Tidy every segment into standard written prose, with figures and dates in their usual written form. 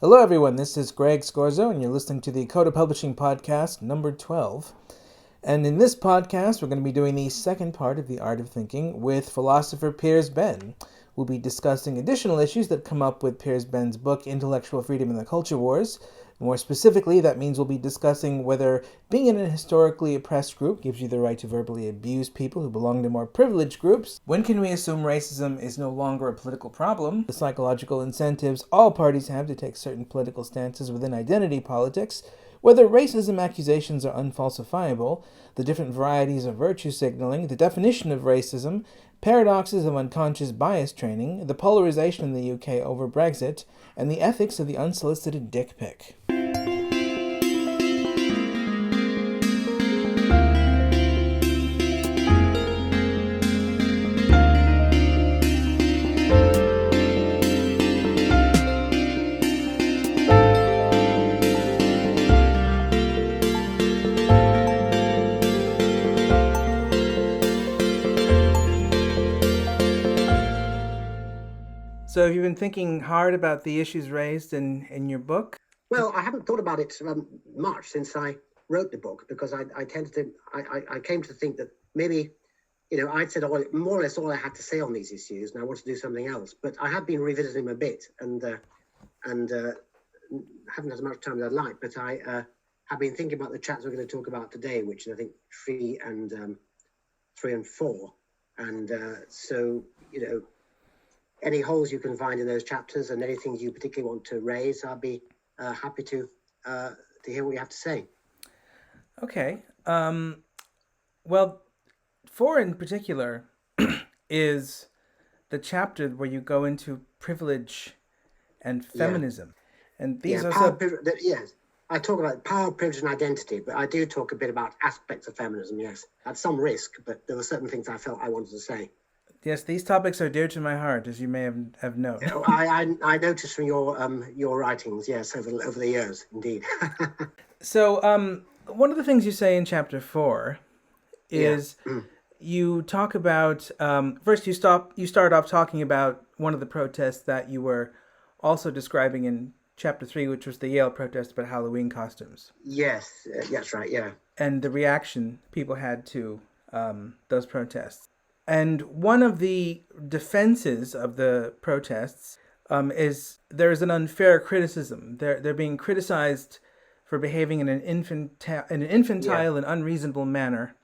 Hello, everyone. This is Greg Scorzo, and you're listening to the Coda Publishing Podcast number 12. And in this podcast, we're going to be doing the second part of The Art of Thinking with philosopher Piers Benn. We'll be discussing additional issues that come up with Piers Benn's book, Intellectual Freedom and the Culture Wars. More specifically, that means we'll be discussing whether being in a historically oppressed group gives you the right to verbally abuse people who belong to more privileged groups. When can we assume racism is no longer a political problem? The psychological incentives all parties have to take certain political stances within identity politics. Whether racism accusations are unfalsifiable, the different varieties of virtue signaling, the definition of racism, paradoxes of unconscious bias training, the polarisation in the UK over Brexit, and the ethics of the unsolicited dick pic. So have you been thinking hard about the issues raised in your book? Well, I haven't thought about it much since I wrote the book, because I came to think that maybe, I'd said more or less all I had to say on these issues, and I wanted to do something else. But I have been revisiting them a bit, and haven't had as much time as I'd like. But I have been thinking about the chapters we're going to talk about today, which is, I think, 3 and 4. And so, any holes you can find in those chapters and anything you particularly want to raise, I'll be happy to hear what you have to say. Okay. Well, 4 in particular is the chapter where you go into privilege and feminism. Yeah. And these are yes. I talk about power, privilege, and identity, but I do talk a bit about aspects of feminism, yes. At some risk, but there were certain things I felt I wanted to say. Yes, these topics are dear to my heart, as you may have known. I noticed from your writings, yes, over the years, indeed. So, one of the things you say in chapter 4 is you talk about first you start off talking about one of the protests that you were also describing in chapter 3, which was the Yale protest about Halloween costumes. Yes, that's right. Yeah, and the reaction people had to those protests. And one of the defenses of the protests is there is an unfair criticism. They're being criticized for behaving in an infantile and unreasonable manner.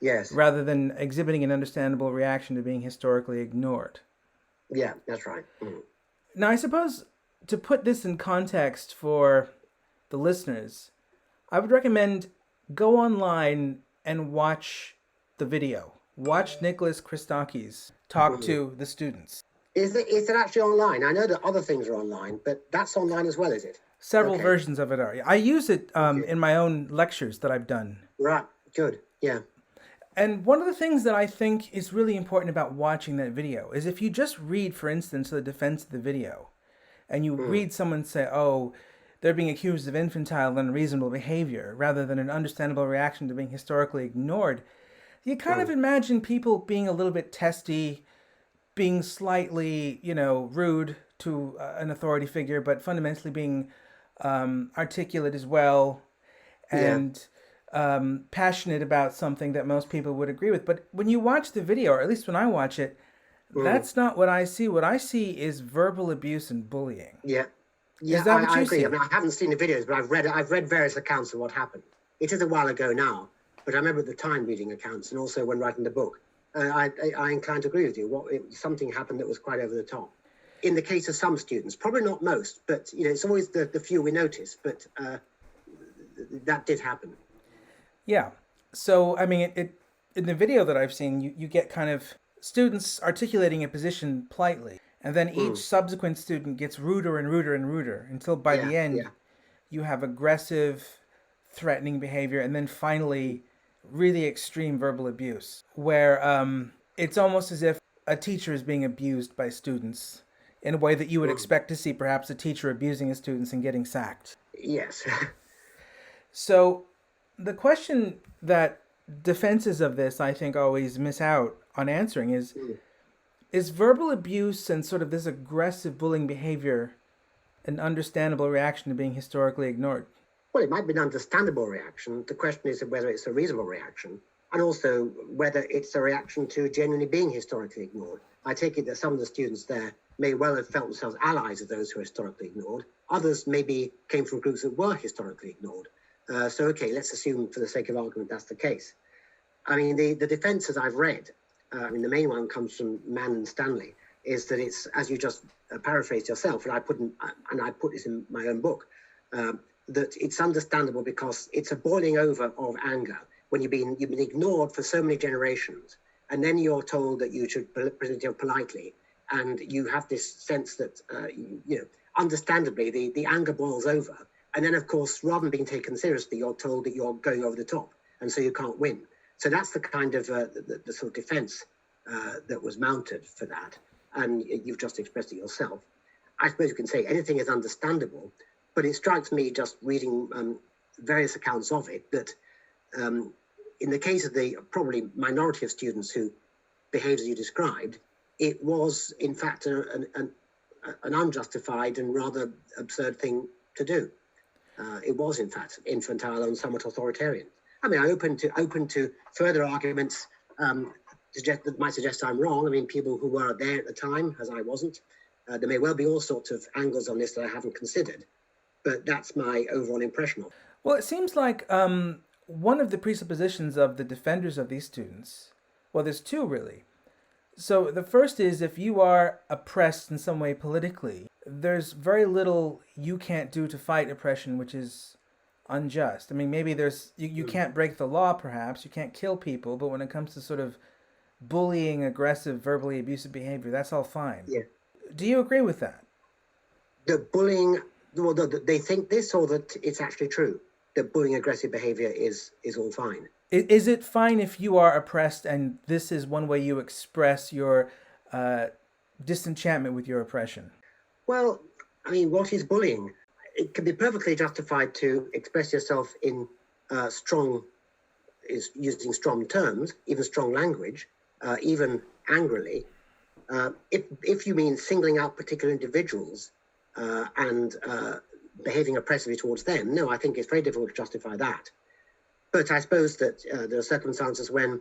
Yes. Rather than exhibiting an understandable reaction to being historically ignored. Yeah, that's right. Now, I suppose to put this in context for the listeners, I would recommend go online and watch the video. Watch Nicholas Christakis talk to the students. Is it actually online? I know that other things are online, but that's online as well, is it? Several versions of it are. I use it in my own lectures that I've done. Right, good, yeah. And one of the things that I think is really important about watching that video is if you just read, for instance, the defense of the video, and you read someone say, oh, they're being accused of infantile and unreasonable behavior, rather than an understandable reaction to being historically ignored, you kind of imagine people being a little bit testy, being slightly, rude to an authority figure, but fundamentally being articulate as well, and passionate about something that most people would agree with. But when you watch the video, or at least when I watch it, that's not what I see. What I see is verbal abuse and bullying. Yeah. Is that what you agree. see? I mean, I haven't seen the videos, but I've read various accounts of what happened. It is a while ago now, but I remember at the time reading accounts, and also when writing the book. I incline to agree with you. Something happened that was quite over the top. In the case of some students, probably not most, but it's always the few we notice. But that did happen. Yeah. So I mean, in the video that I've seen, you get kind of students articulating a position politely, and then each subsequent student gets ruder and ruder and ruder until by the end, you have aggressive, threatening behavior, and then finally really extreme verbal abuse, where it's almost as if a teacher is being abused by students in a way that you would expect to see perhaps a teacher abusing his students and getting sacked. Yes. So the question that defenses of this, I think, always miss out on answering is verbal abuse and sort of this aggressive bullying behavior an understandable reaction to being historically ignored? Well, it might be an understandable reaction. The question is whether it's a reasonable reaction, and also whether it's a reaction to genuinely being historically ignored. I take it that some of the students there may well have felt themselves allies of those who are historically ignored. Others maybe came from groups that were historically ignored. So, okay, let's assume for the sake of argument that's the case. I mean, the defences I've read, the main one comes from Mann and Stanley, is that it's, as you just paraphrased yourself, and I put this in my own book, that it's understandable because it's a boiling over of anger when you've been ignored for so many generations, and then you're told that you should present yourself politely, and you have this sense that understandably the anger boils over, and then of course rather than being taken seriously, you're told that you're going over the top, and so you can't win. So that's the kind of the sort of defence that was mounted for that, and you've just expressed it yourself. I suppose you can say anything is understandable, but it strikes me just reading various accounts of it that in the case of the probably minority of students who behaved as you described, it was in fact an unjustified and rather absurd thing to do. It was in fact infantile and somewhat authoritarian. I mean, I'm open to further arguments that might suggest I'm wrong. I mean, people who were there at the time, as I wasn't, there may well be all sorts of angles on this that I haven't considered, but that's my overall impression of it. Well, it seems like one of the presuppositions of the defenders of these students, well, there's two really. So the first is if you are oppressed in some way politically, there's very little you can't do to fight oppression, which is unjust. I mean, maybe you can't break the law, perhaps, you can't kill people, but when it comes to sort of bullying, aggressive, verbally abusive behavior, that's all fine. Yeah. Do you agree with that? The bullying, well, they think this, or that it's actually true that bullying, aggressive behavior is all fine. Is it fine if you are oppressed and this is one way you express your disenchantment with your oppression? Well, I mean, what is bullying? It can be perfectly justified to express yourself in using strong terms, even strong language, even angrily. If you mean singling out particular individuals and behaving oppressively towards them, no, I think it's very difficult to justify that. But I suppose that there are circumstances when,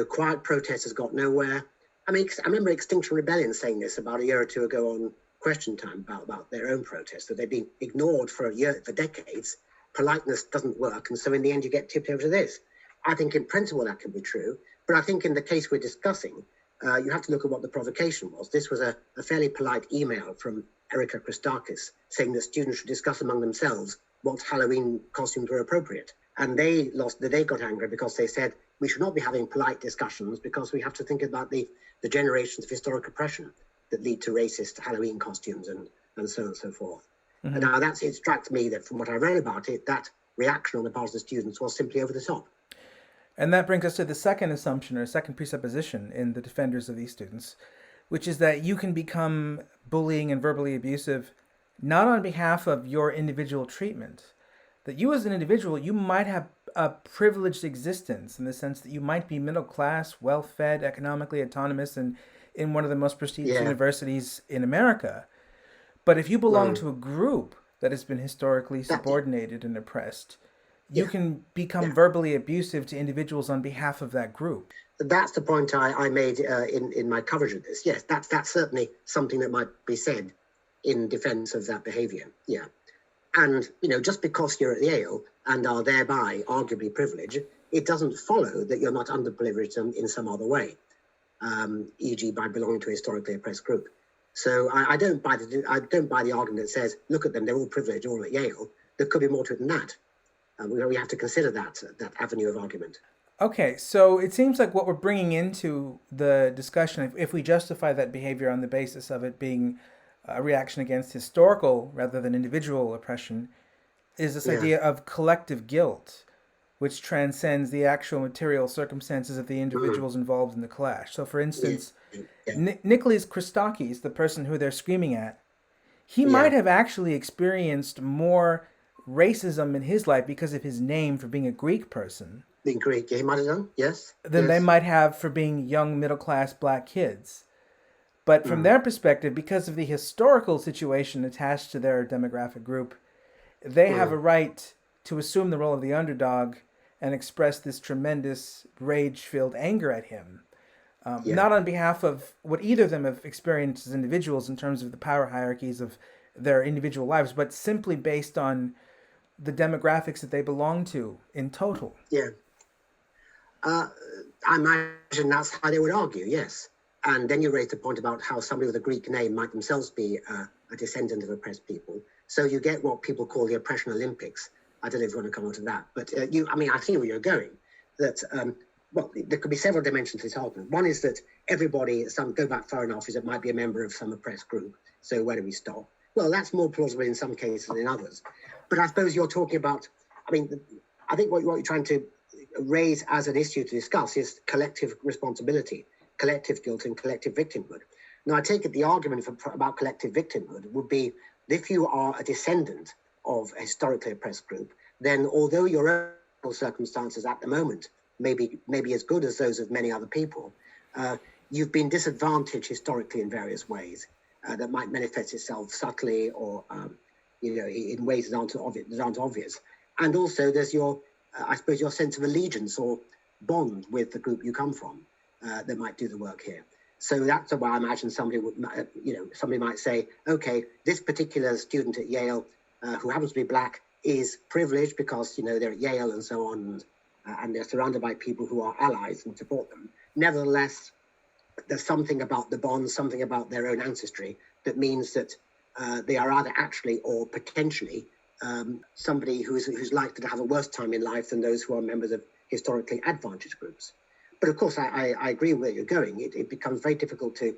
quiet protest has got nowhere. I mean, I remember Extinction Rebellion saying this about a year or two ago on Question Time about their own protests, that they've been ignored for decades. Politeness doesn't work, and so in the end you get tipped over to this. I think in principle that can be true, but I think in the case we're discussing, you have to look at what the provocation was. This was a fairly polite email from Erika Christakis saying that students should discuss among themselves what Halloween costumes were appropriate. And they got angry because they said we should not be having polite discussions because we have to think about the generations of historic oppression that lead to racist Halloween costumes and so on and so forth. Mm-hmm. And now it strikes me that from what I read about it, that reaction on the part of the students was simply over the top. And that brings us to the second assumption or second presupposition in the defenders of these students, which is that you can become bullying and verbally abusive not on behalf of your individual treatment. That you as an individual, you might have a privileged existence in the sense that you might be middle class, well-fed, economically autonomous, and in one of the most prestigious universities in America. But if you belong to a group that has been historically subordinated and oppressed, you can become verbally abusive to individuals on behalf of that group. That's the point I made in my coverage of this. Yes, that's certainly something that might be said in defense of that behavior. Yeah. And, just because you're at Yale and are thereby arguably privileged, it doesn't follow that you're not underprivileged in some other way, e.g. by belonging to a historically oppressed group. So I don't buy the argument that says, look at them, they're all privileged, all at Yale. There could be more to it than that. We have to consider that avenue of argument. Okay, so it seems like what we're bringing into the discussion, if we justify that behavior on the basis of it being a reaction against historical rather than individual oppression, is this idea of collective guilt, which transcends the actual material circumstances of the individuals involved in the clash. So, for instance, Nicholas Christakis, the person who they're screaming at, he might have actually experienced more racism in his life because of his name for being a Greek person. Being Greek, he might have done, yes. Than they might have for being young, middle-class black kids. But from their perspective, because of the historical situation attached to their demographic group, they have a right to assume the role of the underdog and express this tremendous rage-filled anger at him. Not on behalf of what either of them have experienced as individuals in terms of the power hierarchies of their individual lives, but simply based on the demographics that they belong to in total. Yeah. I imagine that's how they would argue, yes. And then you raised the point about how somebody with a Greek name might themselves be a descendant of oppressed people. So you get what people call the oppression Olympics. I don't know if you want to come on to that, but I see where you're going. That there could be several dimensions to this argument. One is that everybody, go back far enough, is it might be a member of some oppressed group. So where do we stop? Well, that's more plausible in some cases than in others. But I suppose you're talking about, I think what you're trying to raise as an issue to discuss is collective responsibility, collective guilt and collective victimhood. Now, I take it the argument about collective victimhood would be if you are a descendant of a historically oppressed group, then although your own circumstances at the moment may be as good as those of many other people, you've been disadvantaged historically in various ways that might manifest itself subtly or in ways that aren't obvious. And also there's your sense of allegiance or bond with the group you come from that might do the work here. So that's why I imagine somebody might say, okay, this particular student at Yale who happens to be black is privileged because they're at Yale and so on, and they're surrounded by people who are allies and support them. Nevertheless, there's something about the bonds, something about their own ancestry that means that they are either actually or potentially somebody who's likely to have a worse time in life than those who are members of historically advantaged groups. But of course, I agree with where you're going. It becomes very difficult to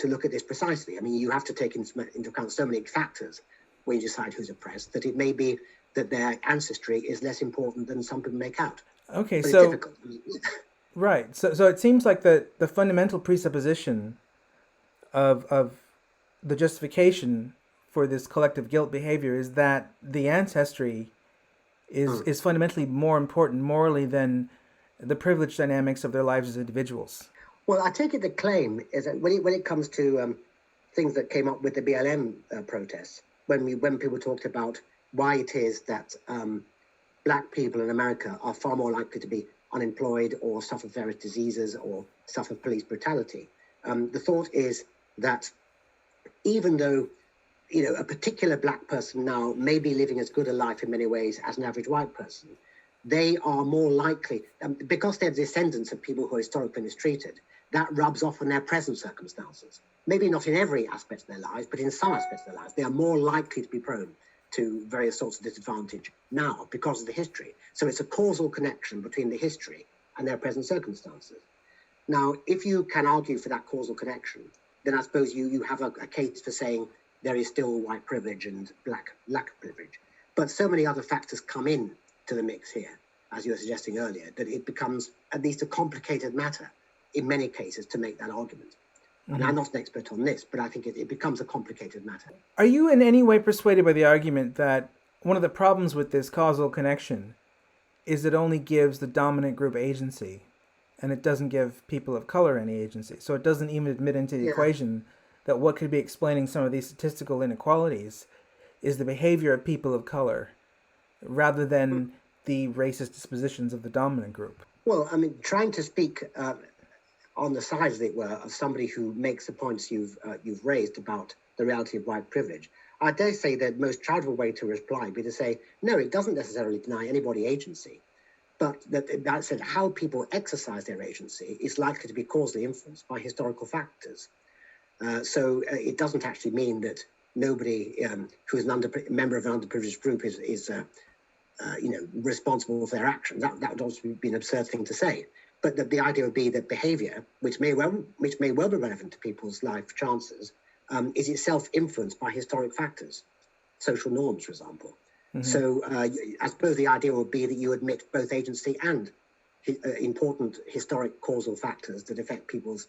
look at this precisely. I mean, you have to take into account so many factors when you decide who's oppressed that it may be that their ancestry is less important than some people make out. Okay, but so it's difficult. right. So it seems like the fundamental presupposition of the justification for this collective guilt behavior is that the ancestry is fundamentally more important morally than the privilege dynamics of their lives as individuals. Well, I take it the claim is that when it comes to things that came up with the BLM protests, when people talked about why it is that black people in America are far more likely to be unemployed or suffer various diseases or suffer police brutality, the thought is that even though a particular black person now may be living as good a life in many ways as an average white person, they are more likely, because they're descendants of people who are historically mistreated, that rubs off on their present circumstances. Maybe not in every aspect of their lives, but in some aspects of their lives, they are more likely to be prone to various sorts of disadvantage now because of the history. So it's a causal connection between the history and their present circumstances. Now, if you can argue for that causal connection, then I suppose you have a case for saying there is still white privilege and black privilege. But so many other factors come in to the mix here, as you were suggesting earlier, that it becomes at least a complicated matter in many cases to make that argument. Mm-hmm. And I'm not an expert on this, but I think it becomes a complicated matter. Are you in any way persuaded by the argument that one of the problems with this causal connection is it only gives the dominant group agency and it doesn't give people of color any agency? So it doesn't even admit into the equation that what could be explaining some of these statistical inequalities is the behavior of people of color rather than the racist dispositions of the dominant group. Well, I mean, trying to speak on the side, as it were, of somebody who makes the points you've raised about the reality of white privilege, I dare say the most charitable way to reply would be to say, no, it doesn't necessarily deny anybody agency, but that said, how people exercise their agency is likely to be causally influenced by historical factors. So it doesn't actually mean that nobody who is a member of an underprivileged group is responsible for their actions. That would also be an absurd thing to say. But the idea would be that behaviour, which may well be relevant to people's life chances, is itself influenced by historic factors, social norms, for example. Mm-hmm. So I suppose the idea would be that you admit both agency and important historic causal factors that affect people's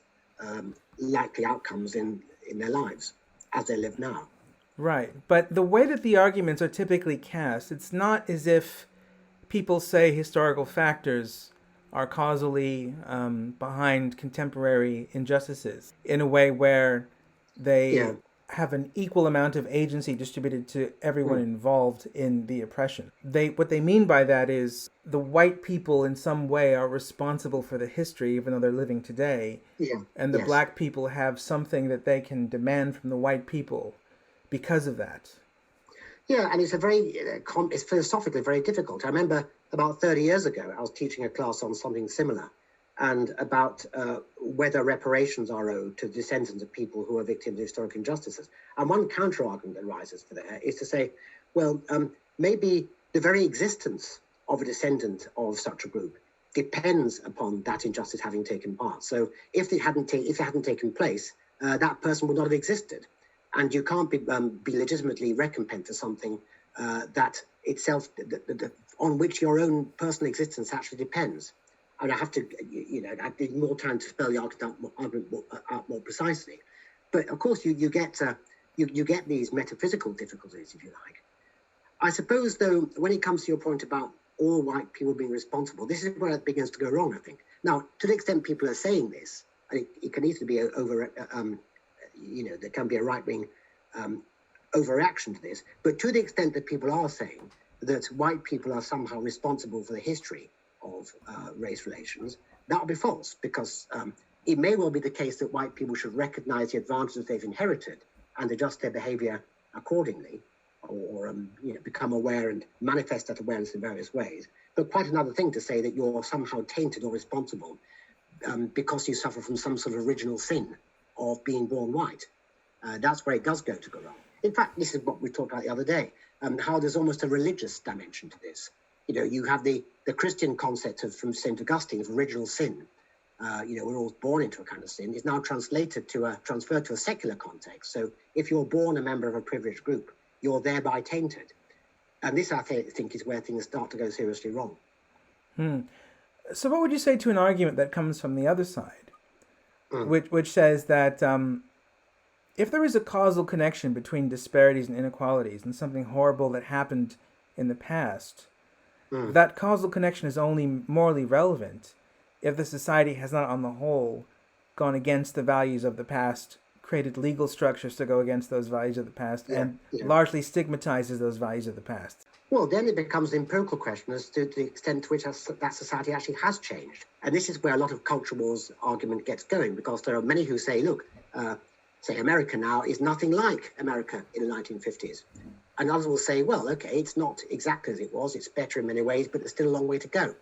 likely outcomes in their lives as they live now. Right. But the way that the arguments are typically cast, it's not as if people say historical factors are causally behind contemporary injustices in a way where Yeah. they have an equal amount of agency distributed to everyone Mm. involved in the oppression. What they mean by that is the white people in some way are responsible for the history, even though they're living today, Yeah. and the Yes. black people have something that they can demand from the white people because of that. Yeah, and it's a very, it's philosophically very difficult. I remember about 30 years ago, I was teaching a class on something similar, and about whether reparations are owed to descendants of people who are victims of historic injustices. And one counter-argument that arises for that is to say, well, maybe the very existence of a descendant of such a group depends upon that injustice having taken part. So if it hadn't taken place, that person would not have existed. And you can't be legitimately recompensed for something that itself, on which your own personal existence actually depends. And I have to, I need more time to spell the argument out more precisely. But of course, you get these metaphysical difficulties, if you like. I suppose, though, when it comes to your point about all white people being responsible, this is where it begins to go wrong, I think. Now, to the extent people are saying this, it can easily be there can be a right-wing overreaction to this. But to the extent that people are saying that white people are somehow responsible for the history of race relations, that would be false, because it may well be the case that white people should recognize the advantages they've inherited and adjust their behavior accordingly, or become aware and manifest that awareness in various ways. But quite another thing to say that you're somehow tainted or responsible because you suffer from some sort of original sin of being born white. That's where it does go wrong. In fact, this is what we talked about the other day, how there's almost a religious dimension to this. You have the Christian concept from St. Augustine of original sin. We're all born into a kind of sin, is now transferred to a secular context. So if you're born a member of a privileged group, you're thereby tainted. And this, I think, is where things start to go seriously wrong. So what would you say to an argument that comes from the other side, which says that if there is a causal connection between disparities and inequalities and something horrible that happened in the past, that causal connection is only morally relevant if the society has not, on the whole, gone against the values of the past, created legal structures to go against those values of the past, and largely stigmatizes those values of the past. Well, then it becomes an empirical question as to the extent to which that society actually has changed. And this is where a lot of culture wars argument gets going, because there are many who say, look, say America now is nothing like America in the 1950s. And others will say, well, okay, it's not exactly as it was, it's better in many ways, but there's still a long way to go.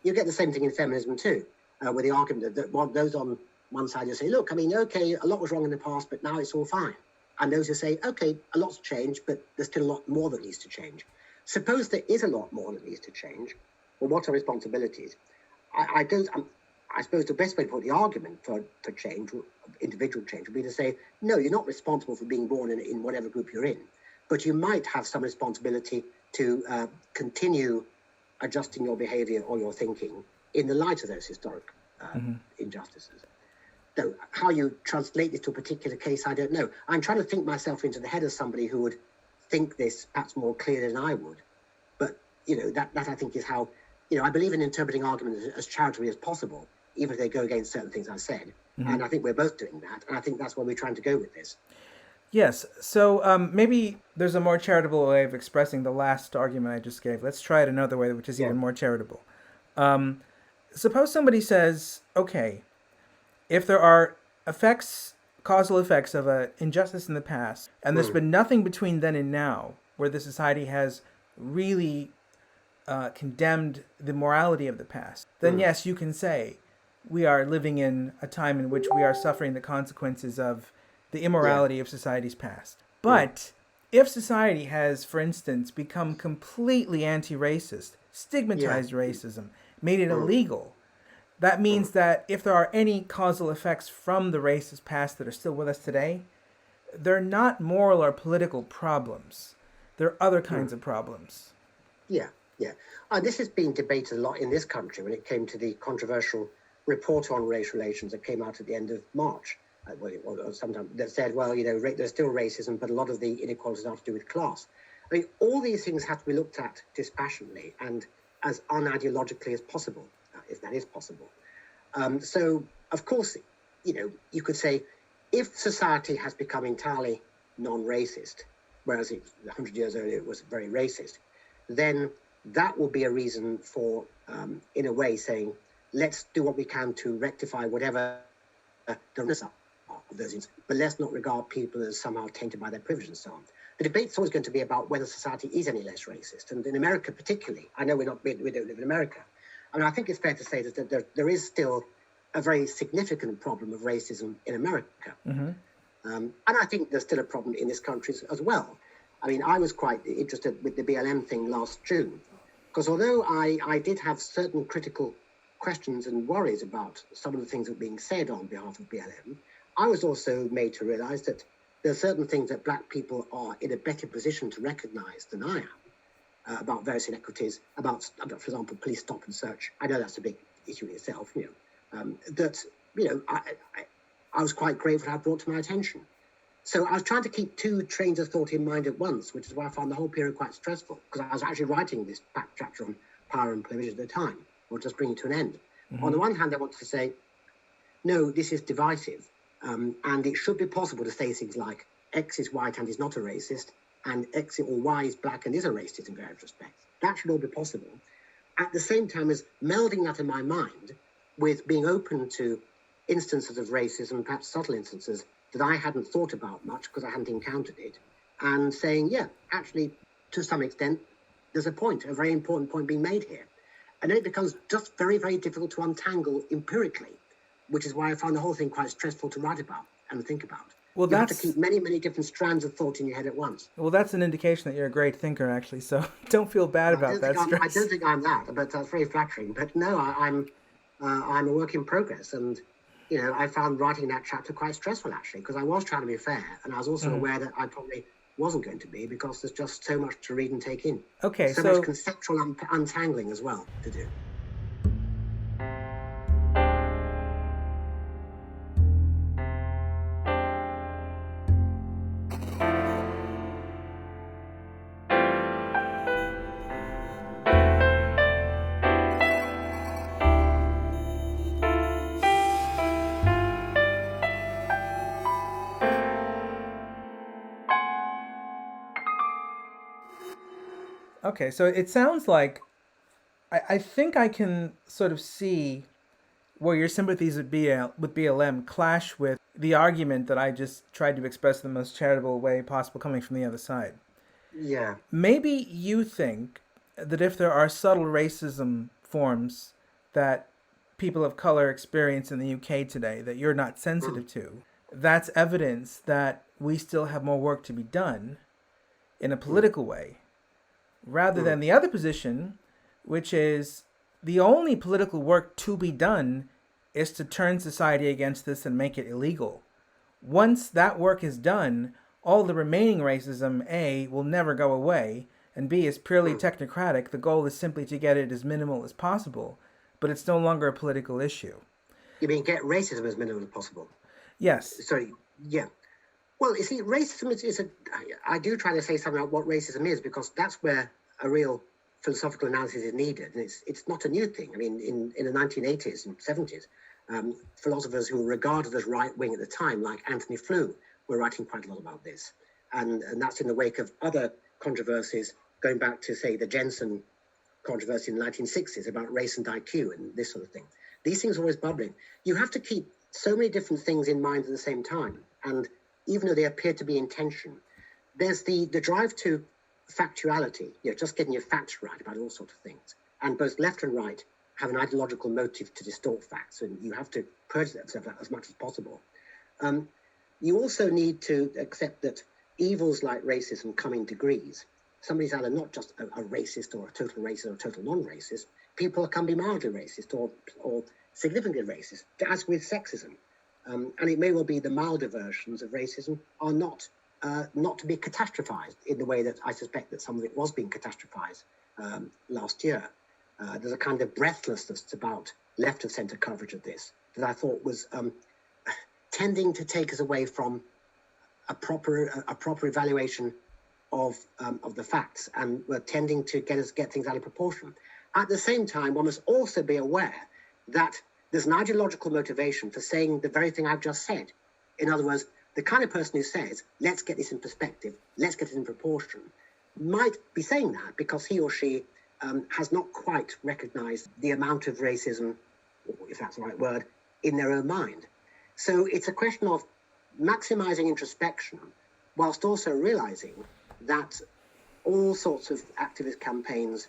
You get the same thing in feminism too, with the argument that those on one side will say, look, okay, a lot was wrong in the past, but now it's all fine. And those who say, okay, a lot's changed, but there's still a lot more that needs to change. Suppose there is a lot more that needs to change. Well, what are responsibilities? I suppose the best way to put the argument for change, individual change, would be to say, no, you're not responsible for being born in whatever group you're in, but you might have some responsibility to continue adjusting your behavior or your thinking in the light of those historic injustices. So how you translate this to a particular case, I don't know. I'm trying to think myself into the head of somebody who would think this perhaps more clearly than I would. But, that I think is how, I believe in interpreting arguments as charitably as possible, even if they go against certain things I've said. And I think we're both doing that. And I think that's where we're trying to go with this. Yes. So maybe there's a more charitable way of expressing the last argument I just gave. Let's try it another way, which is even more charitable. Suppose somebody says, okay, if there are causal effects of an injustice in the past, and there's been nothing between then and now where the society has really condemned the morality of the past, then yes, you can say we are living in a time in which we are suffering the consequences of the immorality of society's past. But if society has, for instance, become completely anti-racist, stigmatized racism, made it illegal, that means that if there are any causal effects from the racist past that are still with us today, they're not moral or political problems. They're other kinds of problems. Yeah. This has been debated a lot in this country when it came to the controversial report on race relations that came out at the end of March. Sometimes that said, well, there's still racism, but a lot of the inequalities are to do with class. All these things have to be looked at dispassionately and as unideologically as possible if that is possible. So, of course, you could say if society has become entirely non-racist, whereas 100 years earlier it was very racist, then that will be a reason for, in a way, saying, let's do what we can to rectify whatever the wrongness of those things, but let's not regard people as somehow tainted by their privilege and so on. The debate's always going to be about whether society is any less racist. And in America particularly, I know we don't live in America. I mean, I think it's fair to say that there is still a very significant problem of racism in America. Mm-hmm. And I think there's still a problem in this country as well. I mean, I was quite interested with the BLM thing last June, because although I did have certain critical questions and worries about some of the things that were being said on behalf of BLM, I was also made to realize that there are certain things that black people are in a better position to recognize than I am about various inequities, about, for example, police stop and search. I know that's a big issue in itself, I was quite grateful to have brought to my attention. So I was trying to keep two trains of thought in mind at once, which is why I found the whole period quite stressful, because I was actually writing this back chapter on power and privilege at the time, or just bring it to an end. Mm-hmm. On the one hand, I wanted to say, no, this is divisive, and it should be possible to say things like X is white and is not a racist, and X or Y is black and is a racist in various respects. That should all be possible. At the same time as melding that in my mind with being open to instances of racism, perhaps subtle instances, that I hadn't thought about much because I hadn't encountered it, and saying, yeah, actually, to some extent, there's a very important point being made here. And then it becomes just very, very difficult to untangle empirically, which is why I found the whole thing quite stressful to write about and think about. Well, you have to keep many, many different strands of thought in your head at once. Well, that's an indication that you're a great thinker, actually, so don't feel bad about that stress. I don't think I'm that, but that's very flattering. But no, I'm a work in progress, and I found writing that chapter quite stressful, actually, because I was trying to be fair, and I was also aware that I probably wasn't going to be, because there's just so much to read and take in. Okay, so much conceptual untangling as well to do. Okay, so it sounds like I think I can sort of see where your sympathies with BLM clash with the argument that I just tried to express in the most charitable way possible coming from the other side. Yeah. Maybe you think that if there are subtle racism forms that people of color experience in the UK today that you're not sensitive to, that's evidence that we still have more work to be done in a political way, rather than the other position, which is the only political work to be done is to turn society against this and make it illegal. Once that work is done, all the remaining racism, A, will never go away, and B, is purely technocratic. The goal is simply to get it as minimal as possible, but it's no longer a political issue. You mean get racism as minimal as possible? Yes. Sorry, yeah. Well, you see, racism is I do try to say something about what racism is, because that's where a real philosophical analysis is needed, and it's not a new thing. I mean, in the 1980s and 70s, philosophers who were regarded as right-wing at the time, like Anthony Flew, were writing quite a lot about this. And that's in the wake of other controversies, going back to, say, the Jensen controversy in the 1960s about race and IQ and this sort of thing. These things are always bubbling. You have to keep so many different things in mind at the same time. And even though they appear to be in tension, there's the drive to factuality, just getting your facts right about all sorts of things. And both left and right have an ideological motive to distort facts, and you have to purge that as much as possible. You also need to accept that evils like racism come in degrees. Somebody's either not just a racist or a total racist or a total non-racist. People can be mildly racist or significantly racist, as with sexism. And it may well be the milder versions of racism are not to be catastrophized in the way that I suspect that some of it was being catastrophized last year. There's a kind of breathlessness about left of centre coverage of this that I thought was tending to take us away from a proper evaluation of the facts, and were tending to get things out of proportion. At the same time, one must also be aware that there's an ideological motivation for saying the very thing I've just said. In other words, the kind of person who says, let's get this in perspective, let's get it in proportion, might be saying that because he or she has not quite recognized the amount of racism, or if that's the right word, in their own mind. So it's a question of maximizing introspection whilst also realizing that all sorts of activist campaigns,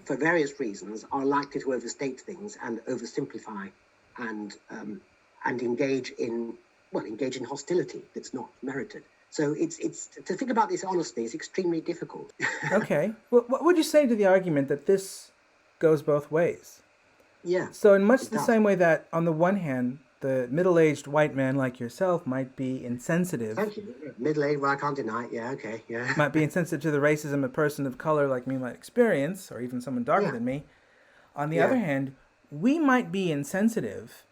for various reasons, are likely to overstate things and oversimplify and engage in hostility that's not merited. So it's to think about this honestly is extremely difficult. Okay. Well, what would you say to the argument that this goes both ways? Yeah. So in much the same way that, on the one hand, the middle-aged white man like yourself might be insensitive. Thank you. Middle-aged, well, I can't deny it. Yeah, okay, yeah. Might be insensitive to the racism a person of color like me might experience, or even someone darker than me. On the other hand, we might be insensitive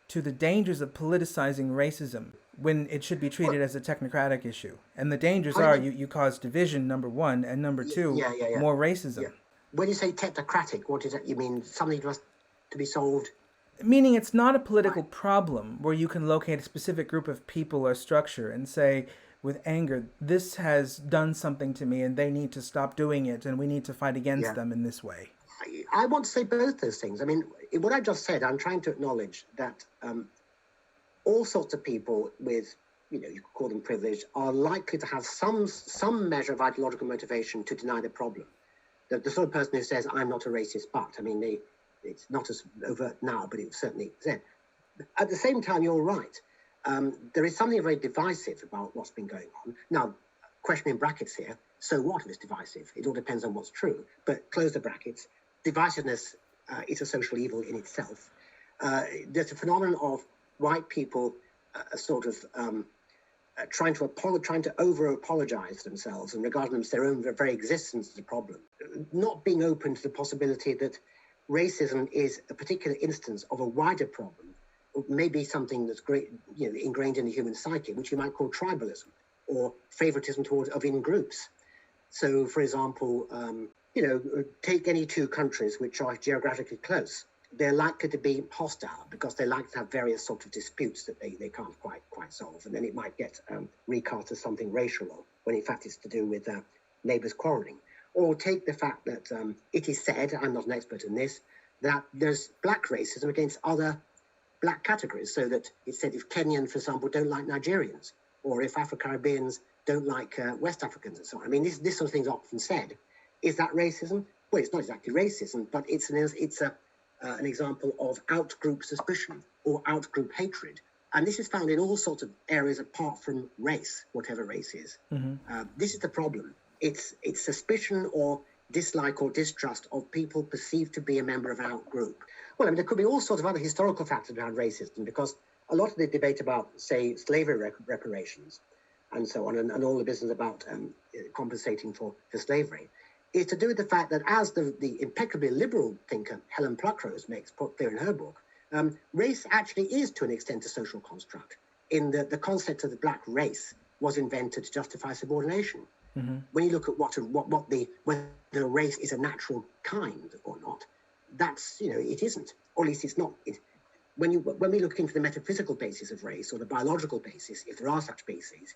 to the dangers of politicizing racism when it should be treated as a technocratic issue. And the dangers are you cause division, number one, and number two, more racism. Yeah. When you say technocratic, what is that? You mean something just to be solved? Meaning it's not a political problem where you can locate a specific group of people or structure and say, with anger, this has done something to me and they need to stop doing it and we need to fight against them in this way. I want to say both those things. I mean, in what I just said, I'm trying to acknowledge that all sorts of people with, you could call them privileged, are likely to have some measure of ideological motivation to deny the problem. The sort of person who says, I'm not a racist, but, I mean, it's not as overt now, but it was certainly then. At the same time, you're right. There is something very divisive about what's been going on. Now, question in brackets here, so what if it's divisive? It all depends on what's true. But close the brackets. Divisiveness is a social evil in itself. There's a phenomenon of white people trying to over-apologize themselves and regarding their own very existence as a problem. Not being open to the possibility that racism is a particular instance of a wider problem, maybe something that's great, ingrained in the human psyche, which you might call tribalism or favoritism of in groups. So, for example, take any two countries which are geographically close. They're likely to be hostile because they like to have various sorts of disputes that they can't quite solve. And then it might get recast as something racial when in fact it's to do with neighbours quarrelling. Or take the fact that it is said, I'm not an expert in this, that there's black racism against other black categories. So that it's said if Kenyans, for example, don't like Nigerians, or if Afro-Caribbeans don't like West Africans and so on. I mean, this sort of thing's often said. Is that racism? Well, it's not exactly racism, but it's an example of out-group suspicion or out-group hatred. And this is found in all sorts of areas apart from race, whatever race is. Mm-hmm. This is the problem. It's suspicion or dislike or distrust of people perceived to be a member of an out-group. Well, I mean, there could be all sorts of other historical factors around racism, because a lot of the debate about, say, slavery reparations and so on, and all the business about compensating for slavery, is to do with the fact that, as the impeccably liberal thinker Helen Pluckrose makes clear in her book, race actually is, to an extent, a social construct, in that the concept of the black race was invented to justify subordination. Mm-hmm. When you look at whether a race is a natural kind or not, that's, it isn't, or at least it's not. When we look into the metaphysical basis of race, or the biological basis, if there are such bases,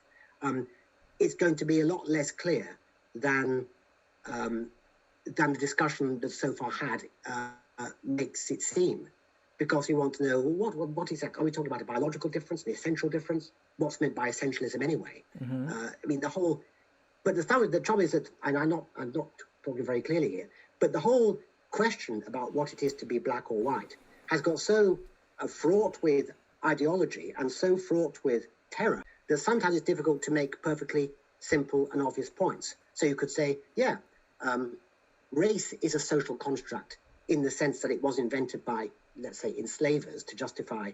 it's going to be a lot less clear than the discussion that so far had makes it seem, because you want to know, well, what is that? Are we talking about a biological difference, an essential difference? What's meant by essentialism anyway? Mm-hmm. I mean, but the trouble is that, and I'm not talking very clearly here, but the whole question about what it is to be black or white has got so fraught with ideology and so fraught with terror that sometimes it's difficult to make perfectly simple and obvious points. So you could say, race is a social construct in the sense that it was invented by, let's say, enslavers to justify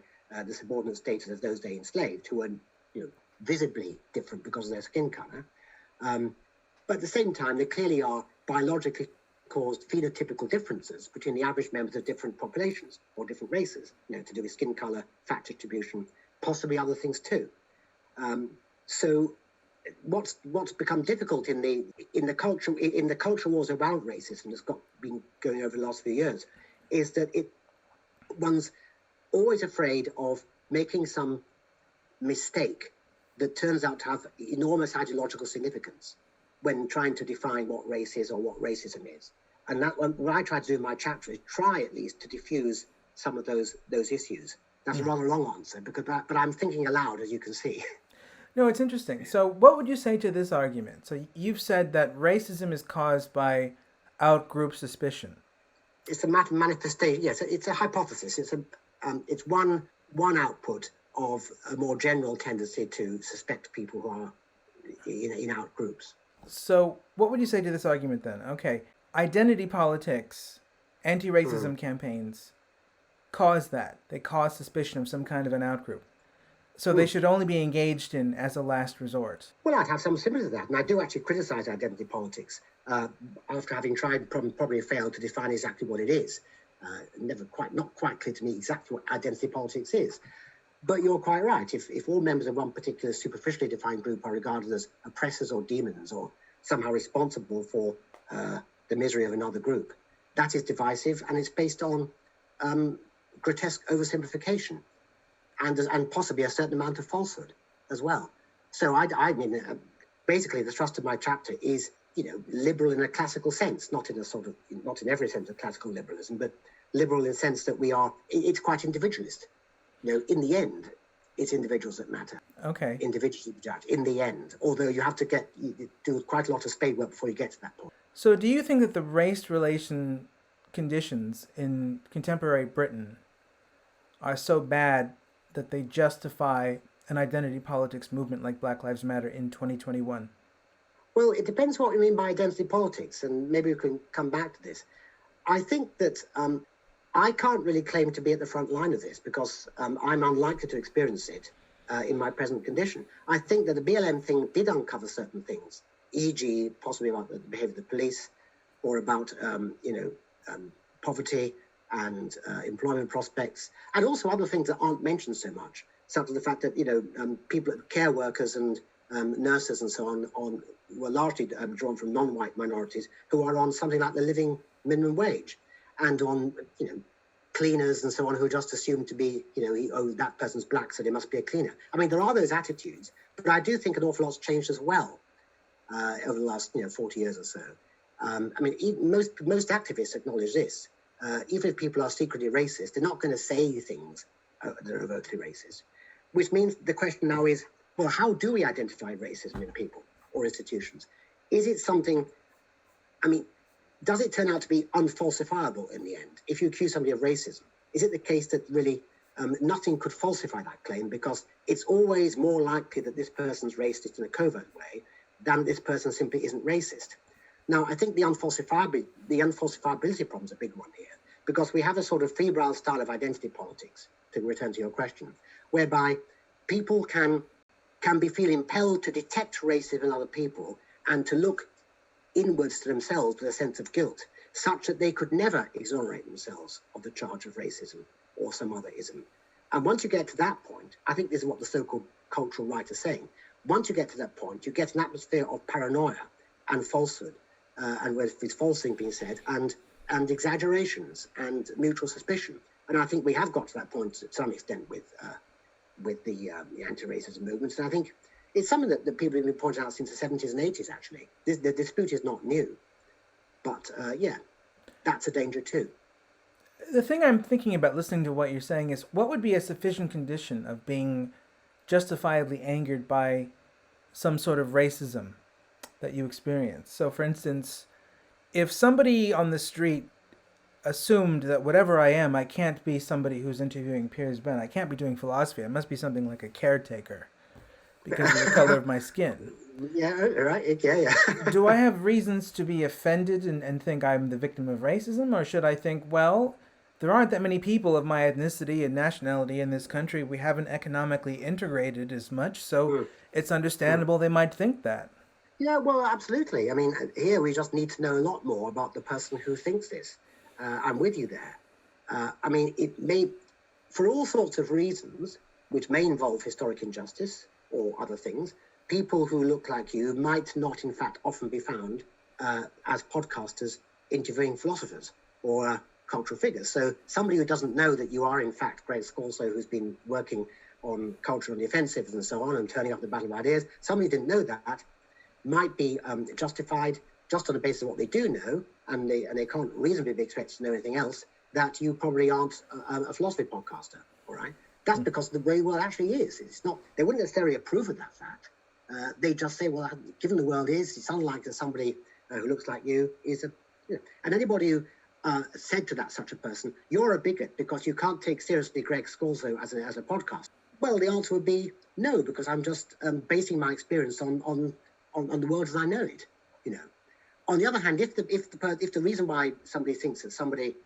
the subordinate status of those they enslaved, who were visibly different because of their skin colour. But at the same time, there clearly are biologically caused phenotypical differences between the average members of different populations or different races, to do with skin colour, fat distribution, possibly other things too. So what's become difficult in the culture wars around racism that's been going over the last few years is that one's always afraid of making some mistake that turns out to have enormous ideological significance when trying to define what race is or what racism is. And that what I try to do in my chapter is try at least to diffuse some of those issues. That's a rather long answer, but I'm thinking aloud, as you can see. No, it's interesting. So what would you say to this argument? So you've said that racism is caused by out-group suspicion. It's a manifestation. Yes, it's a hypothesis. It's one output of a more general tendency to suspect people who are in out groups. So what would you say to this argument then? Okay, identity politics, anti-racism campaigns cause that. They cause suspicion of some kind of an out-group. So they should only be engaged in as a last resort. Well, I'd have some sympathy with that, and I do actually criticize identity politics after having tried, probably failed to define exactly what it is. Not quite clear to me exactly what identity politics is. But you're quite right. If all members of one particular superficially defined group are regarded as oppressors or demons or somehow responsible for the misery of another group, that is divisive, and it's based on grotesque oversimplification and possibly a certain amount of falsehood as well. So I mean, basically the thrust of my chapter is, liberal in a classical sense, not in every sense of classical liberalism, but liberal in the sense that it's quite individualist. In the end, it's individuals that matter. Okay. Individuals that judge, in the end, although you have to do quite a lot of spade work before you get to that point. So do you think that the race relation conditions in contemporary Britain are so bad that they justify an identity politics movement like Black Lives Matter in 2021? Well, it depends what you mean by identity politics, and maybe we can come back to this. I think that I can't really claim to be at the front line of this because I'm unlikely to experience it in my present condition. I think that the BLM thing did uncover certain things, e.g. possibly about the behaviour of the police or about, poverty and employment prospects, and also other things that aren't mentioned so much, such as the fact that, people, care workers and nurses and so on were largely drawn from non-white minorities who are on something like the living minimum wage, and on, cleaners and so on who are just assumed to be, that person's black, so they must be a cleaner. I mean, there are those attitudes, but I do think an awful lot's changed as well over the last, 40 years or so. Most activists acknowledge this. Even if people are secretly racist, they're not going to say things that are overtly racist, which means the question now is, well, how do we identify racism in people or institutions? Is it something, does it turn out to be unfalsifiable in the end? If you accuse somebody of racism, is it the case that really nothing could falsify that claim because it's always more likely that this person's racist in a covert way than this person simply isn't racist? Now, I think the unfalsifiability problem is a big one here, because we have a sort of febrile style of identity politics, to return to your question, whereby people can feel impelled to detect racism in other people and to look inwards to themselves with a sense of guilt, such that they could never exonerate themselves of the charge of racism or some other ism. And once you get to that point, I think this is what the so-called cultural right is saying, once you get to that point, you get an atmosphere of paranoia and falsehood, and with false things being said, and exaggerations and mutual suspicion. And I think we have got to that point to some extent with the anti-racism movements. And I think it's something that people have been pointing out since the 70s and 80s, actually. The dispute is not new. But, that's a danger too. The thing I'm thinking about listening to what you're saying is, what would be a sufficient condition of being justifiably angered by some sort of racism that you experience? So, for instance, if somebody on the street assumed that whatever I am, I can't be somebody who's interviewing Piers Benn. I can't be doing philosophy. I must be something like a caretaker because of the color of my skin. Yeah, right. Yeah. Do I have reasons to be offended and think I'm the victim of racism? Or should I think, well, there aren't that many people of my ethnicity and nationality in this country. We haven't economically integrated as much, so it's understandable they might think that. Yeah, well, absolutely. I mean, here we just need to know a lot more about the person who thinks this. I'm with you there. It may, for all sorts of reasons, which may involve historic injustice or other things, people who look like you might not, in fact, often be found as podcasters interviewing philosophers or cultural figures. So somebody who doesn't know that you are in fact Greg Scorzo, who's been working on culture on the offensive and so on and turning up the battle of ideas, somebody who didn't know that might be justified just on the basis of what they do know, and they can't reasonably be expected to know anything else, that you probably aren't a philosophy podcaster, all right? That's because the way the world actually is. It's not, they wouldn't necessarily approve of that fact. They just say, well, given the world is, it's unlikely that somebody who looks like you is a, you know, and anybody who said to such a person, you're a bigot because you can't take seriously Greg Scorzo as a podcast. Well, the answer would be no, because I'm just basing my experience on the world as I know it, you know. On the other hand, if the reason why somebody thinks that somebody,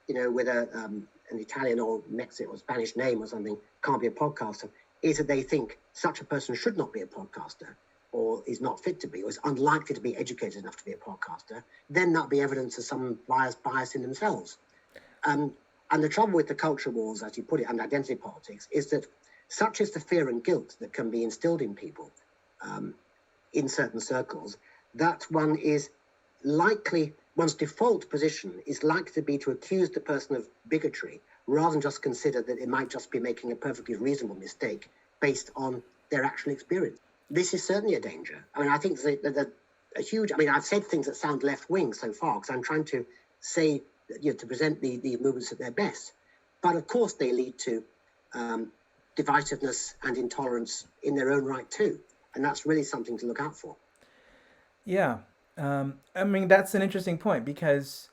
you know, with an Italian or Mexican or Spanish name or something can't be a podcaster, is that they think such a person should not be a podcaster, or is not fit to be, or is unlikely to be educated enough to be a podcaster, then that'll be evidence of some bias in themselves. And the trouble with the culture wars, as you put it, and identity politics, is that such is the fear and guilt that can be instilled in people in certain circles, that one is likely, one's default position is likely to be to accuse the person of bigotry rather than just consider that it might just be making a perfectly reasonable mistake based on their actual experience. This is certainly a danger. I mean, I think that a huge, I mean, I've said things that sound left-wing so far because I'm trying to say, you know, to present the movements at their best. But of course they lead to divisiveness and intolerance in their own right too. And that's really something to look out for. Yeah. I mean, that's an interesting point because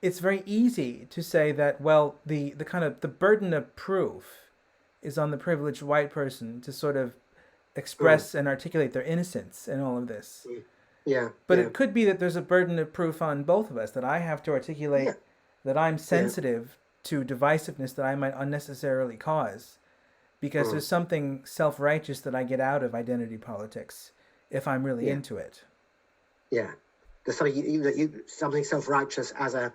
it's very easy to say that, well, the kind of the burden of proof is on the privileged white person to sort of express and articulate their innocence in all of this. Yeah. But it could be that there's a burden of proof on both of us, that I have to articulate that I'm sensitive to divisiveness that I might unnecessarily cause, because there's something self-righteous that I get out of identity politics if I'm really into it. Yeah, there's something self-righteous as a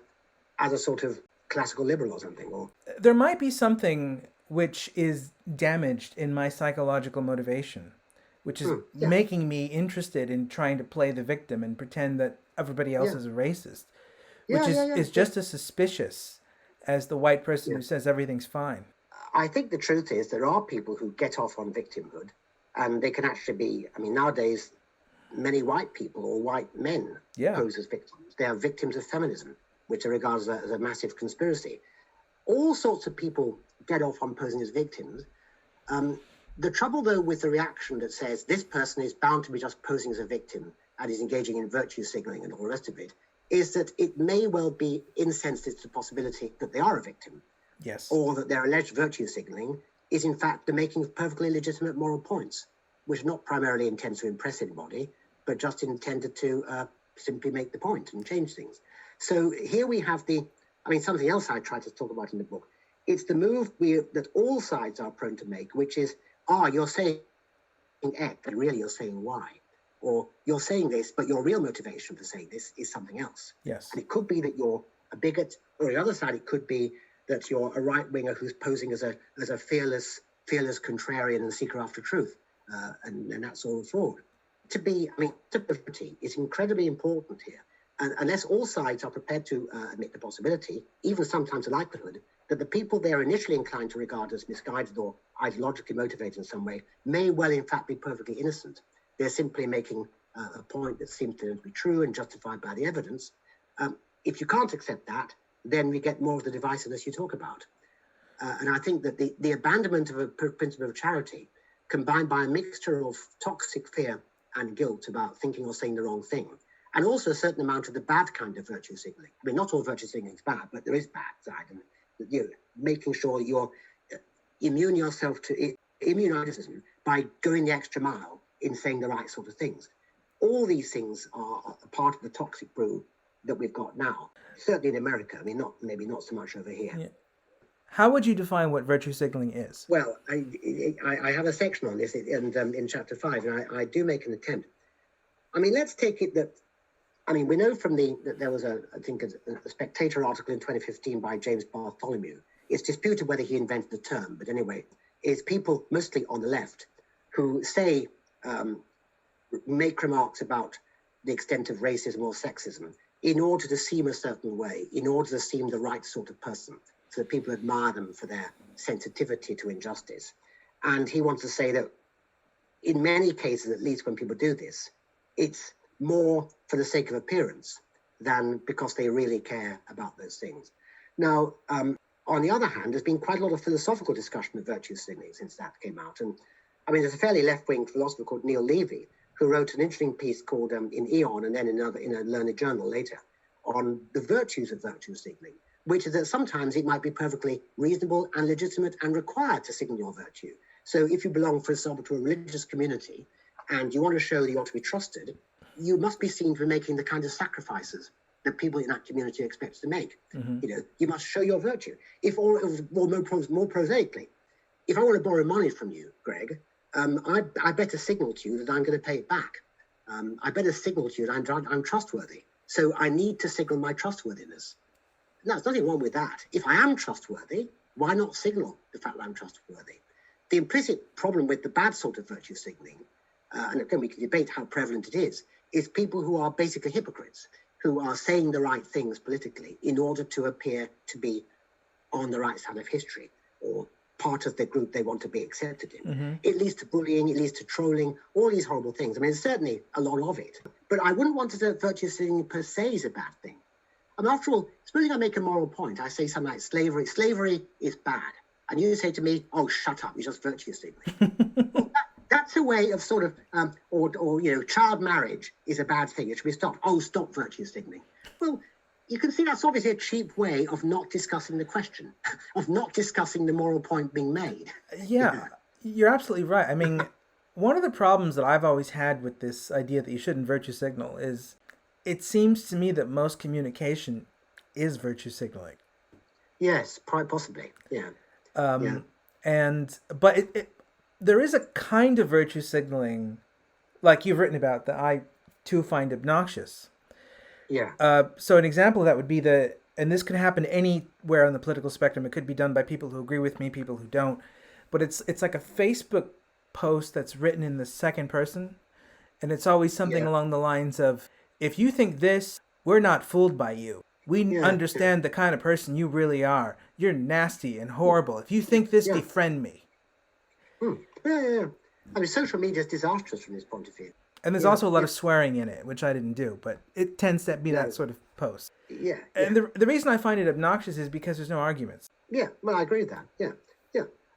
sort of classical liberal or something, or there might be something which is damaged in my psychological motivation, which is making me interested in trying to play the victim and pretend that everybody else is a racist, which is just as suspicious as the white person who says everything's fine. I think the truth is there are people who get off on victimhood, and they can actually be, I mean, nowadays, many white people or white men pose as victims. They are victims of feminism, which are regarded as a massive conspiracy. All sorts of people get off on posing as victims. The trouble, though, with the reaction that says this person is bound to be just posing as a victim and is engaging in virtue signaling and all the rest of it, is that it may well be insensitive to the possibility that they are a victim. Yes. Or that their alleged virtue signaling is, in fact, the making of perfectly legitimate moral points, which are not primarily intended to impress anybody, but just intended to simply make the point and change things. So here we have something else I try to talk about in the book. It's the move that all sides are prone to make, which is, you're saying X, but really you're saying Y. Or you're saying this, but your real motivation for saying this is something else. Yes. And it could be that you're a bigot, or on the other side, it could be that you're a right-winger who's posing as a fearless contrarian and seeker after truth. And that's all fraud. Depravity is incredibly important here. And unless all sides are prepared to admit the possibility, even sometimes the likelihood, that the people they're initially inclined to regard as misguided or ideologically motivated in some way may well in fact be perfectly innocent. They're simply making a point that seems to be true and justified by the evidence. If you can't accept that, then we get more of the divisiveness you talk about. And I think that the abandonment of a principle of charity, combined by a mixture of toxic fear and guilt about thinking or saying the wrong thing, and also a certain amount of the bad kind of virtue signaling. I mean, not all virtue signaling is bad, but there is bad side, and making sure that you're immune yourself to immunism by going the extra mile in saying the right sort of things. All these things are a part of the toxic brew that we've got now. Certainly in America. I mean, maybe not so much over here. Yeah. How would you define what virtue signaling is? Well, I have a section on this in chapter 5, and I do make an attempt. I mean, let's take it that, I mean, we know that there was a Spectator article in 2015 by James Bartholomew. It's disputed whether he invented the term, but anyway, it's people mostly on the left who make remarks about the extent of racism or sexism in order to seem a certain way, in order to seem the right sort of person, so that people admire them for their sensitivity to injustice. And he wants to say that in many cases, at least when people do this, it's more for the sake of appearance than because they really care about those things. Now, on the other hand, there's been quite a lot of philosophical discussion of virtue signaling since that came out. And I mean, there's a fairly left-wing philosopher called Neil Levy, who wrote an interesting piece called in Eon and then in a learned journal later on the virtues of virtue signaling, which is that sometimes it might be perfectly reasonable and legitimate and required to signal your virtue. So if you belong, for example, to a religious community and you want to show that you ought to be trusted, you must be seen to be making the kind of sacrifices that people in that community expect to make. Mm-hmm. You know, you must show your virtue. If more prosaically, if I want to borrow money from you, Greg, I better signal to you that I'm going to pay it back. I better signal to you that I'm trustworthy. So I need to signal my trustworthiness. Now, there's nothing wrong with that. If I am trustworthy, why not signal the fact that I'm trustworthy? The implicit problem with the bad sort of virtue signaling, and again, we can debate how prevalent it is people who are basically hypocrites, who are saying the right things politically in order to appear to be on the right side of history or part of the group they want to be accepted in. Mm-hmm. It leads to bullying, it leads to trolling, all these horrible things. I mean, there's certainly a lot of it. But I wouldn't want to say that virtue signaling per se is a bad thing. I mean, after all, supposing I make a moral point, I say something like slavery is bad. And you say to me, oh, shut up, you're just virtue signaling. Well, that's a way of sort of, or you know, child marriage is a bad thing. It should be stopped. Oh, stop virtue signaling. Well, you can see that's obviously a cheap way of not discussing the question, of not discussing the moral point being made. Yeah, you're absolutely right. I mean, one of the problems that I've always had with this idea that you shouldn't virtue signal is it seems to me that most communication is virtue signaling. Yes, quite possibly. Yeah. But there is a kind of virtue signaling, like you've written about, that I too find obnoxious. Yeah. So an example of that would be and this can happen anywhere on the political spectrum. It could be done by people who agree with me, people who don't. But it's like a Facebook post that's written in the second person, and it's always something along the lines of, if you think this, we're not fooled by you. We understand the kind of person you really are. You're nasty and horrible. If you think this, befriend me. Yeah. I mean, social media is disastrous from this point of view. And there's also a lot of swearing in it, which I didn't do, but it tends to be that sort of post. Yeah. And the reason I find it obnoxious is because there's no arguments. Yeah, well, I agree with that. Yeah.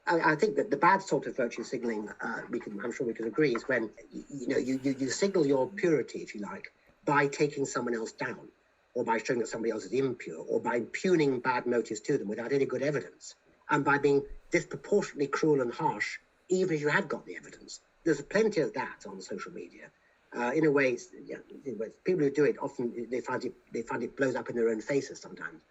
I think that the bad sort of virtue signaling, I'm sure we can agree, is when you signal your purity, if you like, by taking someone else down, or by showing that somebody else is impure, or by impugning bad motives to them without any good evidence, and by being disproportionately cruel and harsh, even if you had got the evidence. There's plenty of that on social media. In a way, people who do it often they find it blows up in their own faces sometimes.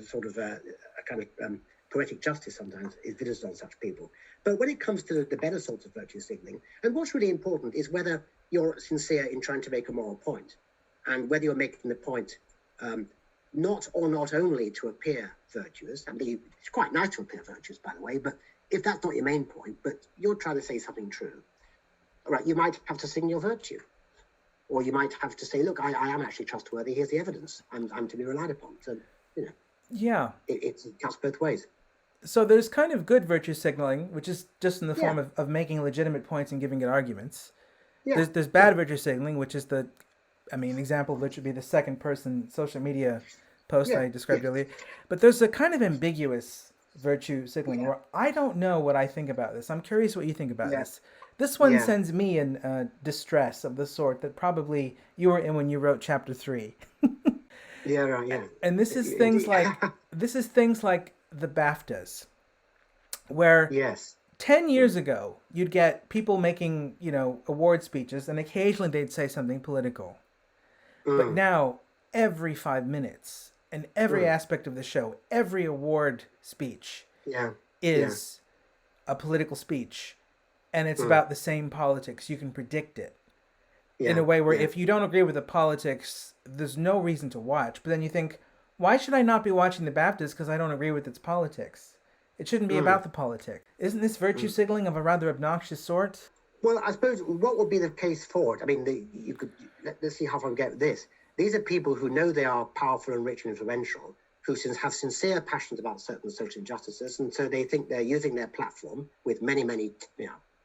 Sort of a kind of poetic justice sometimes is visited on such people. But when it comes to the better sorts of virtue signaling, and what's really important is whether you're sincere in trying to make a moral point, and whether you're making the point not only to appear virtuous. I mean, it's quite nice to appear virtuous, by the way, but if that's not your main point, but you're trying to say something true, right, you might have to signal your virtue. Or you might have to say, look, I am actually trustworthy, here's the evidence, I'm to be relied upon. So, Yeah. It cuts both ways. So there's kind of good virtue signaling, which is just in the form of making legitimate points and giving it arguments. Yeah. There's bad virtue signaling, which is an example of which would be the second person social media post I described earlier. But there's a kind of ambiguous virtue signaling where I don't know what I think about this. I'm curious what you think about this. This one sends me in distress of the sort that probably you were in when you wrote chapter 3. And this is things like the BAFTAs, where 10 years ago you'd get people making award speeches, and occasionally they'd say something political. But now every 5 minutes and every aspect of the show, every award speech is a political speech, and it's about the same politics. You can predict it in a way where if you don't agree with the politics, there's no reason to watch. But then you think, why should I not be watching the BAFTAs because I don't agree with its politics? It shouldn't be about the politics. Isn't this virtue signaling of a rather obnoxious sort? Well, I suppose what would be the case for it? I mean, let's see how far we get with this. These are people who know they are powerful and rich and influential, who have sincere passions about certain social injustices, and so they think they're using their platform with many,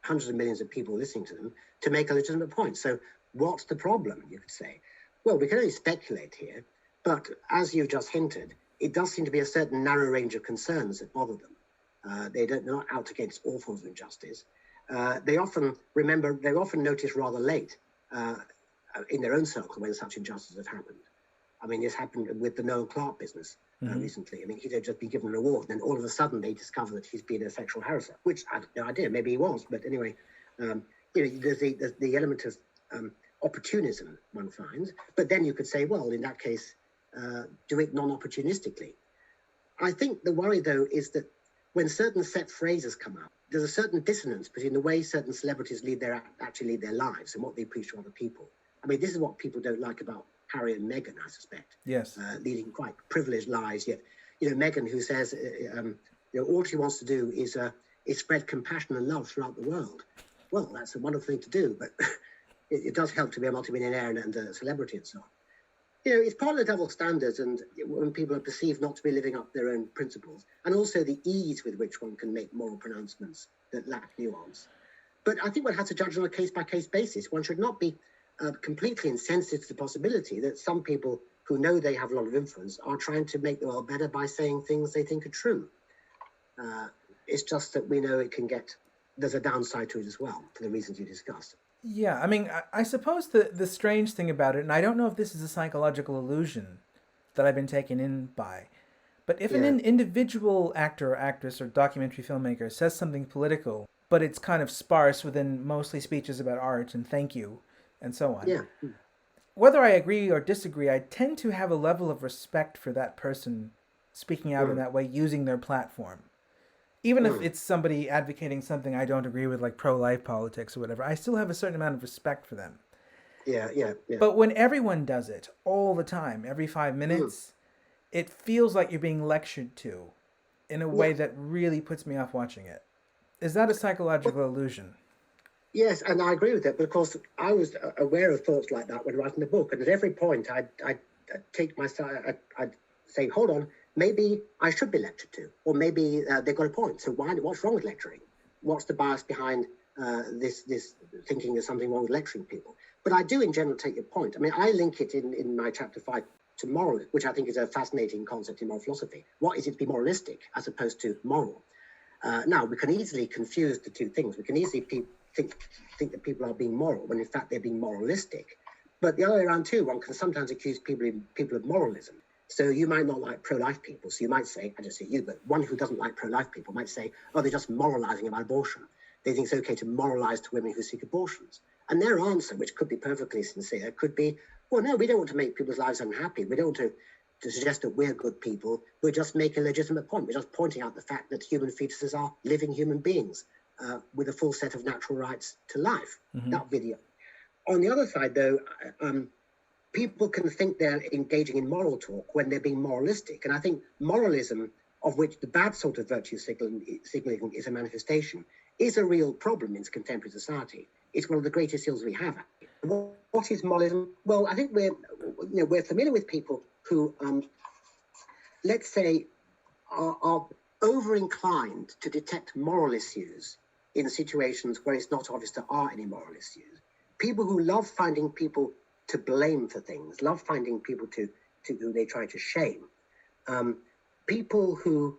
hundreds of millions of people listening to them to make a legitimate point. So what's the problem, you could say? Well, we can only speculate here, but as you've just hinted, it does seem to be a certain narrow range of concerns that bother them. They're not out against all forms of injustice. They often notice rather late in their own circle when such injustices have happened. I mean, this happened with the Noel Clarke business recently. I mean, he'd just been given an award, and then all of a sudden they discover that he's been a sexual harasser, which I have no idea. Maybe he was, but anyway, there's the element of opportunism one finds. But then you could say, well, in that case, do it non-opportunistically. I think the worry, though, is that when certain set phrases come out, there's a certain dissonance between the way certain celebrities actually lead their lives and what they preach to other people. I mean, this is what people don't like about Harry and Meghan, I suspect. Yes. Leading quite privileged lives. Yet, Meghan, who says, all she wants to do is spread compassion and love throughout the world. Well, that's a wonderful thing to do, but it does help to be a multimillionaire and a celebrity and so on. It's part of the double standards, and when people are perceived not to be living up their own principles, and also the ease with which one can make moral pronouncements that lack nuance. But I think one has to judge on a case-by-case basis. One should not be completely insensitive to the possibility that some people who know they have a lot of influence are trying to make the world better by saying things they think are true. It's just that we know there's a downside to it as well, for the reasons you discussed. Yeah, I mean, I suppose the strange thing about it, and I don't know if this is a psychological illusion that I've been taken in by, but if an individual actor or actress or documentary filmmaker says something political, but it's kind of sparse within mostly speeches about art and thank you and so on. Yeah. Whether I agree or disagree, I tend to have a level of respect for that person speaking out in that way, using their platform. Even if it's somebody advocating something I don't agree with, like pro-life politics or whatever, I still have a certain amount of respect for them. Yeah. But when everyone does it all the time, every 5 minutes, it feels like you're being lectured to in a way that really puts me off watching it. Is that a psychological illusion? Yes, and I agree with that. But of course, I was aware of thoughts like that when writing the book. And at every point, I'd say, hold on, maybe I should be lectured to, or maybe they've got a point. So what's wrong with lecturing? What's the bias behind this thinking there's something wrong with lecturing people? But I do in general take your point. I mean, I link it in my chapter 5 to moral, which I think is a fascinating concept in moral philosophy. What is it to be moralistic as opposed to moral? Now, we can easily confuse the two things. We can easily think that people are being moral when in fact they're being moralistic. But the other way around too, one can sometimes accuse people of moralism. So you might not like pro-life people. So you might say, I don't say you, but one who doesn't like pro-life people might say, oh, they're just moralizing about abortion. They think it's okay to moralize to women who seek abortions. And their answer, which could be perfectly sincere, could be, well, no, we don't want to make people's lives unhappy. We don't want to suggest that we're good people. We're just making a legitimate point. We're just pointing out the fact that human fetuses are living human beings with a full set of natural rights to life. That video. On the other side, though, people can think they're engaging in moral talk when they're being moralistic. And I think moralism, of which the bad sort of virtue signaling is a manifestation, is a real problem in contemporary society. It's one of the greatest ills we have. What is moralism? Well, I think we're familiar with people who, let's say, are over-inclined to detect moral issues in situations where it's not obvious there are any moral issues. People who love finding people to blame for things, love finding people who they try to shame. People who,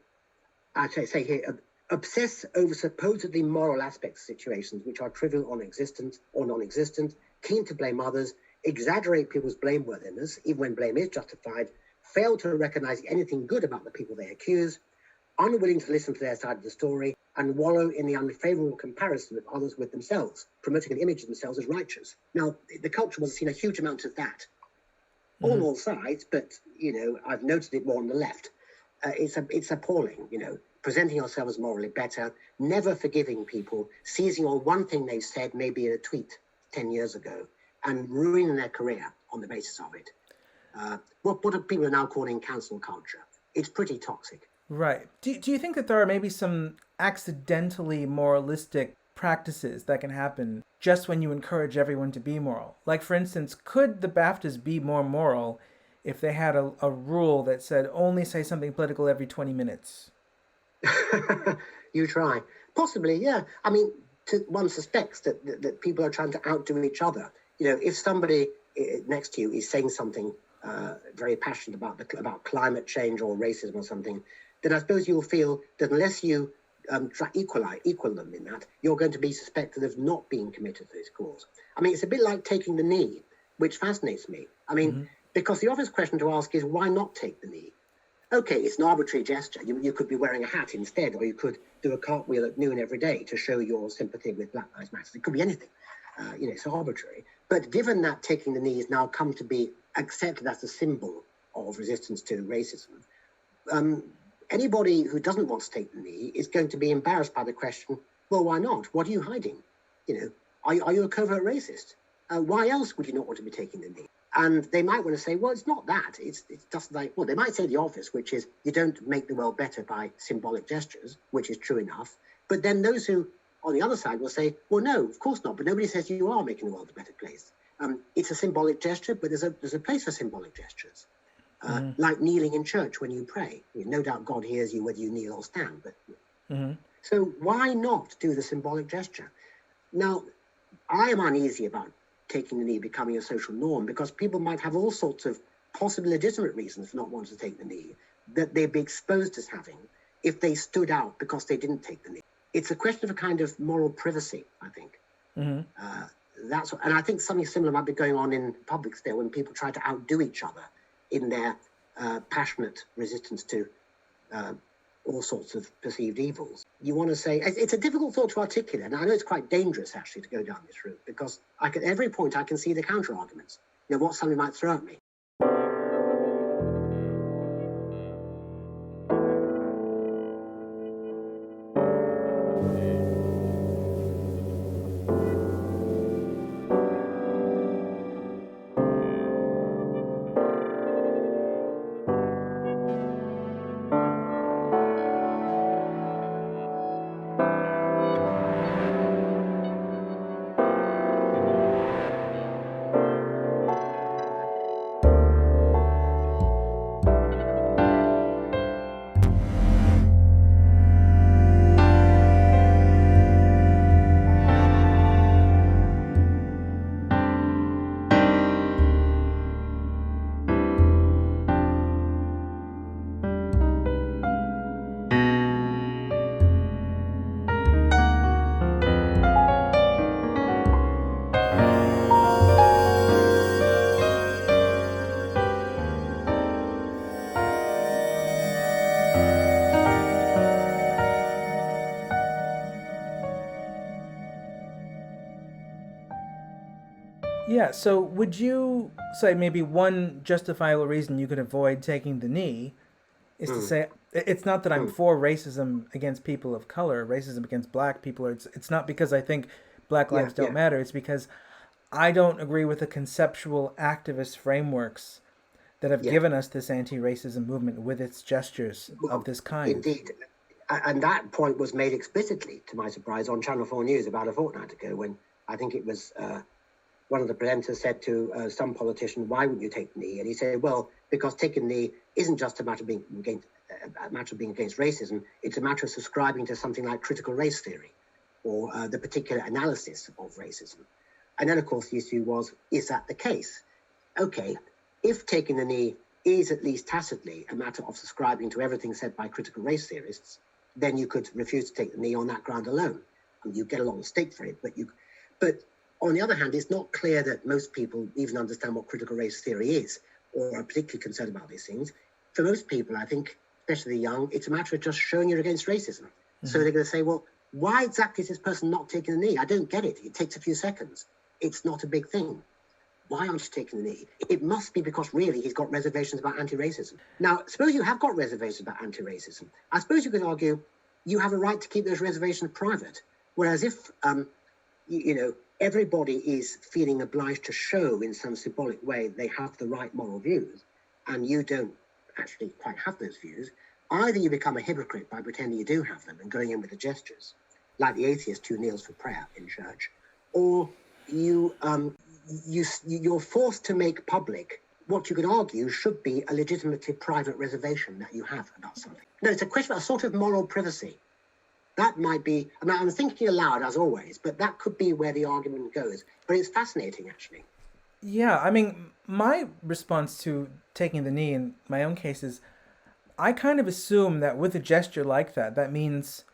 I say here, obsess over supposedly moral aspects of situations which are trivial or non-existent, keen to blame others, exaggerate people's blameworthiness, even when blame is justified, fail to recognize anything good about the people they accuse, unwilling to listen to their side of the story, and wallow in the unfavorable comparison of others with themselves, promoting an image of themselves as righteous. Now, the culture has seen a huge amount of that on all sides, but, I've noted it more on the left. It's appalling, presenting yourself as morally better, never forgiving people, seizing on one thing they've said, maybe in a tweet 10 years ago, and ruining their career on the basis of it. What people are now calling cancel culture. It's pretty toxic. Right. Do you think that there are maybe some accidentally moralistic practices that can happen just when you encourage everyone to be moral. Like, for instance, could the Baptists be more moral if they had a rule that said only say something political every 20 minutes? You try. Possibly, yeah. I mean, one suspects that people are trying to outdo each other. If somebody next to you is saying something very passionate about climate change or racism or something, then I suppose you'll feel that unless you equal them in that, you're going to be suspected of not being committed to this cause. I mean, it's a bit like taking the knee, which fascinates me. I mean, because the obvious question to ask is, why not take the knee? Okay, it's an arbitrary gesture. You could be wearing a hat instead, or you could do a cartwheel at noon every day to show your sympathy with Black Lives Matter. It could be anything. It's arbitrary. But given that taking the knee has now come to be accepted as a symbol of resistance to racism, anybody who doesn't want to take the knee is going to be embarrassed by the question, well, why not? What are you hiding? Are you a covert racist? Why else would you not want to be taking the knee? And they might want to say, well, it's not that. It's just like, well, they might say the obvious, which is you don't make the world better by symbolic gestures, which is true enough. But then those who, on the other side, will say, well, no, of course not. But nobody says you are making the world a better place. It's a symbolic gesture, but there's a place for symbolic gestures. Like kneeling in church when you pray. No doubt God hears you whether you kneel or stand. But So why not do the symbolic gesture? Now, I am uneasy about taking the knee becoming a social norm because people might have all sorts of possibly legitimate reasons for not wanting to take the knee that they'd be exposed as having if they stood out because they didn't take the knee. It's a question of a kind of moral privacy, I think. And I think something similar might be going on in public still when people try to outdo each other in their passionate resistance to all sorts of perceived evils. You want to say, it's a difficult thought to articulate, and I know it's quite dangerous actually to go down this route because at every point I can see the counter arguments, what somebody might throw at me. Yeah, so would you say maybe one justifiable reason you could avoid taking the knee is to say, it's not that I'm for racism against people of color, racism against black people, or it's not because I think black lives don't matter, it's because I don't agree with the conceptual activist frameworks that have given us this anti-racism movement with its gestures of this kind. Indeed. And that point was made explicitly, to my surprise, on Channel 4 News about a fortnight ago when I think it was one of the presenters said to some politician, why wouldn't you take the knee? And he said, well, because taking the knee isn't just a matter of being against racism, it's a matter of subscribing to something like critical race theory or the particular analysis of racism. And then, of course, the issue was, is that the case? Okay, if taking the knee is at least tacitly a matter of subscribing to everything said by critical race theorists, then you could refuse to take the knee on that ground alone. And you get a lot of stake for it, but on the other hand, it's not clear that most people even understand what critical race theory is or are particularly concerned about these things. For most people, I think, especially the young, it's a matter of just showing you're against racism. So they're going to say, well, why exactly is this person not taking the knee? I don't get it. It takes a few seconds. It's not a big thing. Why aren't you taking the knee? It must be because really he's got reservations about anti-racism. Now, suppose you have got reservations about anti-racism. I suppose you could argue you have a right to keep those reservations private. Whereas if, everybody is feeling obliged to show in some symbolic way they have the right moral views, and you don't actually quite have those views, either you become a hypocrite by pretending you do have them and going in with the gestures, like the atheist who kneels for prayer in church, or you're forced to make public what you could argue should be a legitimately private reservation that you have about something. No, it's a question of a sort of moral privacy. That might be, I mean, I'm thinking aloud as always, but that could be where the argument goes. But it's fascinating, actually. Yeah, I mean, my response to taking the knee in my own case is I kind of assume that with a gesture like that, that means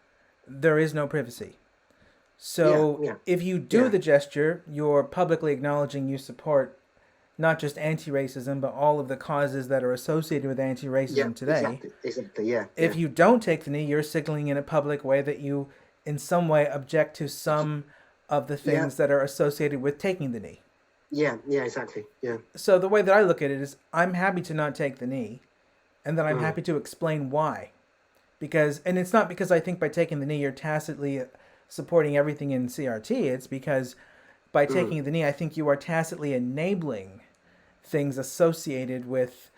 there is no privacy. So if you do the gesture, you're publicly acknowledging you support not just anti-racism, but all of the causes that are associated with anti-racism today. Exactly, If you don't take the knee, you're signaling in a public way that you, in some way, object to some of the things that are associated with taking the knee. Yeah, exactly, yeah. So the way that I look at it is I'm happy to not take the knee, and then I'm happy to explain why. And it's not because I think by taking the knee you're tacitly supporting everything in CRT. It's because by taking the knee, I think you are tacitly enabling things associated with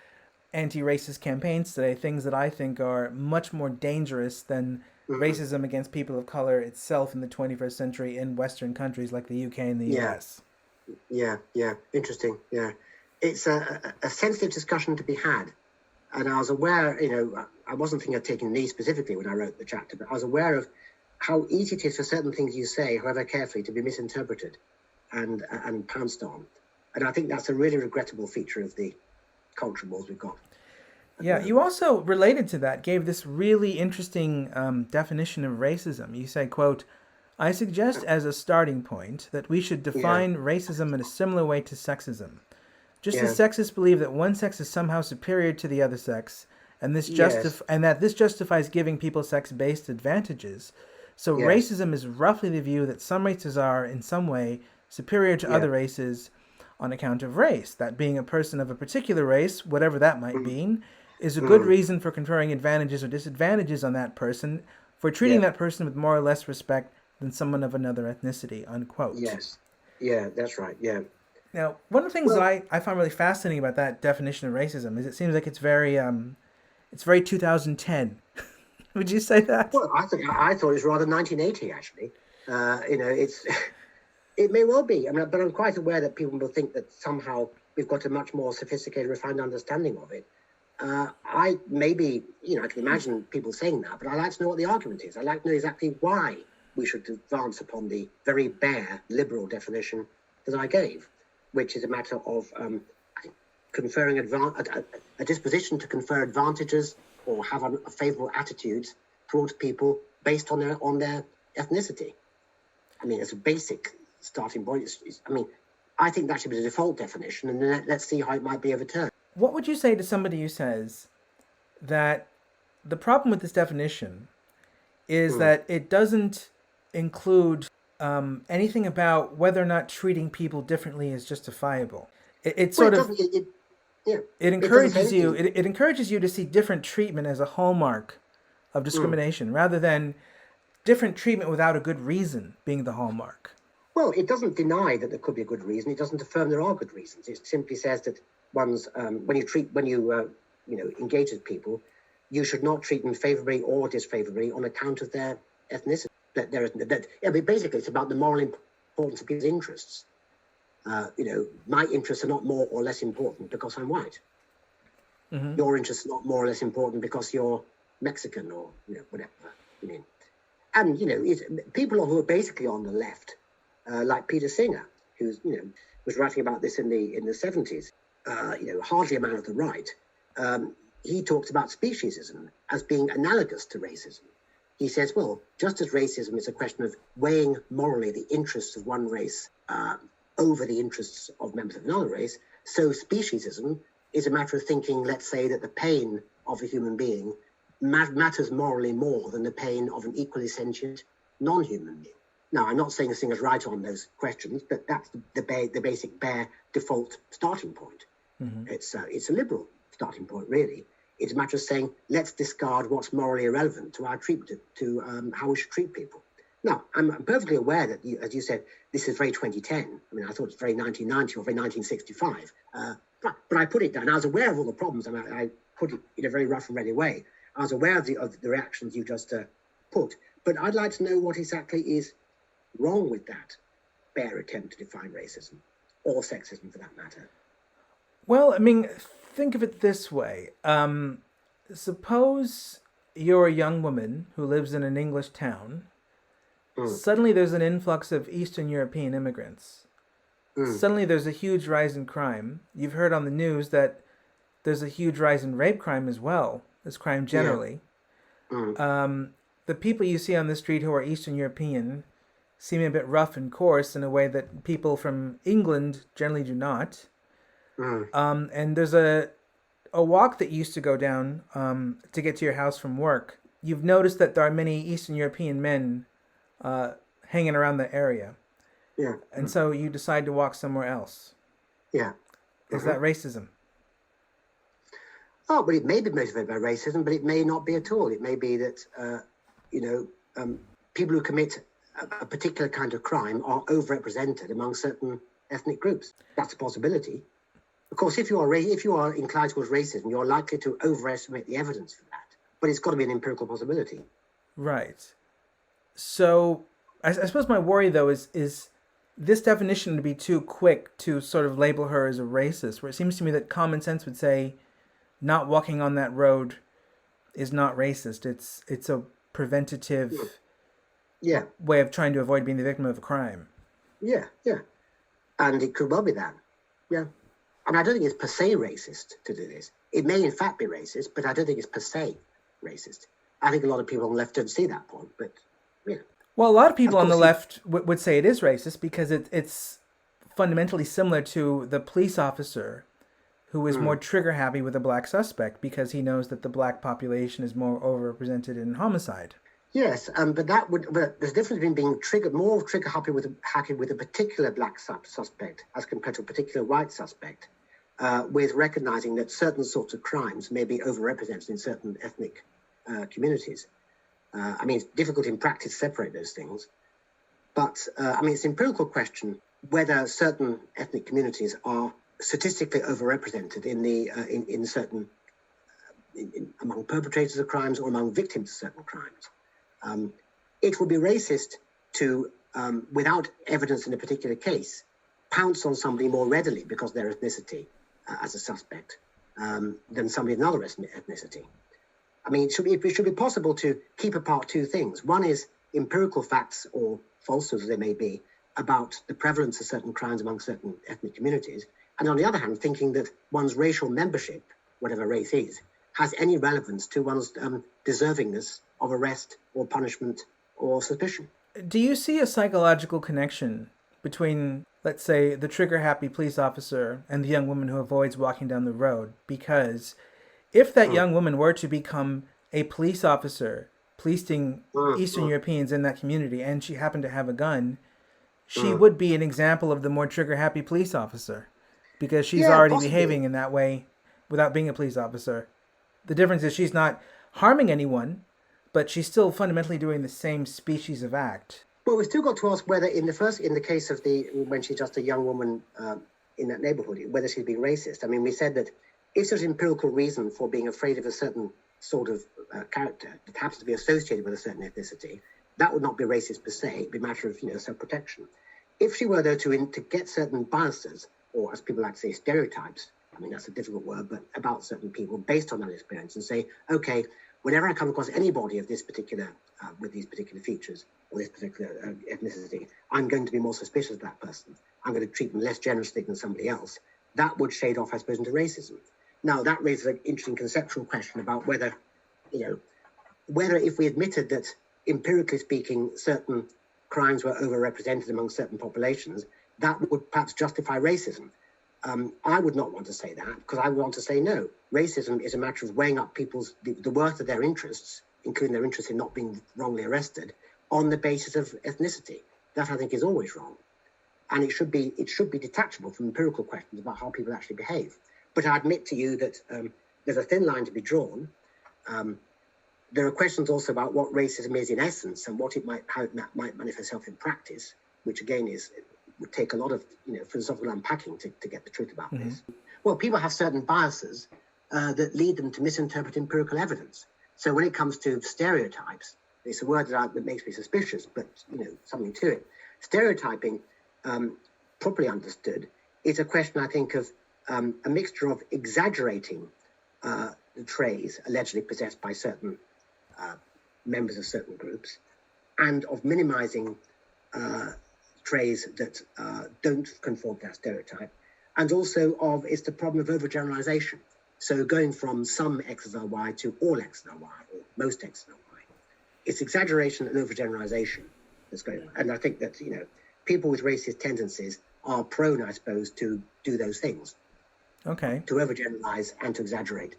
anti-racist campaigns today, things that I think are much more dangerous than racism against people of color itself in the 21st century in Western countries like the UK and the US. Yeah, interesting, yeah. It's a sensitive discussion to be had. And I was aware, I wasn't thinking of taking the knee specifically when I wrote the chapter, but I was aware of how easy it is for certain things you say, however carefully, to be misinterpreted and pounced on. And I think that's a really regrettable feature of the culture wars we've got. Yeah, you also, related to that, gave this really interesting definition of racism. You say, quote, I suggest as a starting point that we should define racism in a similar way to sexism. Just as sexists believe that one sex is somehow superior to the other sex, and that this justifies giving people sex-based advantages. So racism is roughly the view that some races are, in some way, superior to other races on account of race. That being a person of a particular race, whatever that might mean, is a good reason for conferring advantages or disadvantages on that person, for treating that person with more or less respect than someone of another ethnicity, unquote. Yes. Yeah, that's right, yeah. Now, one of the things that I find really fascinating about that definition of racism is it seems like it's very 2010. Would you say that? Well, I thought it was rather 1980, actually. It may well be. I mean, but I'm quite aware that people will think that somehow we've got a much more sophisticated, refined understanding of it. I can imagine people saying that, but I like to know what the argument is. I like to know exactly why we should advance upon the very bare liberal definition that I gave, which is a matter of conferring a disposition to confer advantages or have a favourable attitudes towards people based on their ethnicity. I mean, it's a basic starting point. I think that should be the default definition, and then let's see how it might be overturned. What would you say to somebody who says that the problem with this definition is that it doesn't include anything about whether or not treating people differently is justifiable? It encourages you. It encourages you to see different treatment as a hallmark of discrimination, rather than different treatment without a good reason being the hallmark. Well, it doesn't deny that there could be a good reason. It doesn't affirm there are good reasons. It simply says that when you engage with people, you should not treat them favourably or disfavourably on account of their ethnicity. Basically, it's about the moral importance of people's interests. My interests are not more or less important because I'm white. Your interests are not more or less important because you're Mexican or whatever you mean. And people who are basically on the left, like Peter Singer, who was writing about this in the 70s. Hardly a man of the right. He talks about speciesism as being analogous to racism. He says, well, just as racism is a question of weighing morally the interests of one race over the interests of members of another race, so speciesism is a matter of thinking, let's say, that the pain of a human being matters morally more than the pain of an equally sentient non-human being. Now, I'm not saying Singer's right on those questions, but that's the basic bare default starting point. It's a liberal starting point, really. It's a matter of saying, let's discard what's morally irrelevant to our treatment, to how we should treat people. Now, I'm perfectly aware that, as you said, this is very 2010. I mean, I thought it was very 1990 or very 1965. But I put it down. I was aware of all the problems, and I put it in a very rough and ready way. I was aware of the reactions you just put. But I'd like to know what exactly is wrong with that bare attempt to define racism, or sexism for that matter. Well, I mean, think of it this way. Suppose you're a young woman who lives in an English town. Suddenly there's an influx of Eastern European immigrants. Suddenly there's a huge rise in crime. You've heard on the news that there's a huge rise in rape crime as well, as crime generally. The people you see on the street who are Eastern European seem a bit rough and coarse in a way that people from England generally do not. And there's a walk that used to go down to get to your house from work. You've noticed that there are many Eastern European men hanging around the area. And so you decide to walk somewhere else. Is that racism? Oh, but it may be motivated by racism, but it may not be at all. It may be that, people who commit a particular kind of crime are overrepresented among certain ethnic groups. That's a possibility. Of course, if you are inclined towards racism, you're likely to overestimate the evidence for that. But it's got to be an empirical possibility. Right. So I suppose my worry, though, is this definition to be too quick to sort of label her as a racist, where it seems to me that common sense would say not walking on that road is not racist. It's a preventative way of trying to avoid being the victim of a crime. And it could well be that. I mean, I don't think it's per se racist to do this. It may in fact be racist, but I don't think it's per se racist. I think a lot of people on the left don't see that point, but Well, a lot of people on the left would say it is racist because it's fundamentally similar to the police officer who is more trigger happy with a black suspect because he knows that the black population is more overrepresented in homicide. Yes, but there's a difference between being more trigger happy with a particular black suspect as compared to a particular white suspect, with recognizing that certain sorts of crimes may be overrepresented in certain ethnic communities. I mean, it's difficult in practice to separate those things, but I mean, it's an empirical question whether certain ethnic communities are statistically overrepresented among perpetrators of crimes or among victims of certain crimes. It would be racist to, without evidence in a particular case, pounce on somebody more readily because of their ethnicity as a suspect than somebody of another ethnicity. I mean, it should be possible to keep apart two things. One is empirical facts or falsehoods, as they may be, about the prevalence of certain crimes among certain ethnic communities. And on the other hand, thinking that one's racial membership, whatever race is, has any relevance to one's deservingness of arrest or punishment or suspicion. Do you see a psychological connection between, let's say, the trigger-happy police officer and the young woman who avoids walking down the road? Because if that young woman were to become a police officer policing Eastern Europeans in that community and she happened to have a gun, she would be an example of the more trigger-happy police officer because she's already possibly behaving in that way without being a police officer. The difference is she's not harming anyone, but she's still fundamentally doing the same species of act. Well, we've still got to ask whether in the case of when she's just a young woman in that neighborhood, whether she's being racist. I mean, we said that if there's empirical reason for being afraid of a certain sort of character that happens to be associated with a certain ethnicity, that would not be racist per se. It'd be a matter of, self-protection. If she were, though, to get certain biases, or as people like to say, stereotypes, I mean, that's a difficult word, but about certain people based on that experience and say, okay, whenever I come across anybody of this particular, with these particular features or this particular ethnicity, I'm going to be more suspicious of that person. I'm going to treat them less generously than somebody else. That would shade off, I suppose, into racism. Now, that raises an interesting conceptual question about whether if we admitted that, empirically speaking, certain crimes were overrepresented among certain populations, that would perhaps justify racism. I would not want to say that, because I would want to say no. Racism is a matter of weighing up the worth of their interests, including their interest in not being wrongly arrested, on the basis of ethnicity. That, I think, is always wrong. And it should be detachable from empirical questions about how people actually behave. But I admit to you that there's a thin line to be drawn. There are questions also about what racism is in essence and how it might manifest itself in practice, which again would take a lot of philosophical unpacking to get the truth about this. Well, people have certain biases that lead them to misinterpret empirical evidence. So when it comes to stereotypes, it's a word that makes me suspicious, but something to it. Stereotyping, properly understood, is a question, I think, of a mixture of exaggerating the traits allegedly possessed by certain members of certain groups, and of minimizing traits that don't conform to that stereotype, and also it's the problem of overgeneralization. So going from some X's are Y to all X's are Y, or most X's are Y. It's exaggeration and overgeneralization that's going on. And I think that, people with racist tendencies are prone, I suppose, to do those things. Okay. To overgeneralize and to exaggerate.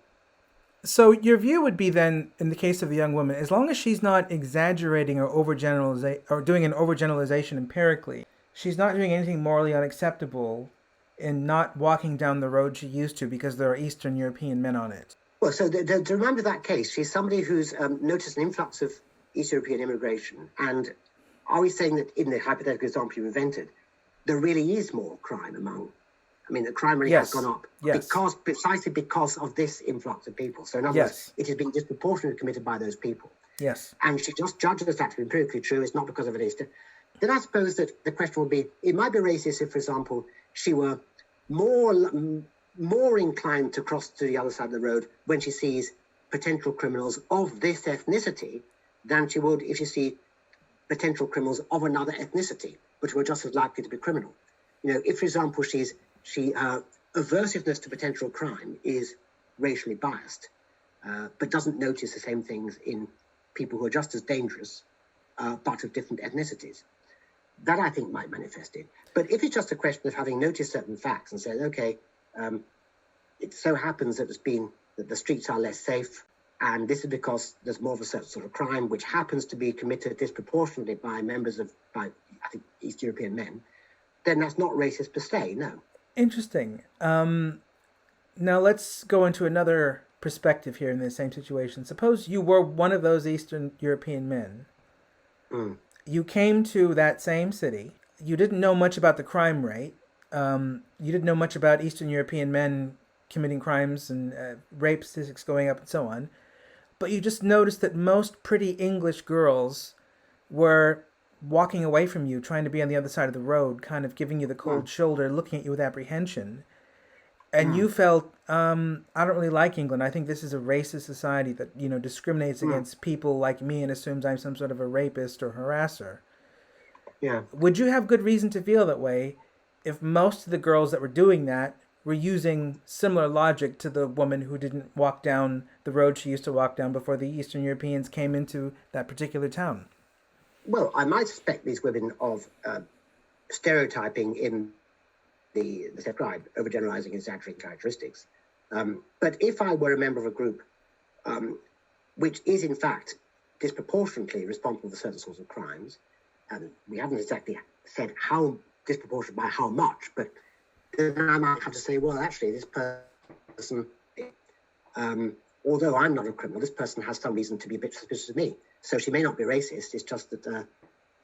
So your view would be then, in the case of the young woman, as long as she's not exaggerating or doing an overgeneralization empirically, she's not doing anything morally unacceptable in not walking down the road she used to because there are Eastern European men on it. Well, so to remember that case, she's somebody who's noticed an influx of East European immigration. And are we saying that in the hypothetical example you invented, there really is more crime the crime really has gone up precisely because of this influx of people. So in other words, it has been disproportionately committed by those people. Yes. And she just judges that to be empirically true. It's not because of it. Then I suppose that the question would be, it might be racist if, for example, she were more inclined to cross to the other side of the road when she sees potential criminals of this ethnicity than she would if she see potential criminals of another ethnicity, but who are just as likely to be criminal. If, for example, aversiveness to potential crime is racially biased, but doesn't notice the same things in people who are just as dangerous, but of different ethnicities. That, I think, might manifest it. But if it's just a question of having noticed certain facts and said, okay, it so happens that the streets are less safe, and this is because there's more of a certain sort of crime which happens to be committed disproportionately by East European men, then that's not racist per se, no. Interesting. Now let's go into another perspective here in the same situation. Suppose you were one of those Eastern European men. You came to that same city. You didn't know much about the crime rate. You didn't know much about Eastern European men committing crimes and rape statistics going up and so on. But you just noticed that most pretty English girls were walking away from you, trying to be on the other side of the road, kind of giving you the cold shoulder, looking at you with apprehension. And you felt, I don't really like England. I think this is a racist society that, discriminates against people like me and assumes I'm some sort of a rapist or harasser. Yeah. Would you have good reason to feel that way if most of the girls that were doing that were using similar logic to the woman who didn't walk down the road she used to walk down before the Eastern Europeans came into that particular town? Well, I might suspect these women of stereotyping in the described, overgeneralizing exaggerating characteristics. But if I were a member of a group which is in fact disproportionately responsible for certain sorts of crimes, and we haven't exactly said how disproportionate by how much, but then I might have to say, well, actually, this person, although I'm not a criminal, this person has some reason to be a bit suspicious of me. So she may not be racist. It's just that,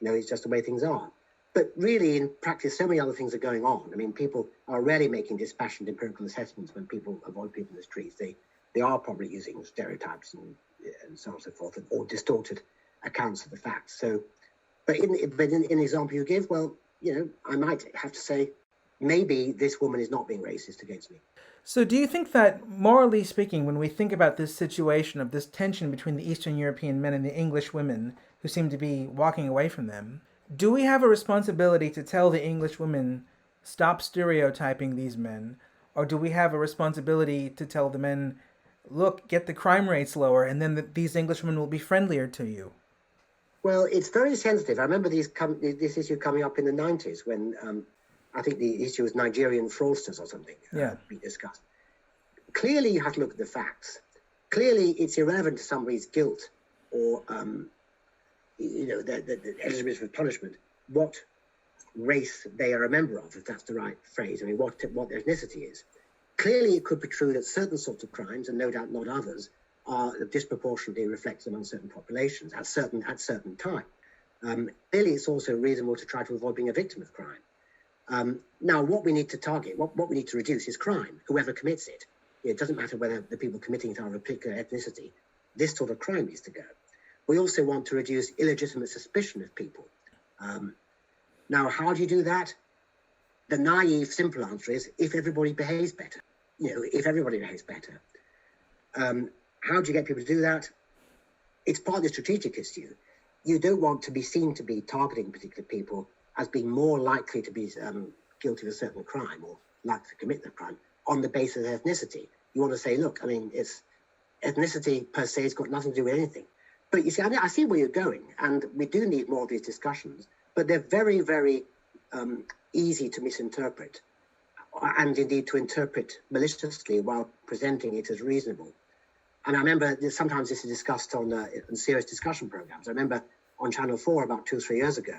it's just the way things are. But really, in practice, so many other things are going on. People are rarely making dispassionate empirical assessments when people avoid people in the streets. They are probably using stereotypes and so on and so forth, or distorted accounts of the facts. So, but in the example you give, well, I might have to say, maybe this woman is not being racist against me. So do you think that, morally speaking, when we think about this situation of this tension between the Eastern European men and the English women who seem to be walking away from them, do we have a responsibility to tell the English women, stop stereotyping these men? Or do we have a responsibility to tell the men, look, get the crime rates lower, and then these English women will be friendlier to you? Well, it's very sensitive. I remember this issue coming up in the 90s when I think the issue was Nigerian fraudsters or something be discussed. Clearly, you have to look at the facts. Clearly, it's irrelevant to somebody's guilt or the eligibility for punishment, what race they are a member of, if that's the right phrase. What their ethnicity is. Clearly, it could be true that certain sorts of crimes, and no doubt not others, are disproportionately reflected among certain populations at certain time. Clearly, it's also reasonable to try to avoid being a victim of crime. Now, what we need to target, what we need to reduce is crime, whoever commits it. It doesn't matter whether the people committing it are of a particular ethnicity. This sort of crime needs to go. We also want to reduce illegitimate suspicion of people. Now, how do you do that? The naive, simple answer is if everybody behaves better. If everybody behaves better. How do you get people to do that? It's partly a strategic issue. You don't want to be seen to be targeting particular people as being more likely to be guilty of a certain crime or likely to commit the crime on the basis of ethnicity. You want to say, look, it's ethnicity per se has got nothing to do with anything. But you see, I see where you're going, and we do need more of these discussions, but they're very, very easy to misinterpret, and indeed to interpret maliciously while presenting it as reasonable. And I remember that sometimes this is discussed on serious discussion programs. I remember on Channel 4 about 2 or 3 years ago,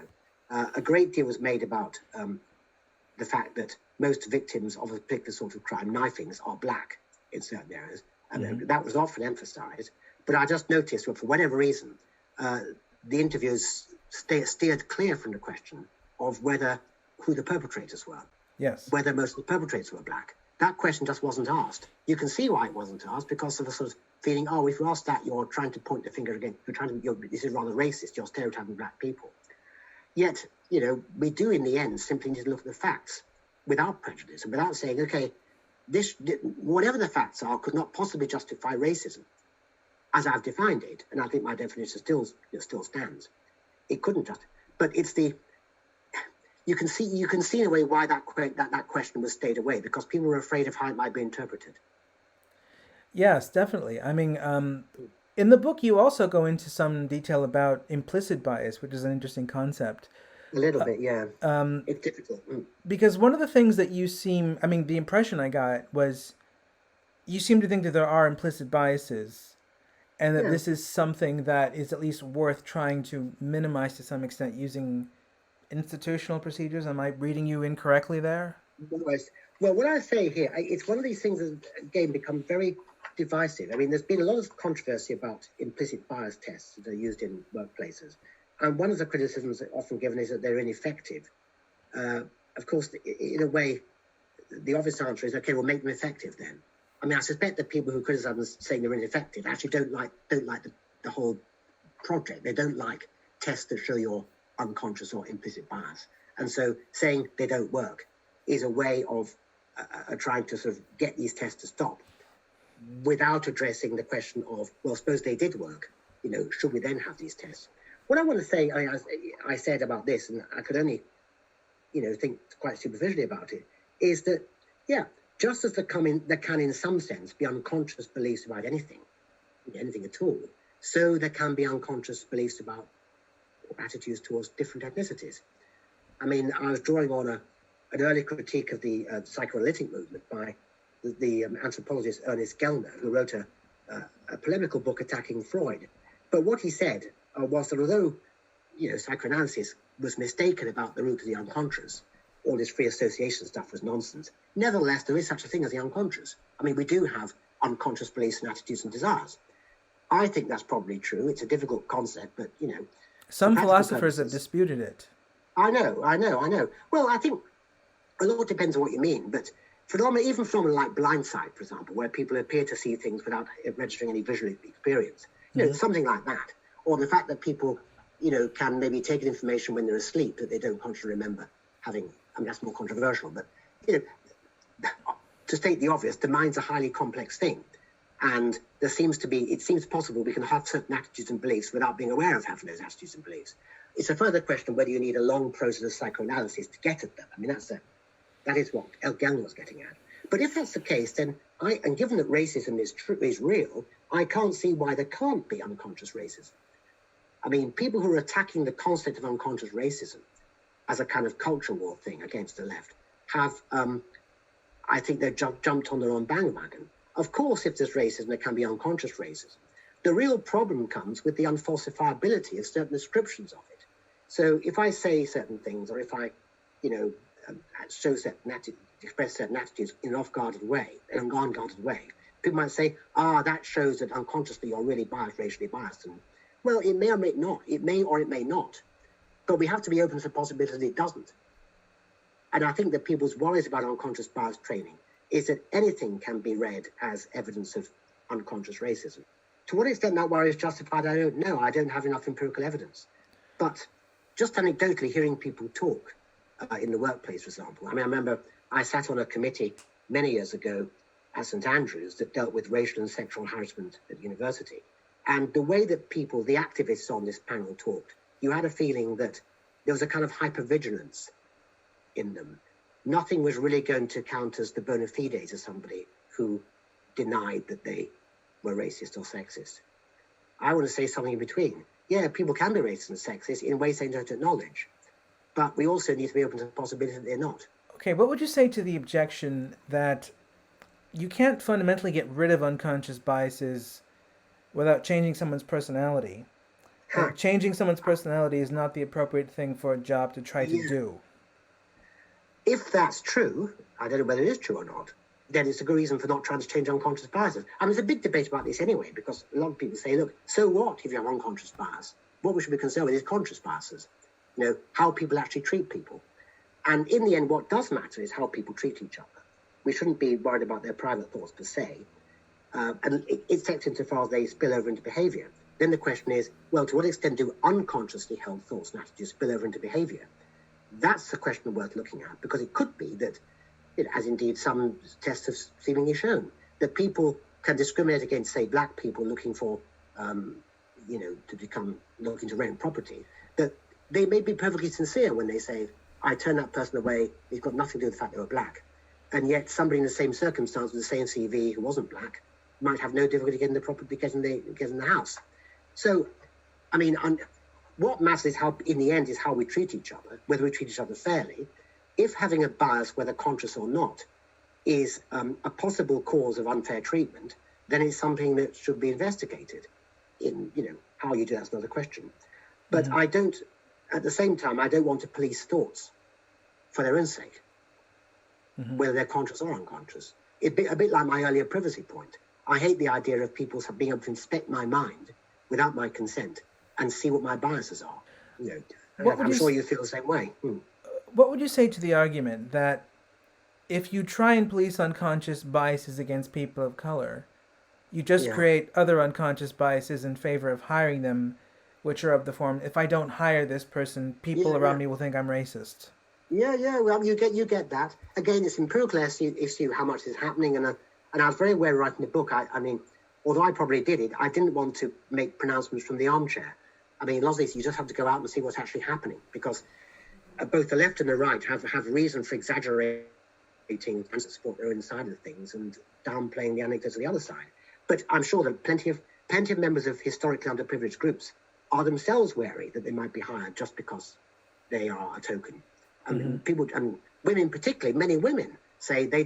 a great deal was made about the fact that most victims of a particular sort of crime, knifings, are black in certain areas. And that was often emphasized. But I just noticed that for whatever reason, the interviews steered clear from the question of who the perpetrators were. Yes. Whether most of the perpetrators were black. That question just wasn't asked. You can see why it wasn't asked, because of a sort of feeling, if you ask that, you're trying to point the finger again. This is rather racist. You're stereotyping black people. Yet, we do in the end simply need to look at the facts without prejudice and without saying, okay, whatever the facts are could not possibly justify racism as I've defined it. And I think my definition still stands. It couldn't just. But it's you can see in a way why that question was stayed away, because people were afraid of how it might be interpreted. Yes, definitely. In the book, you also go into some detail about implicit bias, which is an interesting concept. A little bit, yeah. It's difficult. Because one of the things that you the impression I got was you seem to think that there are implicit biases, and that this is something that is at least worth trying to minimize to some extent using institutional procedures. Am I reading you incorrectly there? Well, what I say here, it's one of these things that, again, become very divisive. There's been a lot of controversy about implicit bias tests that are used in workplaces. And one of the criticisms often given is that they're ineffective. Of course, in a way, the obvious answer is, okay, we'll make them effective then. I suspect that people who criticize them saying they're ineffective actually don't like the whole project. They don't like tests that show your unconscious or implicit bias. And so saying they don't work is a way of trying to sort of get these tests to stop without addressing the question of, well, suppose they did work, should we then have these tests? What I want to say, I said about this, and I could only, think quite superficially about it, is that, just as there can in some sense be unconscious beliefs about anything at all, so there can be unconscious beliefs about or attitudes towards different ethnicities. I was drawing on an early critique of the psychoanalytic movement by the anthropologist Ernest Gellner, who wrote a polemical book attacking Freud. But what he said was that although, psychoanalysis was mistaken about the root of the unconscious, all this free association stuff was nonsense. Nevertheless, there is such a thing as the unconscious. We do have unconscious beliefs and attitudes and desires. I think that's probably true. It's a difficult concept, but, some philosophers have disputed it. I know. Well, I think a lot depends on what you mean, but even phenomena like blindsight, for example, where people appear to see things without registering any visual experience, something like that. Or the fact that people, can maybe take information when they're asleep that they don't consciously remember having. That's more controversial, but, to state the obvious, the mind's a highly complex thing. And it seems possible we can have certain attitudes and beliefs without being aware of having those attitudes and beliefs. It's a further question whether you need a long process of psychoanalysis to get at them. That is what Gellner was getting at. But if that's the case, then and given that racism is real, I can't see why there can't be unconscious racism. People who are attacking the concept of unconscious racism as a kind of culture war thing against the left have, I think they've jumped on their own bandwagon. Of course, if there's racism, there can be unconscious racism. The real problem comes with the unfalsifiability of certain descriptions of it. So if I say certain things, or if I, show certain attitudes, express certain attitudes in an unguarded way, people might say, that shows that unconsciously you're really biased, racially biased. And, well, it may or may not. It may or it may not. But we have to be open to the possibility that it doesn't. And I think that people's worries about unconscious bias training is that anything can be read as evidence of unconscious racism. To what extent that worry is justified, I don't know. I don't have enough empirical evidence. But just anecdotally, hearing people talk in the workplace, for example. I mean, I remember I sat on a committee many years ago at St Andrews that dealt with racial and sexual harassment at university. And the way that people, the activists on this panel talked, you had a feeling that there was a kind of hypervigilance in them. Nothing was really going to count as the bona fides of somebody who denied that they were racist or sexist. I want to say something in between. Yeah, people can be racist and sexist in ways they don't acknowledge, but we also need to be open to the possibility that they're not. Okay, what would you say to the objection that you can't fundamentally get rid of unconscious biases without changing someone's personality? Changing someone's personality is not the appropriate thing for a job to try to do. If that's true, I don't know whether it is true or not, then it's a good reason for not trying to change unconscious biases. I mean, there's a big debate about this anyway, because a lot of people say, look, so what if you have unconscious bias? What we should be concerned with is conscious biases, how people actually treat people. And in the end, what does matter is how people treat each other. We shouldn't be worried about their private thoughts per se, and except insofar as they spill over into behaviour. Then the question is, well, to what extent do unconsciously held thoughts and attitudes spill over into behaviour? That's a question worth looking at, because it could be that, as indeed some tests have seemingly shown, that people can discriminate against, say, black people looking for, looking to rent property, that they may be perfectly sincere when they say, I turn that person away, it's got nothing to do with the fact they were black. And yet somebody in the same circumstance with the same CV who wasn't black might have no difficulty getting the property, getting the house. So, I mean, what matters is in the end, is how we treat each other, whether we treat each other fairly. If having a bias, whether conscious or not, is a possible cause of unfair treatment, then it's something that should be investigated. How you do that's another question. But I don't, at the same time, I don't want to police thoughts for their own sake, whether they're conscious or unconscious. A bit like my earlier privacy point. I hate the idea of people being able to inspect my mind without my consent and see what my biases are. I'm sure you feel the same way. What would you say to the argument that if you try and police unconscious biases against people of color, you just create other unconscious biases in favor of hiring them, which are of the form, if I don't hire this person, people around me will think I'm racist? Well, you get that. Again, it's empirical issue how much is happening, and I was very aware writing the book. I mean, although I probably did it, I didn't want to make pronouncements from the armchair. I mean, logically, you just have to go out and see what's actually happening, because both the left and the right have reason for exaggerating and to support their own side of things and downplaying the anecdotes of the other side. But I'm sure that plenty of members of historically underprivileged groups are themselves wary that they might be hired just because they are a token. I mean, women particularly, many women say they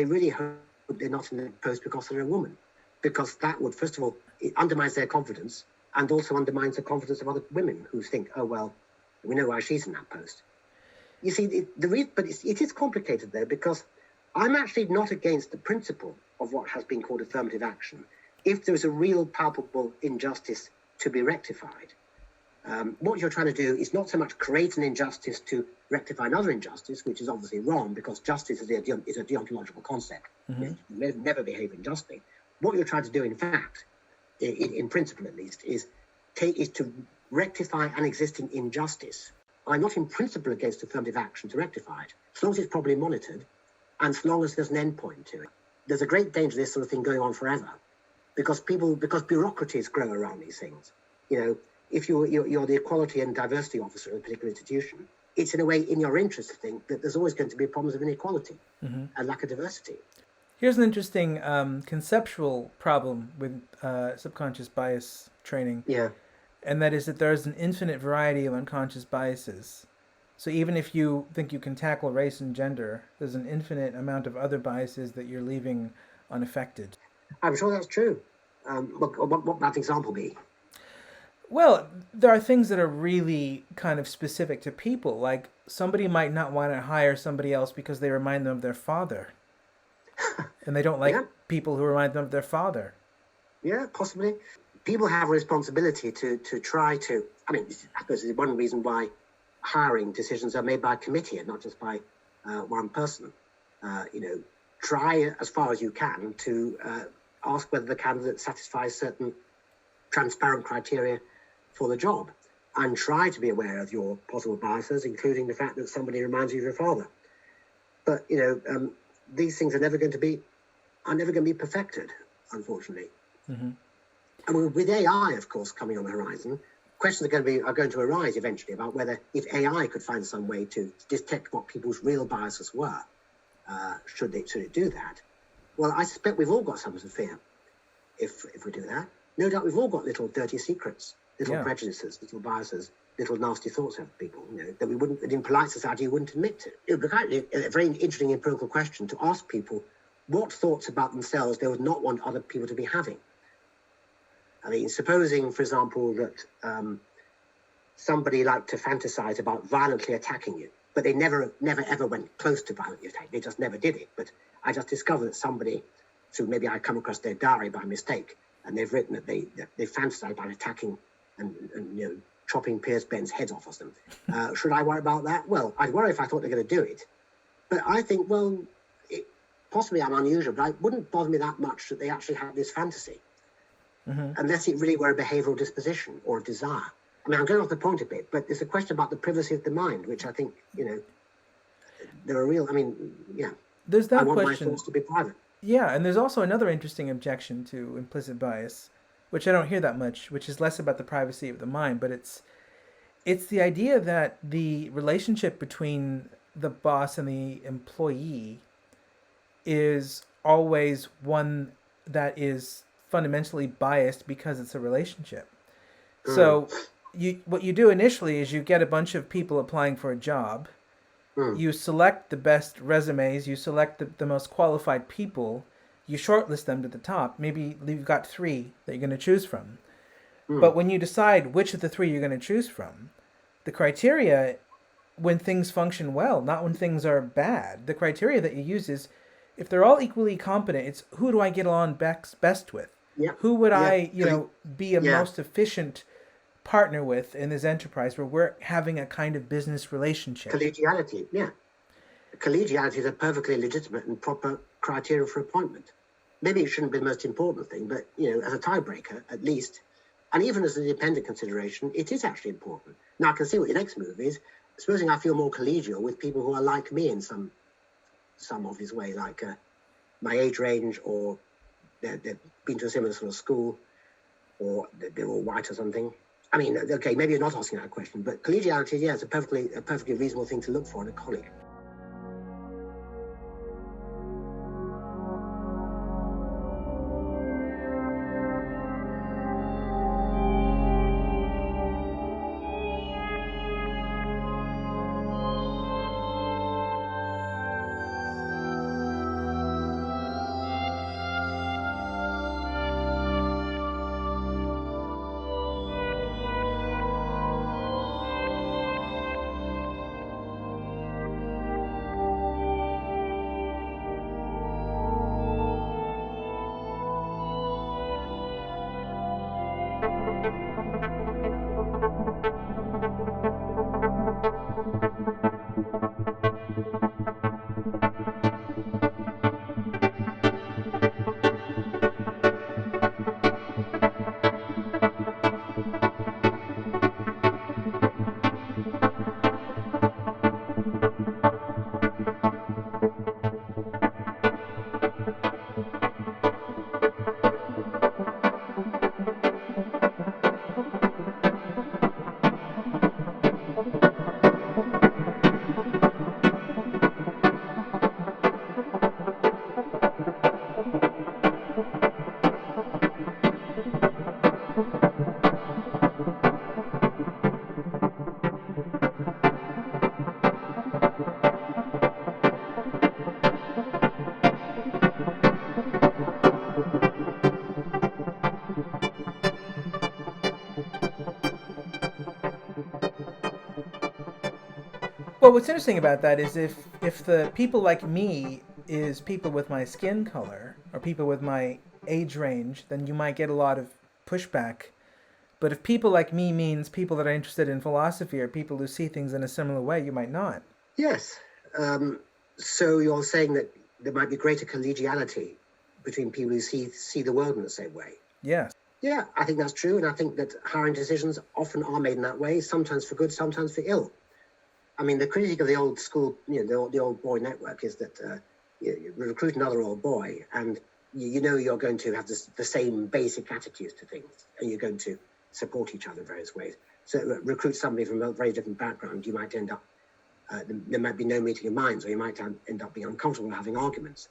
really hope they're not in the post because they're a woman, because that would, first of all, it undermines their confidence and also undermines the confidence of other women who think, oh, well, we know why she's in that post. You see, it is complicated, though, because I'm actually not against the principle of what has been called affirmative action if there is a real palpable injustice to be rectified. What you're trying to do is not so much create an injustice to rectify another injustice, which is obviously wrong, because justice is a deontological concept. You never behave unjustly. What you're trying to do, in fact, in principle at least, is to rectify an existing injustice. I'm not in principle against affirmative action to rectify it, as long as it's properly monitored and as long as there's an end point to it. There's a great danger of this sort of thing going on forever, because bureaucracies grow around these things. If you're the equality and diversity officer of a particular institution, it's in a way in your interest to think that there's always going to be problems of inequality and lack of diversity. Here's an interesting conceptual problem with subconscious bias training. And that is that there's an infinite variety of unconscious biases. So even if you think you can tackle race and gender, there's an infinite amount of other biases that you're leaving unaffected. I'm sure that's true. What might an example be? Well, there are things that are really kind of specific to people. Like somebody might not want to hire somebody else because they remind them of their father. And they don't like people who remind them of their father. Yeah, possibly. People have a responsibility to try to, I suppose it's one reason why hiring decisions are made by a committee and not just by one person. Try as far as you can to ask whether the candidate satisfies certain transparent criteria for the job, and try to be aware of your possible biases, including the fact that somebody reminds you of your father. But these things are never going to be perfected, unfortunately. Mm-hmm. And with AI, of course, coming on the horizon, questions are going to arise eventually about whether, if AI could find some way to detect what people's real biases were, should it do that? Well, I suspect we've all got some sort of fear if we do that. No doubt we've all got little dirty secrets, little prejudices, little biases, little nasty thoughts of people, that we wouldn't, in polite society, you wouldn't admit to. It would be a very interesting empirical question to ask people what thoughts about themselves they would not want other people to be having. I mean, supposing, for example, that somebody liked to fantasize about violently attacking you, but they never ever went close to violently attacking. They just never did it. But I just discovered that somebody, so maybe I come across their diary by mistake, and they've written that they fantasize about attacking and chopping Piers Benn's head off or something. Should I worry about that? Well, I'd worry if I thought they're going to do it. But I think, well, possibly I'm unusual, but it wouldn't bother me that much that they actually had this fantasy. Mm-hmm. Unless it really were a behavioural disposition or a desire. I mean, I'm going off the point a bit, but there's a question about the privacy of the mind, which I think, there are real, There's that I want question. my thoughts to be private. Yeah, and there's also another interesting objection to implicit bias, which I don't hear that much, which is less about the privacy of the mind, but it's the idea that the relationship between the boss and the employee is always one that is fundamentally biased because it's a relationship. So what you do initially is you get a bunch of people applying for a job. You select the best resumes, you select the most qualified people, you shortlist them to the top. Maybe you've got 3 that you're going to choose from. But when you decide which of the 3 you're going to choose from, the criteria, when things function well, not when things are bad, the criteria that you use is, if they're all equally competent, it's who do I get on best with? Yeah. Who would I, be a most efficient partner with in this enterprise where we're having a kind of business relationship? Collegiality, yeah. Collegiality is a perfectly legitimate and proper criteria for appointment. Maybe it shouldn't be the most important thing, but, as a tiebreaker, at least, and even as an independent consideration, it is actually important. Now, I can see what your next move is. Supposing I feel more collegial with people who are like me in some obvious way, like my age range, or they've been to a similar sort of school, or they're all white or something. I mean, okay, maybe you're not asking that question, but collegiality, yeah, is a perfectly reasonable thing to look for in a colleague. Well, what's interesting about that is if the people like me is people with my skin color or people with my age range, then you might get a lot of pushback. But if people like me means people that are interested in philosophy or people who see things in a similar way, you might not. Yes. So you're saying that there might be greater collegiality between people who see the world in the same way. Yes. Yeah, I think that's true. And I think that hiring decisions often are made in that way, sometimes for good, sometimes for ill. I mean, the critique of the old school, the old boy network is that you recruit another old boy and you know you're going to have the same basic attitudes to things and you're going to support each other in various ways. So recruit somebody from a very different background, you might end up, there might be no meeting of minds, or you might end up being uncomfortable having arguments.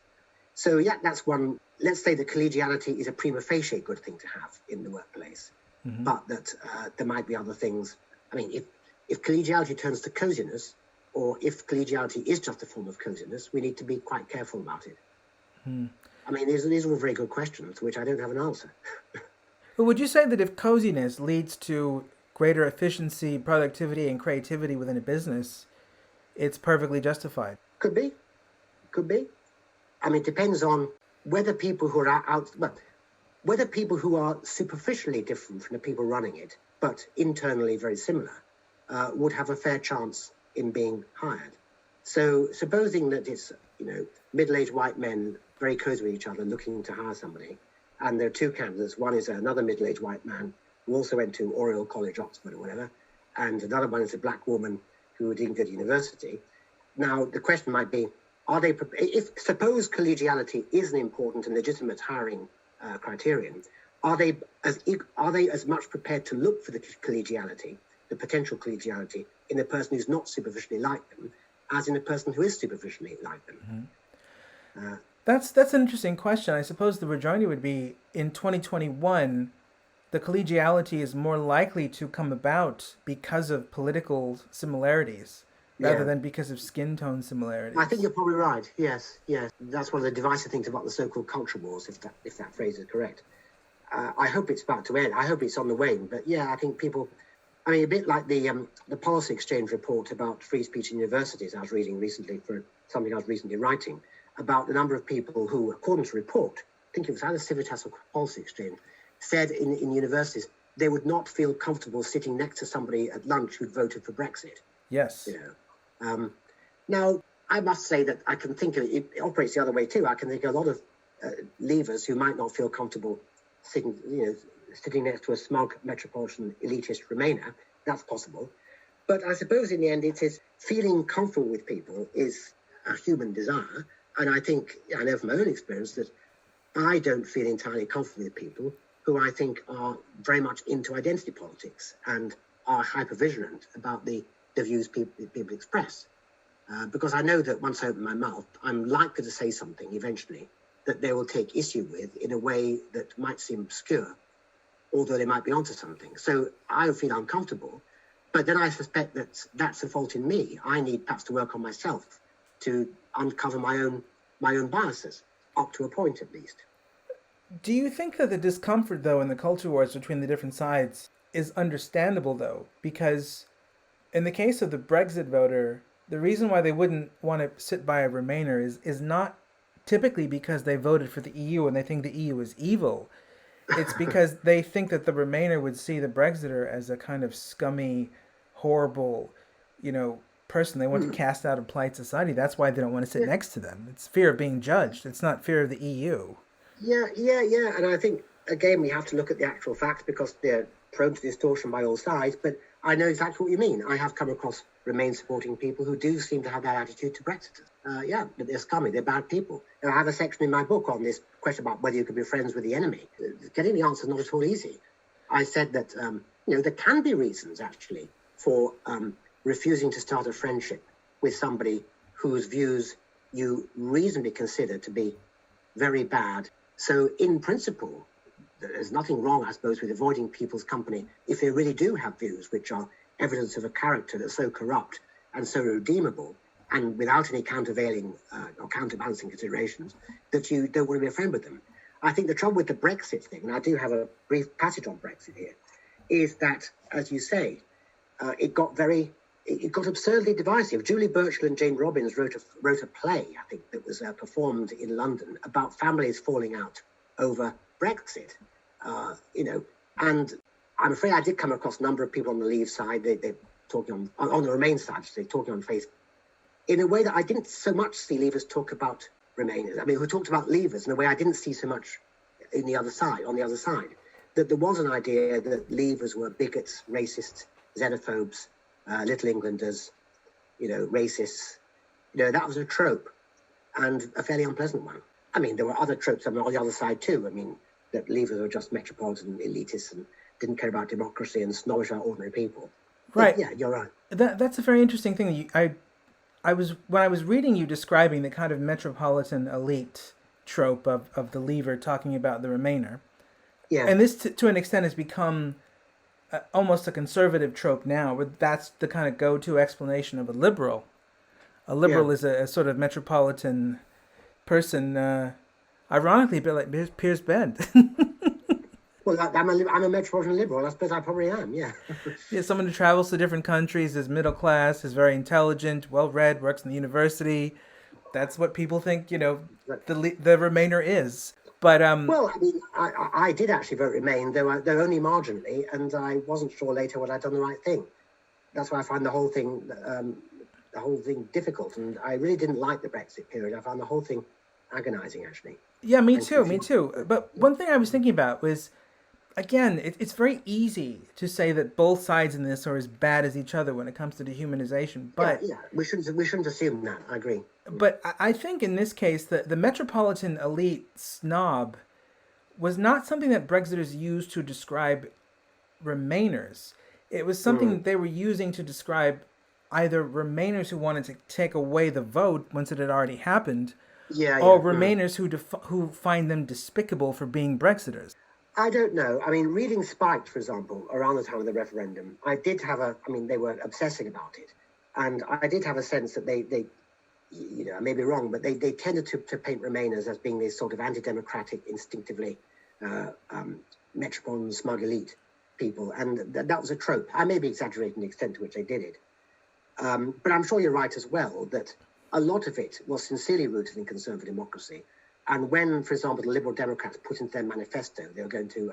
So yeah, that's one. Let's say that collegiality is a prima facie good thing to have in the workplace, but that there might be other things. I mean, if collegiality turns to coziness, or if collegiality is just a form of coziness, we need to be quite careful about it. I mean, these are all very good questions, to which I don't have an answer. But would you say that if coziness leads to greater efficiency, productivity, and creativity within a business, it's perfectly justified? Could be. I mean, it depends on whether people who are whether people who are superficially different from the people running it, but internally very similar, would have a fair chance in being hired. So supposing that it's, middle-aged white men very close with each other looking to hire somebody, and there are two candidates. One is another middle-aged white man who also went to Oriel College, Oxford or whatever, and another one is a black woman who didn't go to university. Now, the question might be, suppose collegiality is an important and legitimate hiring criterion, are they as much prepared to look for the collegiality, the potential collegiality, in a person who's not superficially like them, as in a person who is superficially like them? That's an interesting question. I suppose the rejoinder would be, in 2021, the collegiality is more likely to come about because of political similarities rather than because of skin tone similarities. I think you're probably right. Yes. That's one of the divisive things about the so-called culture wars, if that phrase is correct. I hope it's about to end. I hope it's on the wane. But yeah, I think people, I mean, a bit like the policy exchange report about free speech in universities I was reading recently for something I was recently writing, about the number of people who, according to report, I think it was either Civitas or Policy Exchange, said in universities they would not feel comfortable sitting next to somebody at lunch who'd voted for Brexit. Yes. Now, I must say that I can think of it operates the other way too. I can think of a lot of leavers who might not feel comfortable sitting next to a smug metropolitan elitist Remainer. That's possible. But I suppose in the end it is feeling comfortable with people is a human desire. And I think, I know from my own experience that I don't feel entirely comfortable with people who I think are very much into identity politics and are hyper-vigilant about the views people express. Because I know that once I open my mouth, I'm likely to say something eventually that they will take issue with in a way that might seem obscure, although they might be onto something. So I feel uncomfortable, but then I suspect that that's a fault in me. I need perhaps to work on myself to uncover my own biases, up to a point at least. Do you think that the discomfort, though, in the culture wars between the different sides is understandable, though? Because in the case of the Brexit voter, the reason why they wouldn't want to sit by a Remainer is not typically because they voted for the EU and they think the EU is evil. It's because they think that the Remainer would see the Brexiter as a kind of scummy, horrible, person they want to cast out of polite society. That's why they don't want to sit next to them. It's fear of being judged. It's not fear of the EU. Yeah. And I think, again, we have to look at the actual facts because they're prone to distortion by all sides. But I know exactly what you mean. I have come across Remain supporting people who do seem to have that attitude to Brexiters. But they're scummy. They're bad people. And I have a section in my book on this question about whether you can be friends with the enemy. Getting the answer is not at all easy. I said that, there can be reasons, actually, for refusing to start a friendship with somebody whose views you reasonably consider to be very bad. So in principle, there's nothing wrong, I suppose, with avoiding people's company if they really do have views which are evidence of a character that's so corrupt and so irredeemable and without any countervailing or counterbalancing considerations that you don't want to be a friend with them. I think the trouble with the Brexit thing, and I do have a brief passage on Brexit here, is that, as you say, it got absurdly divisive. Julie Burchill and Jane Robbins wrote a play, I think, that was performed in London about families falling out over Brexit, and I'm afraid I did come across a number of people on the Leave side, they're talking on the Remain side, they're talking on Facebook, in a way that I didn't so much see Leavers talk about Remainers. I mean, who talked about Leavers in a way I didn't see so much on the other side. that there was an idea that Leavers were bigots, racists, xenophobes, Little Englanders, racists. That was a trope, and a fairly unpleasant one. I mean, there were other tropes on the other side too. I mean, that Leavers were just metropolitan elitists and didn't care about democracy and snobbish about ordinary people. Right. But, yeah, you're right. That's a very interesting thing. I was when I was reading you describing the kind of metropolitan elite trope of the Leaver talking about the Remainer. Yeah. And this, to an extent, has become almost a conservative trope now, where that's the kind of go-to explanation of a liberal. A liberal is a sort of metropolitan person, ironically a bit like Piers Benn. Well, I'm a metropolitan liberal. I suppose I probably am, yeah. Yeah, someone who travels to different countries, is middle class, is very intelligent, well-read, works in the university. That's what people think, the Remainer is. But well, I mean, I did actually vote Remain, though only marginally, and I wasn't sure later whether I'd done the right thing. That's why I find the whole thing difficult, and I really didn't like the Brexit period. I found the whole thing agonising, actually. Yeah, me too. But one thing I was thinking about was, again, it's very easy to say that both sides in this are as bad as each other when it comes to dehumanization. But yeah, we shouldn't assume that. I agree. But I think in this case, the metropolitan elite snob was not something that Brexiters used to describe Remainers. It was something they were using to describe either Remainers who wanted to take away the vote once it had already happened, or Remainers who find them despicable for being Brexiters. I don't know. I mean, reading Spiked, for example, around the time of the referendum, they were obsessing about it. And I did have a sense that they I may be wrong, but they tended to paint Remainers as being this sort of anti-democratic, instinctively metropolitan, smug elite people. And that was a trope. I may be exaggerating the extent to which they did it. But I'm sure you're right as well that a lot of it was sincerely rooted in conservative democracy. And when, for example, the Liberal Democrats put into their manifesto they were going to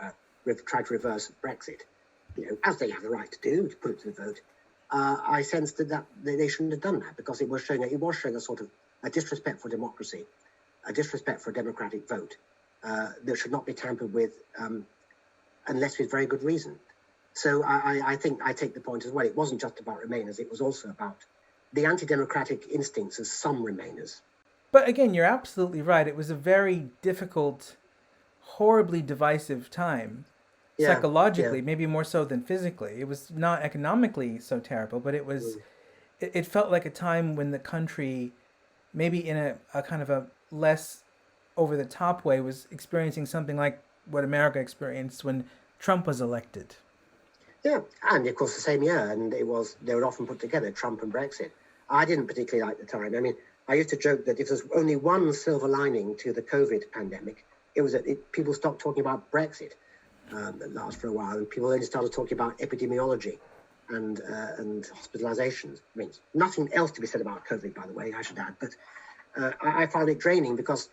try to reverse Brexit, as they have the right to do, to put it to the vote, I sensed that they shouldn't have done that, because it was showing a sort of a disrespect for democracy, a disrespect for a democratic vote that should not be tampered with unless with very good reason. So I think I take the point as well. It wasn't just about Remainers, it was also about the anti-democratic instincts of some Remainers. But again, you're absolutely right. It was a very difficult, horribly divisive time. Psychologically, maybe more so than physically. It was not economically so terrible, but it was. It felt like a time when the country, maybe in a kind of a less over-the-top way, was experiencing something like what America experienced when Trump was elected. Yeah, and of course the same year, and they were often put together, Trump and Brexit. I didn't particularly like the time. I mean, I used to joke that if there's only one silver lining to the COVID pandemic, it was that people stopped talking about Brexit. That lasted for a while, and people only started talking about epidemiology and hospitalizations. I mean, nothing else to be said about COVID, by the way, I should add. But I found it draining because,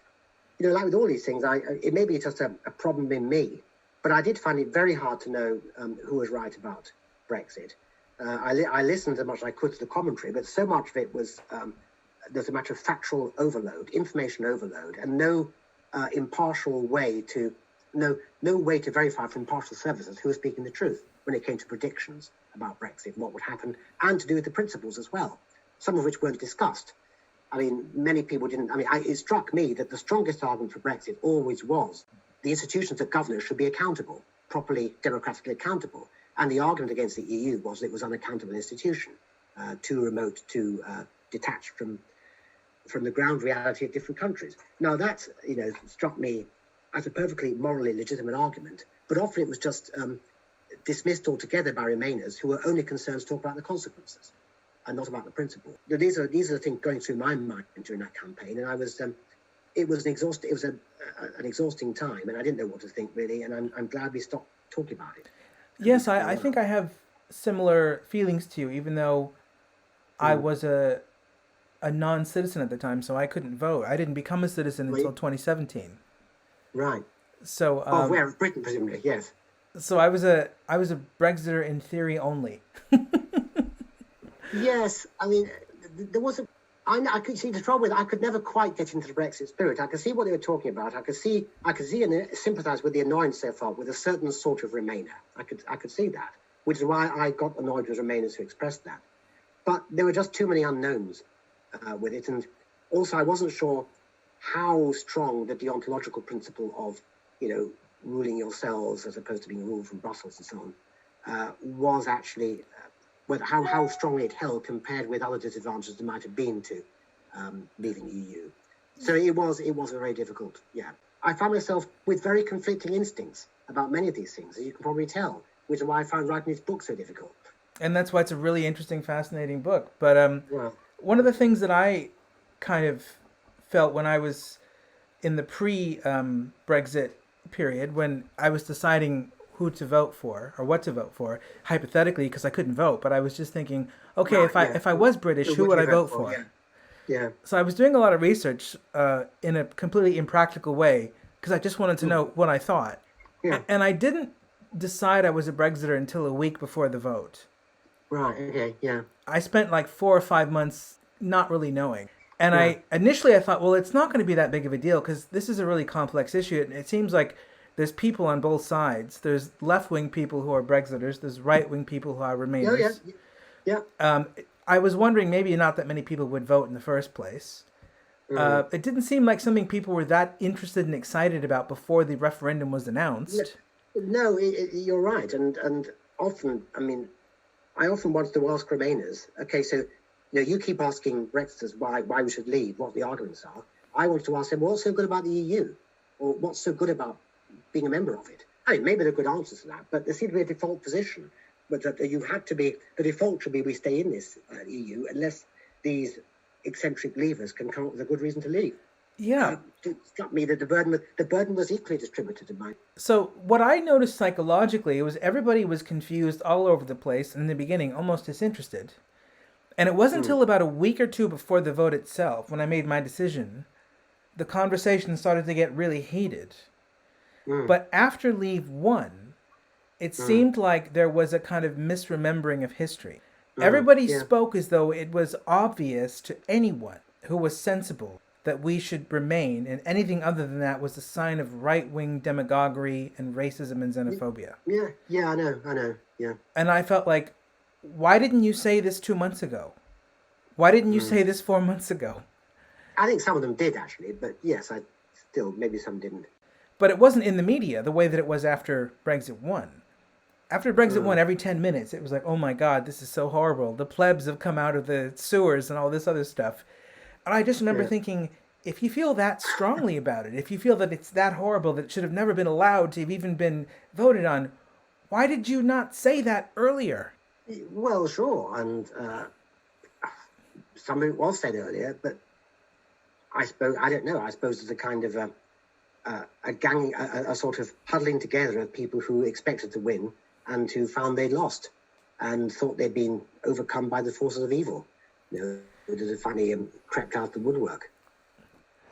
like with all these things, it may be just a problem in me, but I did find it very hard to know who was right about Brexit. I listened as much as I could to the commentary, but so much of it was there's a matter of factual overload, information overload, and no impartial way to. No way to verify from impartial services who was speaking the truth when it came to predictions about Brexit, what would happen, and to do with the principles as well, some of which weren't discussed. I mean, many people didn't. I mean, it struck me that the strongest argument for Brexit always was the institutions that govern us should be accountable, properly democratically accountable. And the argument against the EU was that it was an unaccountable institution, too remote, too detached from the ground reality of different countries. Now that struck me as a perfectly morally legitimate argument, but often it was just dismissed altogether by Remainers who were only concerned to talk about the consequences and not about the principle. These are the things going through my mind during that campaign, and it was an exhausting time, and I didn't know what to think really, and I'm glad we stopped talking about it. Yes, I think I have similar feelings to you, even though I was a non-citizen at the time, so I couldn't vote. I didn't become a citizen until 2017. Right. So where? Britain, presumably, yes. So I was a Brexiter in theory only. Yes, I mean, there was I could see the trouble with it. I could never quite get into the Brexit spirit. I could see what they were talking about. I could see and sympathise with the annoyance they felt with a certain sort of Remainer. I could see that, which is why I got annoyed with Remainers who expressed that. But there were just too many unknowns with it, and also I wasn't sure how strong the deontological principle of, ruling yourselves as opposed to being ruled from Brussels and so on, was actually. How strongly it held compared with other disadvantages there might have been to leaving the EU. So it was very difficult. Yeah, I found myself with very conflicting instincts about many of these things, as you can probably tell, which is why I found writing this book so difficult. And that's why it's a really interesting, fascinating book. But one of the things that I kind of felt when I was in the pre-Brexit period, when I was deciding who to vote for or what to vote for, hypothetically, because I couldn't vote, but I was just thinking, okay, if I was British, who would I vote for? Yeah. So I was doing a lot of research in a completely impractical way because I just wanted to know what I thought. Yeah. And I didn't decide I was a Brexiter until a week before the vote. Right, okay, yeah. I spent like 4 or 5 months not really knowing. And I thought, well, it's not going to be that big of a deal because this is a really complex issue. And it seems like there's people on both sides. There's left-wing people who are Brexiters. There's right-wing people who are Remainers. Yeah. I was wondering maybe not that many people would vote in the first place. It didn't seem like something people were that interested and excited about before the referendum was announced. No, you're right. And often, I often wanted to ask Remainers, okay, so you keep asking Brexiters why we should leave, what the arguments are. I wanted to ask them, what's so good about the EU? Or what's so good about being a member of it? Maybe there are good answers to that, but there seems to be a default position. But that the default should be we stay in this EU unless these eccentric leavers can come up with a good reason to leave. Yeah. It struck me that the burden was equally distributed in my... So what I noticed psychologically was everybody was confused all over the place, and in the beginning almost disinterested. And it wasn't until about a week or two before the vote itself, when I made my decision, the conversation started to get really heated. But after Leave won, it seemed like there was a kind of misremembering of history. Everybody spoke as though it was obvious to anyone who was sensible that we should remain, and anything other than that was a sign of right-wing demagoguery and racism and xenophobia. Yeah, I know, yeah. And I felt like, why didn't you say this 2 months ago? Why didn't you say this 4 months ago? I think some of them did, actually, but yes, maybe some didn't. But it wasn't in the media the way that it was after Brexit won. After Brexit won, every 10 minutes, it was like, oh my God, this is so horrible. The plebs have come out of the sewers and all this other stuff. And I just remember thinking, if you feel that strongly about it, if you feel that it's that horrible that it should have never been allowed to have even been voted on, why did you not say that earlier? Well, sure. And some of it was said earlier, but I don't know. I suppose there's a kind of a sort of huddling together of people who expected to win and who found they'd lost and thought they'd been overcome by the forces of evil. That finally crept out the woodwork.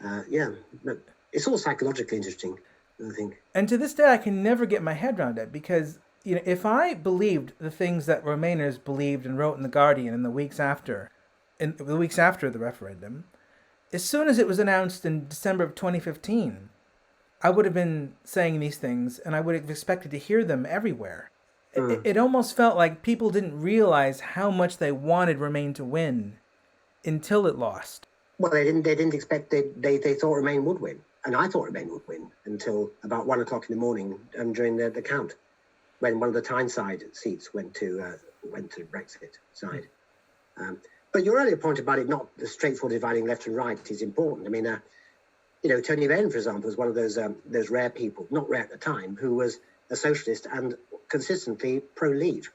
But it's all psychologically interesting, I think. And to this day, I can never get my head around it because, if I believed the things that Remainers believed and wrote in The Guardian in the weeks after the referendum, as soon as it was announced in December of 2015, I would have been saying these things and I would have expected to hear them everywhere. It almost felt like people didn't realize how much they wanted Remain to win until it lost. Well, they didn't expect, they thought Remain would win. And I thought Remain would win until about 1 o'clock in the morning during the count, when one of the Tyneside seats went to Brexit side. But your earlier point about it not the straightforward dividing left and right is important. Tony Benn, for example, was one of those rare people, not rare at the time, who was a socialist and consistently pro-Leave.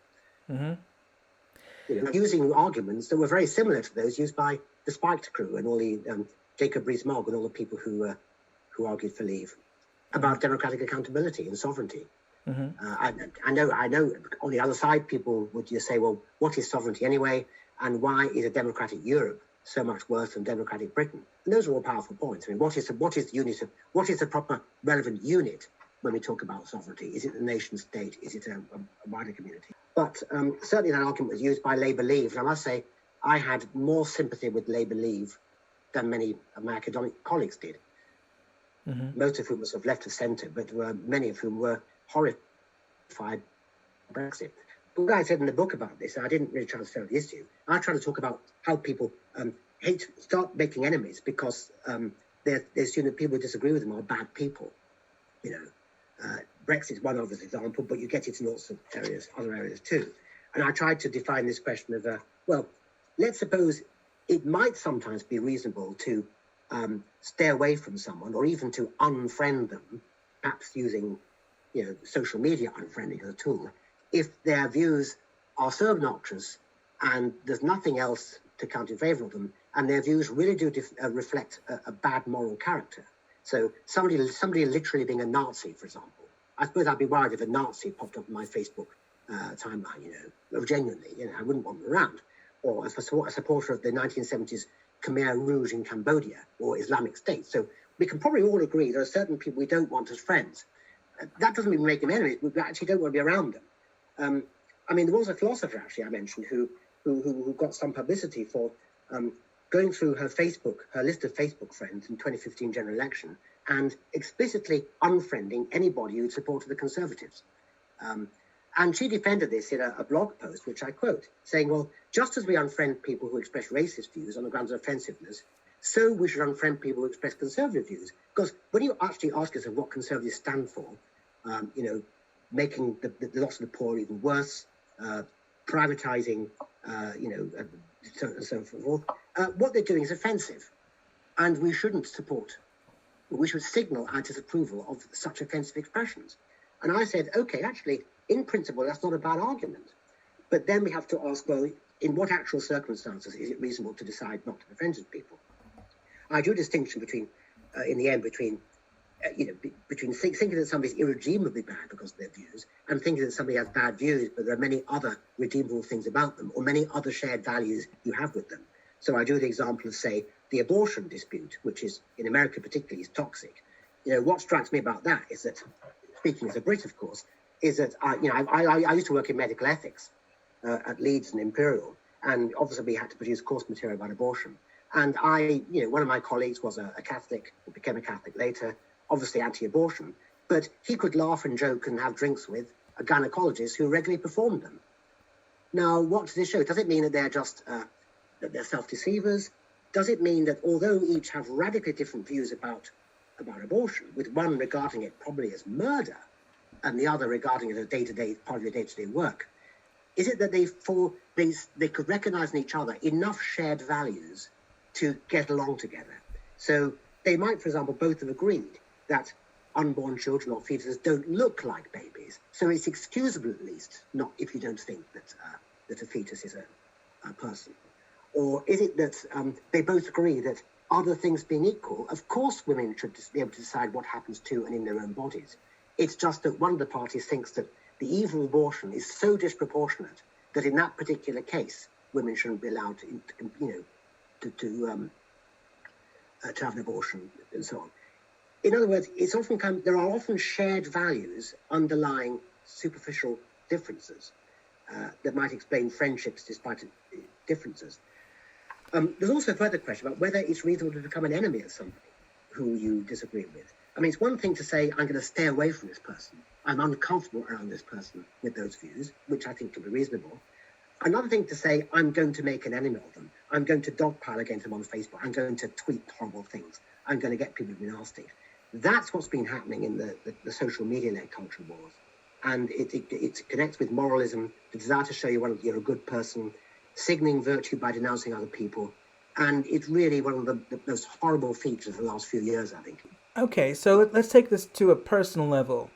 Using arguments that were very similar to those used by the Spiked crew and all the Jacob Rees-Mogg and all the people who argued for Leave about democratic accountability and sovereignty. I know. On the other side, people would just say, "Well, what is sovereignty anyway? And why is a democratic Europe so much worse than democratic Britain?" And those are all powerful points. What is the proper relevant unit when we talk about sovereignty? Is it the nation state? Is it a wider community? But certainly that argument was used by Labour Leave, and I must say, I had more sympathy with Labour Leave than many of my academic colleagues did. Most of whom were sort of left of centre, but many of whom were horrified by Brexit. But what I said in the book about this, I didn't really try to sell the issue. I tried to talk about how people start making enemies because they assume that people who disagree with them are bad people. You know, Brexit is one obvious example, but you get it in lots of areas, other areas too. And I tried to define this question of, well, let's suppose it might sometimes be reasonable to stay away from someone or even to unfriend them, perhaps using, social media unfriending as a tool, if their views are so obnoxious and there's nothing else to count in favour of them, and their views really do reflect a bad moral character. So somebody literally being a Nazi, for example. I suppose I'd be worried if a Nazi popped up on my Facebook timeline, genuinely, I wouldn't want them around. Or a supporter of the 1970s Khmer Rouge in Cambodia or Islamic State. So we can probably all agree there are certain people we don't want as friends. That doesn't even make them enemies. We actually don't want to be around them. There was a philosopher, actually, I mentioned, who got some publicity for going through her list of Facebook friends in 2015 general election and explicitly unfriending anybody who supported the Conservatives. And she defended this in a blog post, which I quote, saying, well, just as we unfriend people who express racist views on the grounds of offensiveness, so we should unfriend people who express conservative views. Because when you actually ask yourself what conservatives stand for, making the loss of the poor even worse, privatising, so on and so forth, what they're doing is offensive. And we shouldn't support, we should signal our disapproval of such offensive expressions. And I said, okay, actually, in principle, that's not a bad argument. But then we have to ask, well, in what actual circumstances is it reasonable to decide not to offend people? I do a distinction between thinking that somebody's irredeemably bad because of their views and thinking that somebody has bad views, but there are many other redeemable things about them or many other shared values you have with them. So I do the example of, say, the abortion dispute, which is, in America particularly, is toxic. What strikes me about that is that, speaking as a Brit, of course, is that, I used to work in medical ethics at Leeds and Imperial, and obviously we had to produce course material about abortion. And one of my colleagues was a Catholic, or became a Catholic later, obviously anti-abortion, but he could laugh and joke and have drinks with a gynecologist who regularly performed them. Now, what does this show? Does it mean that they're just, that they're self-deceivers? Does it mean that although each have radically different views about abortion, with one regarding it probably as murder, and the other regarding it as part of their day-to-day work, is it that they could recognise in each other enough shared values to get along together? So they might, for example, both have agreed that unborn children or fetuses don't look like babies. So it's excusable, at least, not if you don't think that a fetus is a person. Or is it that they both agree that other things being equal, of course women should be able to decide what happens to and in their own bodies. It's just that one of the parties thinks that the evil of abortion is so disproportionate that in that particular case, women shouldn't be allowed to have an abortion and so on. In other words, there are often shared values underlying superficial differences that might explain friendships despite differences. There's also a further question about whether it's reasonable to become an enemy of somebody who you disagree with. It's one thing to say, I'm going to stay away from this person. I'm uncomfortable around this person with those views, which I think can be reasonable. Another thing to say, I'm going to make an enemy of them. I'm going to dogpile against them on Facebook. I'm going to tweet horrible things. I'm going to get people to be nasty. That's what's been happening in the social media-led culture wars. And it connects with moralism, the desire to show you're a good person, signaling virtue by denouncing other people. And it's really one of the most horrible features of the last few years, I think. Okay, so let's take this to a personal level.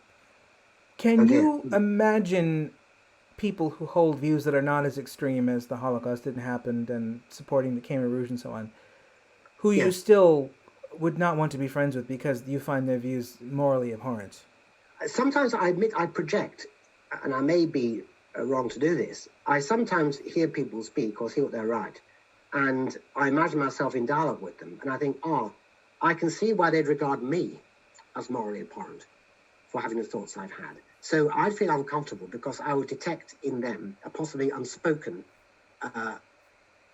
Can you imagine people who hold views that are not as extreme as the Holocaust didn't happen and supporting the Khmer Rouge and so on, who you still would not want to be friends with because you find their views morally abhorrent? Sometimes I admit I project, and I may be wrong to do this. I sometimes hear people speak or see what they're right, and I imagine myself in dialogue with them, and I think, I can see why they'd regard me as morally abhorrent for having the thoughts I've had. So I'd feel uncomfortable because I would detect in them a possibly unspoken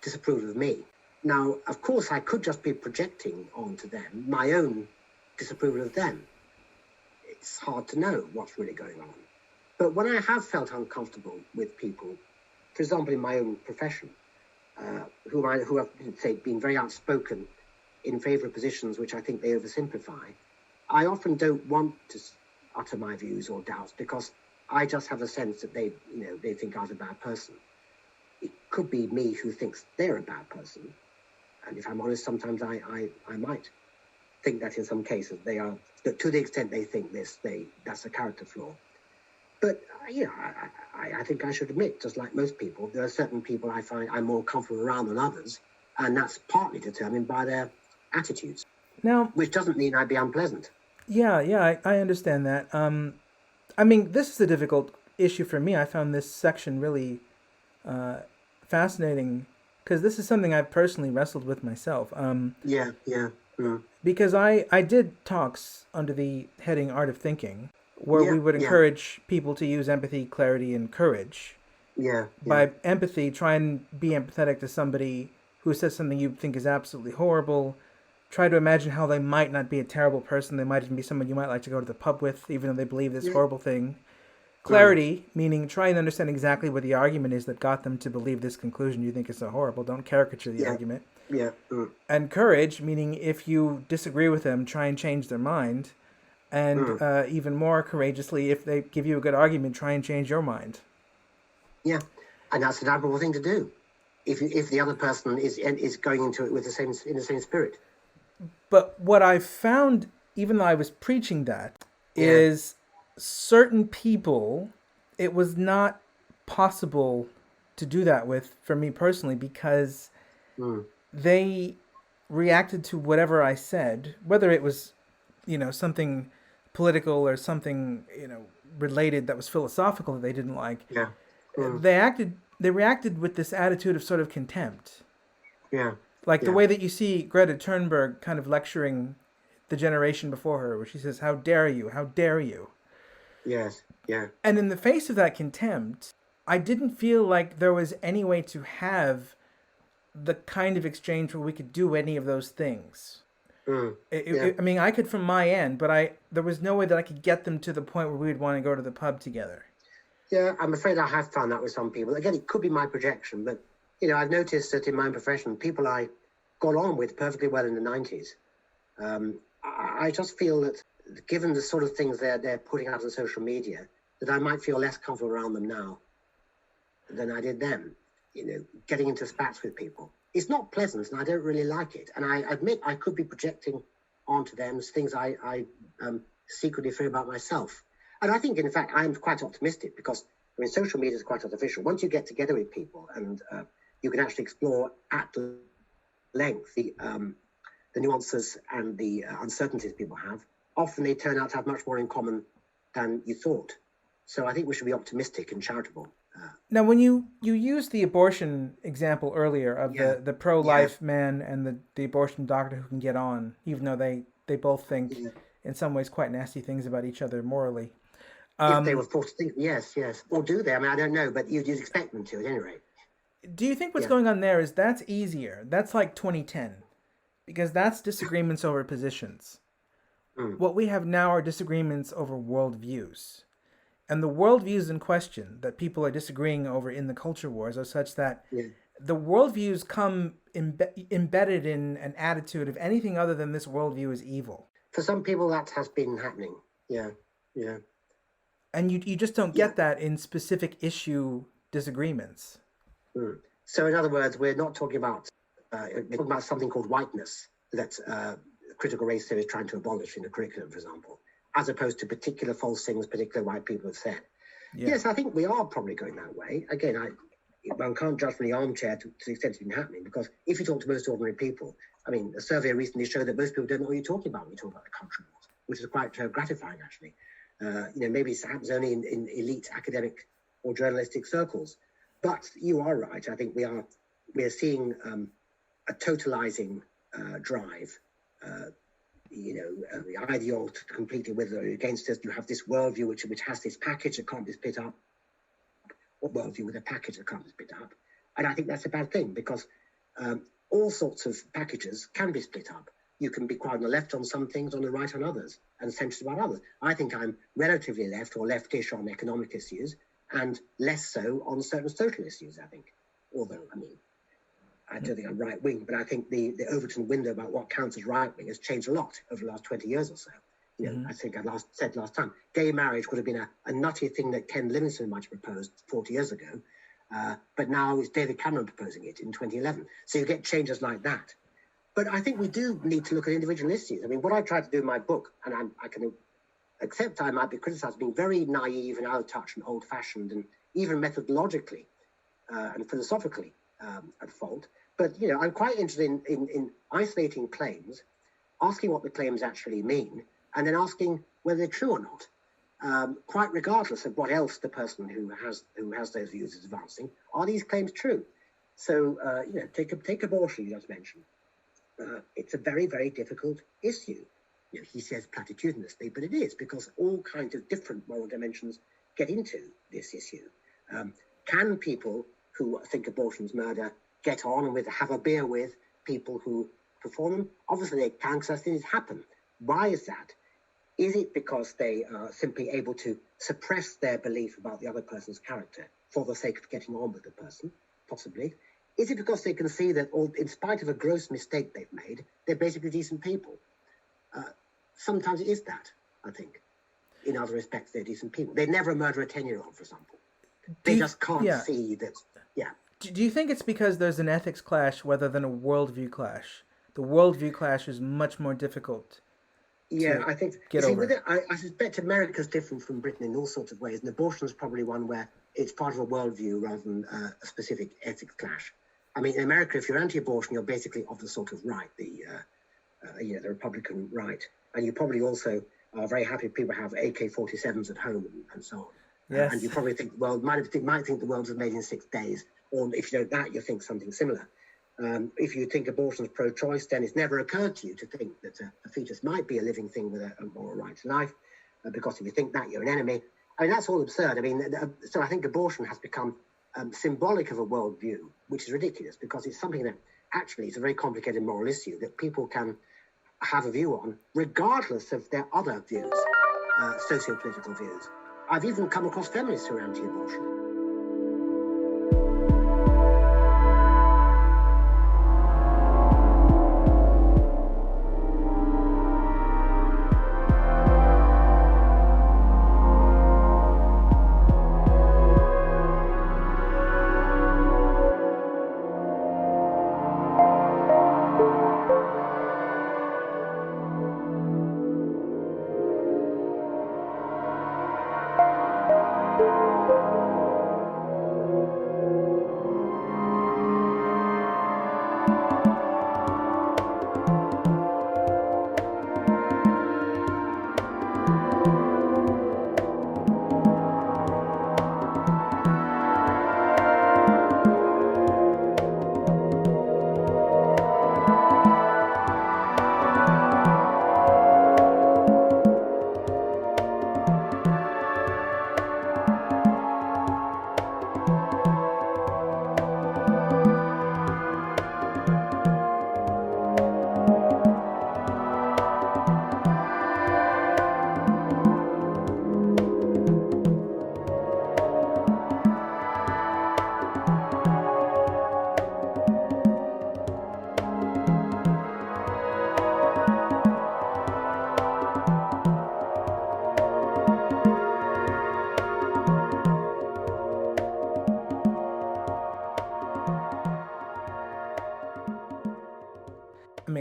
disapprove of me. Now, of course, I could just be projecting onto them my own disapproval of them. It's hard to know what's really going on. But when I have felt uncomfortable with people, for example, in my own profession, who have, say, been very outspoken in favour of positions which I think they oversimplify, I often don't want to utter my views or doubts because I just have a sense that they think I was a bad person. It could be me who thinks they're a bad person. And if I'm honest, sometimes I might think that in some cases they are, that to the extent they think this, that's a character flaw. But, I think I should admit, just like most people, there are certain people I find I'm more comfortable around than others, and that's partly determined by their attitudes. Now, which doesn't mean I'd be unpleasant. Yeah, I understand that. I mean, this is a difficult issue for me. I found this section really fascinating because this is something I've personally wrestled with myself. Because I did talks under the heading Art of Thinking, where we would encourage people to use empathy, clarity, and courage. By empathy, try and be empathetic to somebody who says something you think is absolutely horrible. Try to imagine how they might not be a terrible person. They might even be someone you might like to go to the pub with, even though they believe this horrible thing. Clarity, meaning try and understand exactly what the argument is that got them to believe this conclusion you think is so horrible. Don't caricature the argument. And courage, meaning if you disagree with them, try and change their mind. And even more courageously, if they give you a good argument, try and change your mind. Yeah, and that's an admirable thing to do. If the other person is going into it with the same spirit. But what I found, even though I was preaching that, is certain people, it was not possible to do that with, for me personally, because they reacted to whatever I said, whether it was, something political or something, related that was philosophical that they didn't like. They reacted with this attitude of sort of contempt. Like the way that you see Greta Thunberg kind of lecturing the generation before her, where she says, "How dare you? How dare you?" And in the face of that contempt, I didn't feel like there was any way to have the kind of exchange where we could do any of those things. I mean, I could from my end, but there was no way that I could get them to the point where we would want to go to the pub together. Yeah, I'm afraid I have found that with some people. Again, it could be my projection, but I've noticed that in my own profession, people I got on with perfectly well in the 90s, I just feel that given the sort of things they're putting out on social media, that I might feel less comfortable around them now than I did then, getting into spats with people. It's not pleasant, and I don't really like it. And I admit I could be projecting onto them things I secretly fear about myself. And I think, in fact, I'm quite optimistic because, social media is quite artificial. Once you get together with people and you can actually explore at length the nuances and the uncertainties people have, often they turn out to have much more in common than you thought. So I think we should be optimistic and charitable. Now, when you used the abortion example earlier of the pro-life man and the abortion doctor who can get on, even though they both think in some ways quite nasty things about each other morally. If they were forced to think, yes. Or do they? I mean, I don't know, but you'd expect them to at any rate. Do you think what's going on there is that's easier? That's like 2010, because that's disagreements over positions. What we have now are disagreements over worldviews. And the worldviews in question that people are disagreeing over in the culture wars are such that the worldviews come embedded in an attitude of anything other than this worldview is evil. For some people, that has been happening. Yeah. And you just don't get that in specific issue disagreements. So in other words, we're not talking about, we're talking about something called whiteness that critical race theory is trying to abolish in the curriculum, for example, as opposed to particular false things particular white people have said. Yes, I think we are probably going that way. Again, one can't judge from the armchair to the extent it's been happening, because if you talk to most ordinary people, I mean, a survey recently showed that most people don't know what you're talking about when you talk about the culture wars, which is quite gratifying, actually. Maybe it happens only in elite academic or journalistic circles. But you are right. I think we are seeing a totalizing drive. Either you're completely with or against us. You have this worldview which has this package that can't be split up, or worldview with a package that can't be split up. And I think that's a bad thing, because all sorts of packages can be split up. You can be quite on the left on some things, on the right on others, and centrist about others. I think I'm relatively left or leftish on economic issues and less so on certain social issues, I think. Although, I mean, I don't think I'm right-wing, but I think the Overton window about what counts as right-wing has changed a lot over the last 20 years or so. You know, I think I said last time, gay marriage would have been a nutty thing that Ken Livingstone might have proposed 40 years ago, but now it's David Cameron proposing it in 2011. So you get changes like that. But I think we do need to look at individual issues. I mean, what I tried to do in my book, and I can accept I might be criticised being very naive and out of touch and old-fashioned and even methodologically and philosophically at fault. But, you know, I'm quite interested in isolating claims, asking what the claims actually mean, and then asking whether they're true or not, quite regardless of what else the person who has those views is advancing. Are these claims true? So, you know, take abortion, you just mentioned. It's a very, very difficult issue. You know, he says platitudinously, but it is, because all kinds of different moral dimensions get into this issue. Can people who think abortion's murder get on and have a beer with people who perform them? Obviously they can, because things happen. Why is that? Is it because they are simply able to suppress their belief about the other person's character for the sake of getting on with the person? Possibly. Is it because they can see that, in spite of a gross mistake they've made, they're basically decent people? Sometimes it is that, I think. In other respects, they're decent people. They never murder a 10-year-old, for example. They just can't see that. Yeah. Do you think it's because there's an ethics clash rather than a worldview clash? The worldview clash is much more difficult. Yeah, I think. Get over. With it, I suspect America's different from Britain in all sorts of ways, and abortion is probably one where it's part of a worldview rather than a specific ethics clash. I mean, in America, if you're anti-abortion, you're basically of the sort of right, the Republican right, and you probably also are very happy people have AK-47s at home and so on. Yes. And you probably think, well, might think the world was made in 6 days, or if you don't that, you think something similar. If you think abortion is pro-choice, then it's never occurred to you to think that a fetus might be a living thing with a moral right to life, because if you think that, you're an enemy. I mean, that's all absurd. I mean, so I think abortion has become symbolic of a worldview, which is ridiculous, because it's something that actually is a very complicated moral issue that people can have a view on, regardless of their other views, socio-political views. I've even come across feminists who are anti-abortion.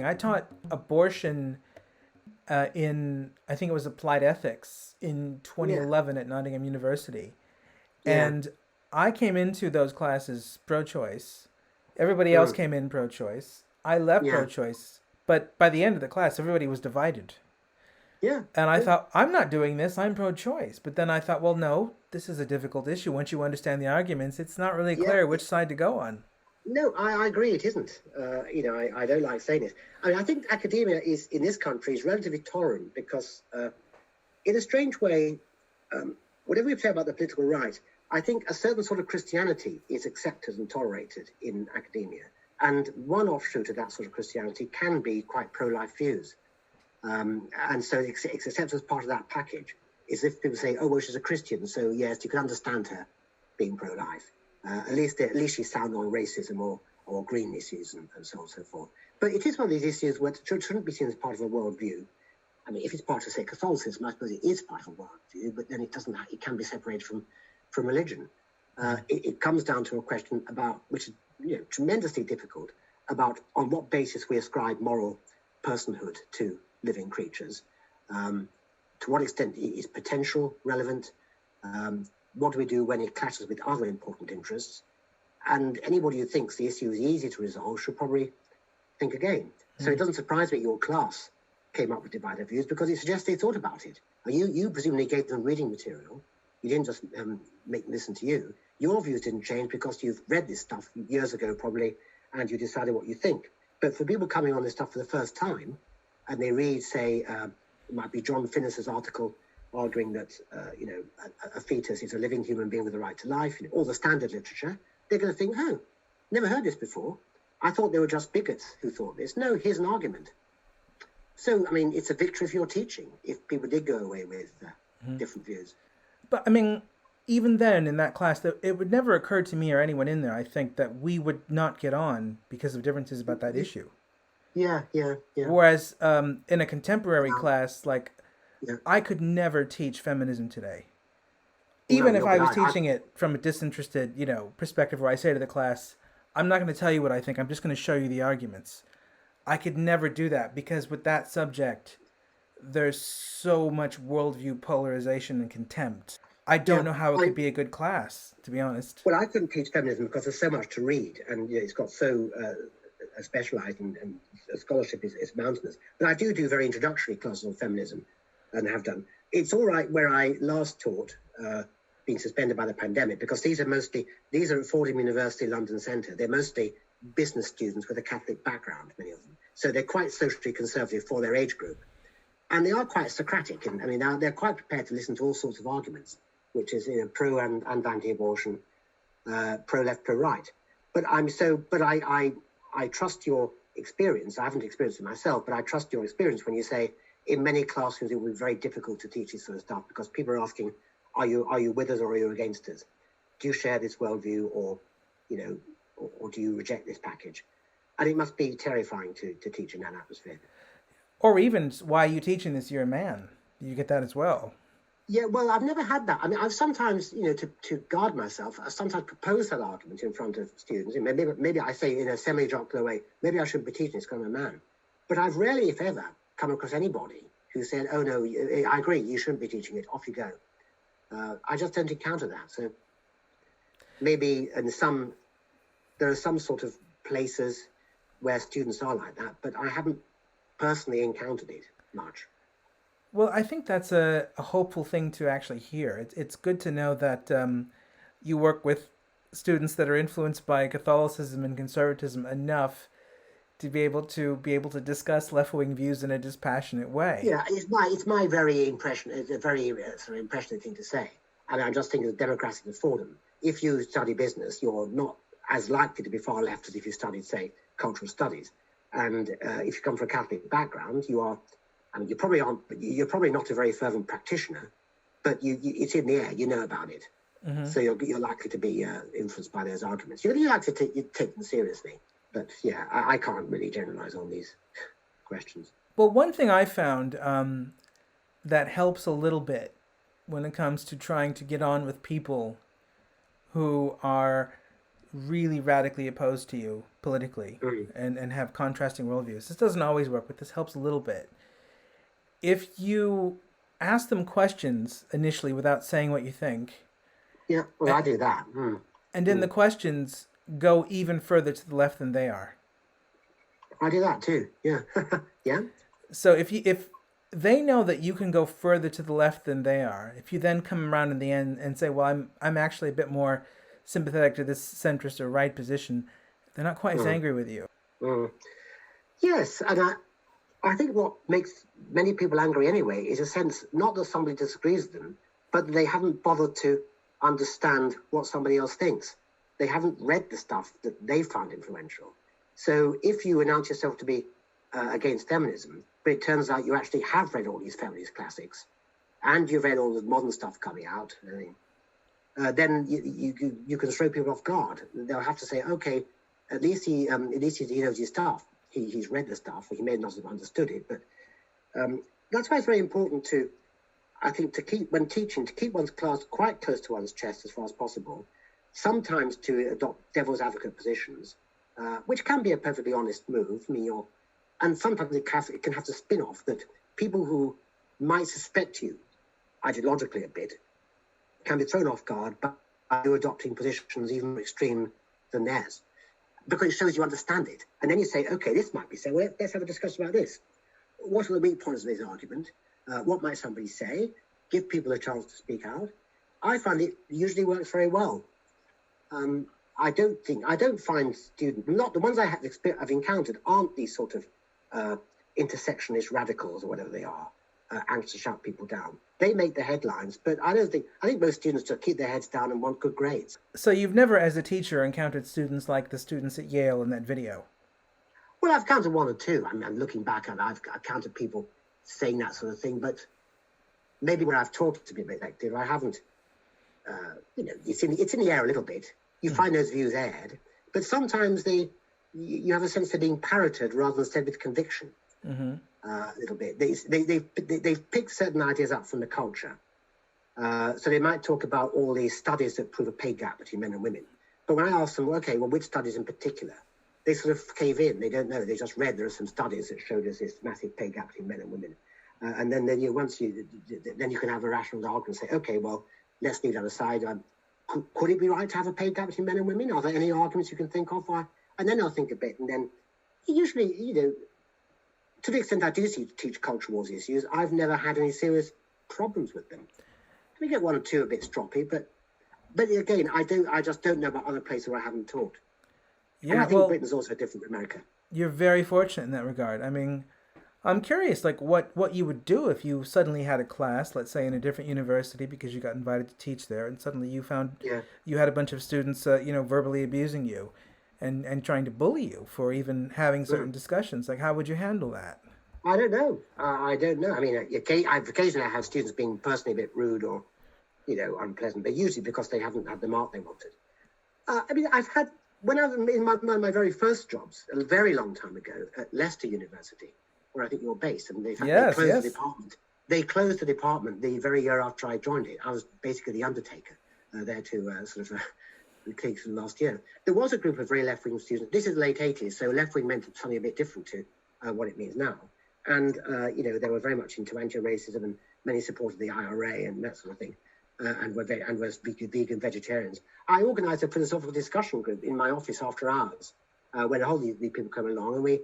I taught abortion in, I think it was applied ethics in 2011 at Nottingham University. Yeah. And I came into those classes pro-choice. Everybody else came in pro-choice. I left pro-choice. But by the end of the class, everybody was divided. Yeah. And I thought, I'm not doing this, I'm pro-choice. But then I thought, well, no, this is a difficult issue. Once you understand the arguments, it's not really clear which side to go on. No, I agree. It isn't. I don't like saying this. I mean, I think academia is in this country is relatively tolerant because, in a strange way, whatever we say about the political right, I think a certain sort of Christianity is accepted and tolerated in academia, And one offshoot of that sort of Christianity can be quite pro-life views. And so it's accepted as part of that package. Is if people say, oh, well, she's a Christian, so yes, you can understand her being pro-life. At least she's sound on racism or green issues and so on and so forth. But it is one of these issues where it shouldn't be seen as part of a worldview. I mean, if it's part of, say, Catholicism, I suppose it is part of a worldview, but then it can be separated from religion. It comes down to a question about, which is tremendously difficult, about on what basis we ascribe moral personhood to living creatures. To what extent is potential relevant? What do we do when it clashes with other important interests? And anybody who thinks the issue is easy to resolve should probably think again. So it doesn't surprise me your class came up with divided views, because it suggests they thought about it. You presumably gave them reading material. You didn't just make them listen to you. Your views didn't change because you've read this stuff years ago probably, and you decided what you think. But for people coming on this stuff for the first time, and they read, say, it might be John Finnis's article arguing that a fetus is a living human being with a right to life, all the standard literature, they're going to think, oh, never heard this before. I thought they were just bigots who thought this. No, here's an argument. So, I mean, it's a victory for your teaching if people did go away with different views. But, I mean, even then in that class, it would never occur to me or anyone in there, I think, that we would not get on because of differences about that issue. Yeah. Whereas in a contemporary class, like, I could never teach feminism today. Even if I was teaching it from a disinterested, perspective, where I say to the class, I'm not going to tell you what I think, I'm just going to show you the arguments. I could never do that, because with that subject, there's so much worldview polarization and contempt. I don't know how it could be a good class, to be honest. Well, I couldn't teach feminism because there's so much to read, and it's got so specialized, and scholarship is mountainous. But I do very introductory classes on feminism, and have done. It's all right where I last taught, being suspended by the pandemic, because these are at Fordham University, London Centre. They're mostly business students with a Catholic background, many of them. So they're quite socially conservative for their age group. And they are quite Socratic. And I mean, they're quite prepared to listen to all sorts of arguments, which is, pro and anti-abortion, pro-left, pro-right. But I trust your experience. I haven't experienced it myself, but I trust your experience when you say, in many classrooms, it will be very difficult to teach this sort of stuff, because people are asking, are you with us or are you against us? Do you share this worldview, or do you reject this package? And it must be terrifying to teach in that atmosphere. Or even, why are you teaching this? You're a man. You get that as well. Yeah, well, I've never had that. I mean, I've sometimes, to guard myself, I sometimes propose that argument in front of students. Maybe I say in a semi-jocular way, maybe I shouldn't be teaching this because I'm a man. But I've rarely, if ever, come across anybody who said, oh, no, I agree, you shouldn't be teaching it, off you go. I just don't encounter that. So maybe there are some sort of places where students are like that, but I haven't personally encountered it much. Well, I think that's a hopeful thing to actually hear. It's good to know that you work with students that are influenced by Catholicism and conservatism enough to be able to discuss left-wing views in a dispassionate way. Yeah, it's my very impression. It's a very sort of impressionate thing to say. I mean, I'm just thinking of democratic and Fordham. If you study business, you're not as likely to be far left as if you studied, say, cultural studies. And if you come from a Catholic background, you probably not a very fervent practitioner, but it's in the air. You know about it, so you're likely to be influenced by those arguments. You like to take them seriously. But yeah, I can't really generalize on these questions. Well, one thing I found that helps a little bit when it comes to trying to get on with people who are really radically opposed to you politically and have contrasting worldviews. This doesn't always work, but this helps a little bit. If you ask them questions initially without saying what you think. Yeah, well, I do that. And then the questions go even further to the left than they are. I do that too. Yeah. Yeah. So if they know that you can go further to the left than they are, if you then come around in the end and say, well, I'm actually a bit more sympathetic to this centrist or right position, they're not quite as angry with you. Yes, and I think what makes many people angry anyway is a sense, not that somebody disagrees with them, but they haven't bothered to understand what somebody else thinks. They haven't read the stuff that they found influential. So if you announce yourself to be against feminism, but it turns out you actually have read all these feminist classics, and you've read all the modern stuff coming out, then you can throw people off guard. They'll have to say, okay, at least he knows his stuff. He's read the stuff. He may not have understood it, but that's why it's very important to, I think, to keep one's class quite close to one's chest as far as possible. Sometimes to adopt devil's advocate positions, which can be a perfectly honest move. And sometimes it can have to spin off that people who might suspect you ideologically a bit can be thrown off guard by you adopting positions even more extreme than theirs, because it shows you understand it. And then you say, okay, this might be so. Well, let's have a discussion about this. What are the weak points of this argument? What might somebody say? Give people a chance to speak out. I find it usually works very well. I don't find students, not the ones I've encountered, aren't these sort of intersectionist radicals or whatever they are, anxious to shut people down. They make the headlines, but I think most students just keep their heads down and want good grades. So you've never, as a teacher, encountered students like the students at Yale in that video? Well, I've counted one or two. I mean, I'm looking back, I've counted people saying that sort of thing, but maybe when I've taught to be effective, I haven't, it's in the air a little bit. You find those views aired, but sometimes you have a sense they're being parroted rather than said with conviction. A little bit. They've picked certain ideas up from the culture. So they might talk about all these studies that prove a pay gap between men and women. But when I ask them, okay, well, which studies in particular? They sort of cave in. They don't know. They just read there are some studies that showed us this massive pay gap between men and women. And then you can have a rational argument and say, okay, well, let's leave that aside. Could it be right to have a pay gap between men and women? Are there any arguments you can think of? And then I'll think a bit. And then usually, to the extent I do teach culture wars issues, I've never had any serious problems with them. We get one or two a bit stroppy, but again, I just don't know about other places where I haven't taught. Yeah, and I think Britain's also different from America. You're very fortunate in that regard. I mean, I'm curious, like what you would do if you suddenly had a class, let's say in a different university, because you got invited to teach there, and suddenly you found you had a bunch of students, verbally abusing you, and trying to bully you for even having certain discussions. Like, how would you handle that? I don't know. I don't know. I mean, occasionally I have students being personally a bit rude or, unpleasant, but usually because they haven't had the mark they wanted. I mean, I've had, when I was in my very first jobs, a very long time ago, at Leicester University, where I think you're based, and they closed the department. They closed the department the very year after I joined it. I was basically the undertaker there to cliques from last year. There was a group of very left-wing students. This is the late 80s, so left-wing meant something a bit different to what it means now. And, they were very much into anti-racism, and many supported the IRA and that sort of thing, and were vegan vegetarians. I organised a philosophical discussion group in my office after hours, when a whole lot of people come along, and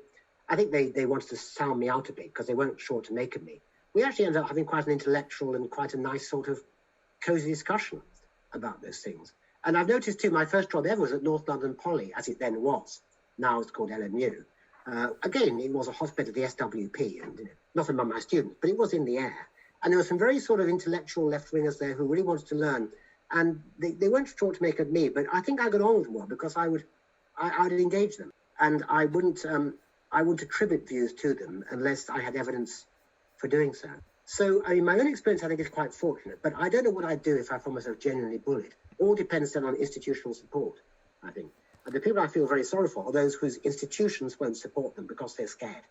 I think they wanted to sound me out a bit because they weren't sure what to make of me. We actually ended up having quite an intellectual and quite a nice sort of cosy discussion about those things. And I've noticed too, my first job ever was at North London Poly, as it then was. Now it's called LMU. Again, it was a hotbed of the SWP, and not among my students, but it was in the air. And there were some very sort of intellectual left-wingers there who really wanted to learn. And they weren't sure to make of me, but I think I got on with them well because I'd engage them. And I wouldn't attribute views to them unless I had evidence for doing so. So, I mean, my own experience, I think, is quite fortunate, but I don't know what I'd do if I found myself genuinely bullied. All depends then on institutional support, I think. And the people I feel very sorry for are those whose institutions won't support them because they're scared.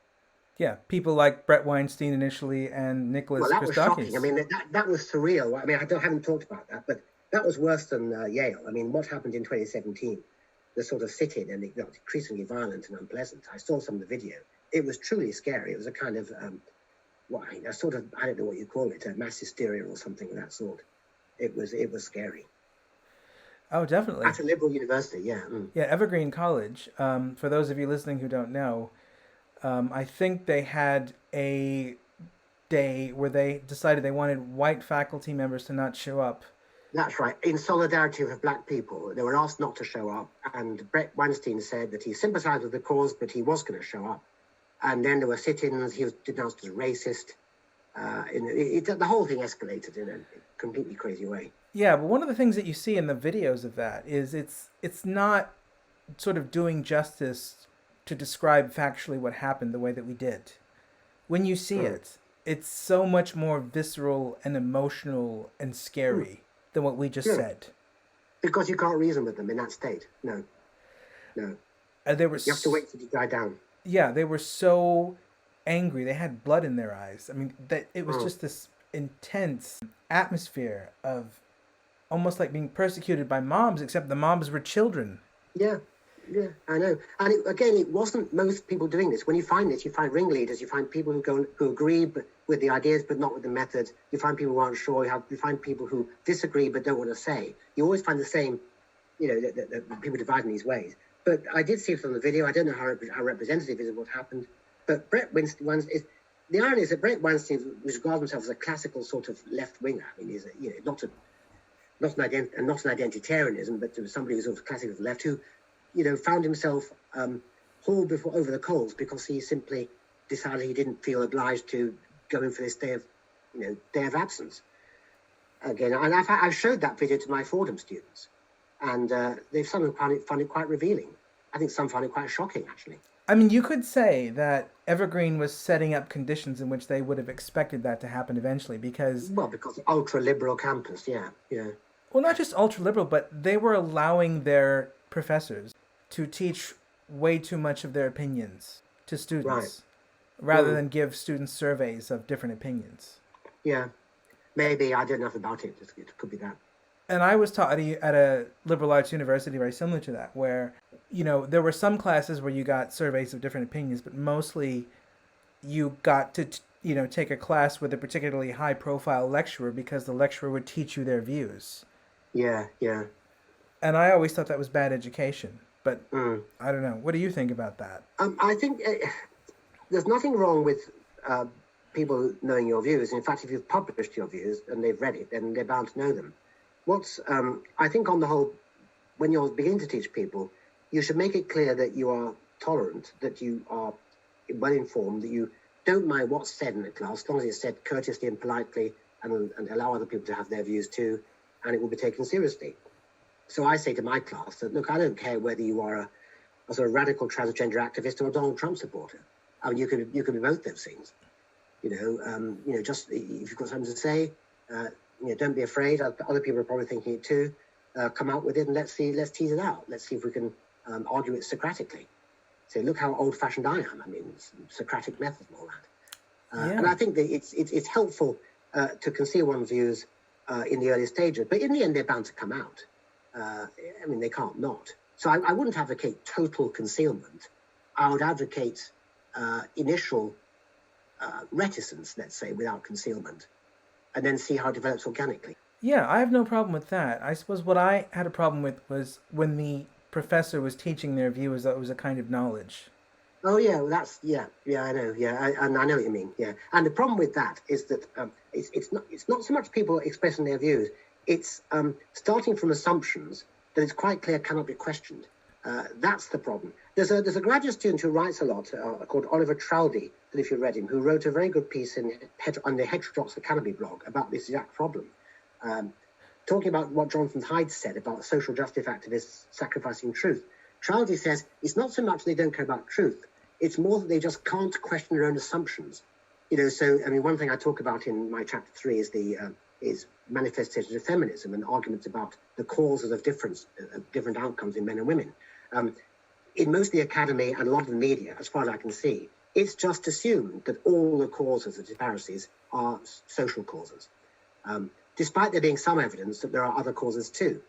Yeah, people like Brett Weinstein initially and Nicholas Christakis. Well, that was shocking. I mean, that was surreal. I mean, I haven't talked about that, but that was worse than Yale. I mean, what happened in 2017, the sort of sit-in and increasingly violent and unpleasant. I saw some of the video. It was truly scary. It was a kind of, I don't know what you call it, a mass hysteria or something of that sort. It was scary. Oh, definitely. At a liberal university, yeah. Yeah, Evergreen College. For those of you listening who don't know, I think they had a day where they decided they wanted white faculty members to not show up. That's right. In solidarity with black people, they were asked not to show up. And Brett Weinstein said that he sympathized with the cause, but he was going to show up. And then there were sit-ins. He was denounced as racist. The whole thing escalated in a completely crazy way. Yeah, but one of the things that you see in the videos of that is it's not sort of doing justice to describe factually what happened the way that we did. When you see it, it's so much more visceral and emotional and scary than what we just said. Because you can't reason with them in that state. No. They were You have to wait till you die down. Yeah, they were so angry. They had blood in their eyes. I mean, that it was just this intense atmosphere of almost like being persecuted by mobs, except the mobs were children. Yeah, I know. And it wasn't most people doing this. When you find this, you find ringleaders, you find people who agree with the ideas but not with the methods. You find people who aren't sure. You find people who disagree but don't want to say. You always find the same, the people divide in these ways. But I did see it on the video. I don't know how representative it is of what happened. But the irony is that Brett Weinstein regards himself as a classical sort of left winger. I mean, he's not an identitarianism, but somebody who's sort of classical left who, found himself hauled over the coals because he simply decided he didn't feel obliged to go in for this day of absence. Again, and I've showed that video to my Fordham students, and some found it quite revealing. I think some found it quite shocking, actually. I mean, you could say that Evergreen was setting up conditions in which they would have expected that to happen eventually, because ultra-liberal campus, yeah. Well, not just ultra-liberal, but they were allowing their professors to teach way too much of their opinions to students, rather than give students surveys of different opinions. Yeah, maybe. I don't know enough about it. It could be that. And I was taught at a liberal arts university very similar to that, where, there were some classes where you got surveys of different opinions, but mostly you got to, take a class with a particularly high-profile lecturer because the lecturer would teach you their views. Yeah. And I always thought that was bad education, but I don't know. What do you think about that? I think there's nothing wrong with people knowing your views. In fact, if you've published your views and they've read it, then they're bound to know them. I think on the whole, when you're beginning to teach people, you should make it clear that you are tolerant, that you are well informed, that you don't mind what's said in the class, as long as it's said courteously and politely, and allow other people to have their views too, and it will be taken seriously. So I say to my class that, look, I don't care whether you are a sort of radical transgender activist or a Donald Trump supporter. I mean, you can be both those things. Just if you've got something to say, don't be afraid. Other people are probably thinking it too. Come out with it and let's tease it out. Let's see if we can argue it Socratically. Say, look how old-fashioned I am. I mean, Socratic method and all that. And I think that it's helpful to conceal one's views in the early stages, but in the end, they're bound to come out. They can't not. So I wouldn't advocate total concealment. I would advocate initial reticence, let's say, without concealment, and then see how it develops organically. Yeah, I have no problem with that. I suppose what I had a problem with was when the professor was teaching their view as though it was a kind of knowledge. Oh yeah, well, I know, I know what you mean, yeah. And the problem with that is that it's not so much people expressing their views. It's starting from assumptions that it's quite clear cannot be questioned. That's the problem. There's a graduate student who writes a lot called Oliver Trowdy, if you've read him, who wrote a very good piece on the Heterodox Academy blog about this exact problem, talking about what Jonathan Haidt said about social justice activists sacrificing truth. Trowdy says it's not so much they don't care about truth, it's more that they just can't question their own assumptions. One thing I talk about in my chapter 3 is manifestations of feminism and arguments about the causes of different outcomes in men and women. In most of the academy and a lot of the media, as far as I can see, it's just assumed that all the causes of disparities are social causes, despite there being some evidence that there are other causes too.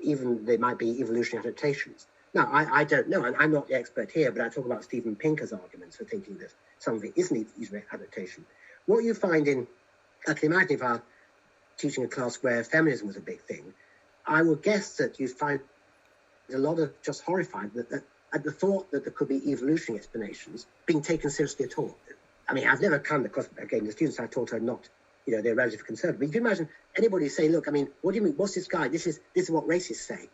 Even they might be evolutionary adaptations. Now, I don't know, and I'm not the expert here, but I talk about Steven Pinker's arguments for thinking that some of it isn't evolutionary adaptation. What you find I can imagine if I were teaching a class where feminism was a big thing, I would guess that you'd find a lot of just horrified at the thought that there could be evolutionary explanations being taken seriously at all. I mean, I've never come across, again, the students I taught are not, they're relatively conservative. But you can imagine anybody say, look, I mean, what do you mean? What's this guy? This is what racists say.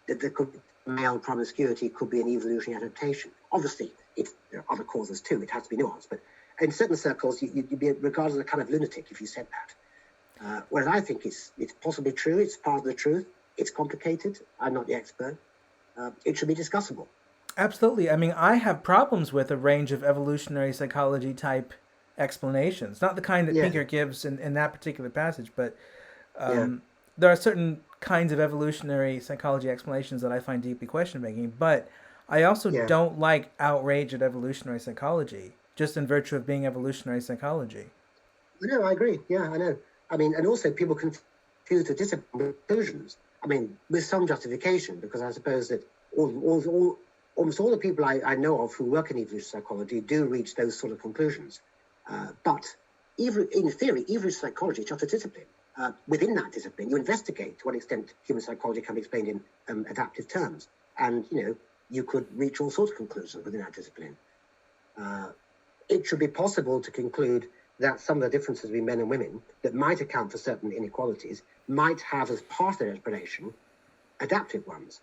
That there could be male promiscuity could be an evolutionary adaptation. Obviously, there are other causes too. It has to be nuanced. But in certain circles, you'd be regarded as a kind of lunatic if you said that. Whereas I think it's possibly true. It's part of the truth. It's complicated. I'm not the expert. It should be discussable. Absolutely. I mean, I have problems with a range of evolutionary psychology type explanations. Not the kind that Yeah, Pinker gives in that particular passage, but yeah, there are certain kinds of evolutionary psychology explanations that I find deeply question making. But I also yeah. don't like outrage at evolutionary psychology, just in virtue of being evolutionary psychology. No, I agree. Yeah, I know. I mean, and also people confuse the discipline with conclusions. I mean, with some justification, because I suppose that almost all the people I know of who work in evolutionary psychology do reach those sort of conclusions. But even in theory, evolutionary psychology is just a discipline. Within that discipline, you investigate to what extent human psychology can be explained in adaptive terms, and you could reach all sorts of conclusions within that discipline. It should be possible to conclude that some of the differences between men and women that might account for certain inequalities might have as part of their explanation adaptive ones.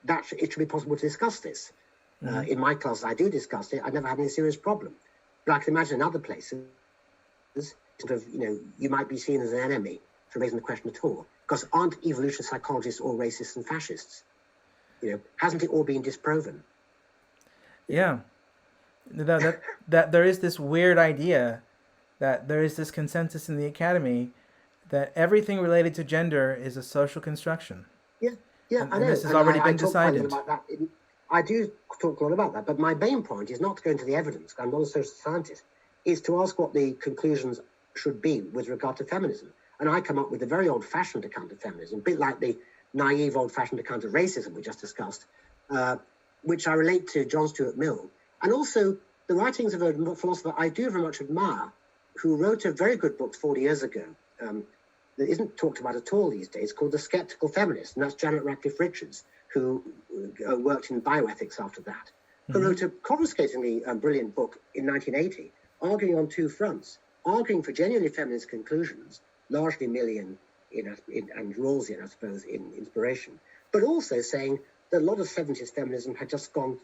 It should be possible to discuss this. In my class, I do discuss it. I never had any serious problem. But I can imagine in other places, sort of, you might be seen as an enemy for raising the question at all. Because aren't evolutionary psychologists all racists and fascists? Hasn't it all been disproven? Yeah, that there is this weird idea that there is this consensus in the academy that everything related to gender is a social construction. Yeah, yeah, I And know. this has And already I been talk quite a lot decided. about that. I do talk a lot about that. But my main point is not to go into the evidence. I'm not a social scientist. Is to ask what the conclusions should be with regard to feminism. And I come up with a very old-fashioned account of feminism, a bit like the naive old-fashioned account of racism we just discussed, which I relate to John Stuart Mill. And also the writings of a philosopher I do very much admire, who wrote a very good book 40 years ago, that isn't talked about at all these days, called The Skeptical Feminist, and that's Janet Ratcliffe Richards, who worked in bioethics after that, who wrote a confiscatingly brilliant book in 1980, arguing on two fronts, arguing for genuinely feminist conclusions, largely Millian and Rawlsian, I suppose, in inspiration, but also saying that a lot of 70s feminism had just gone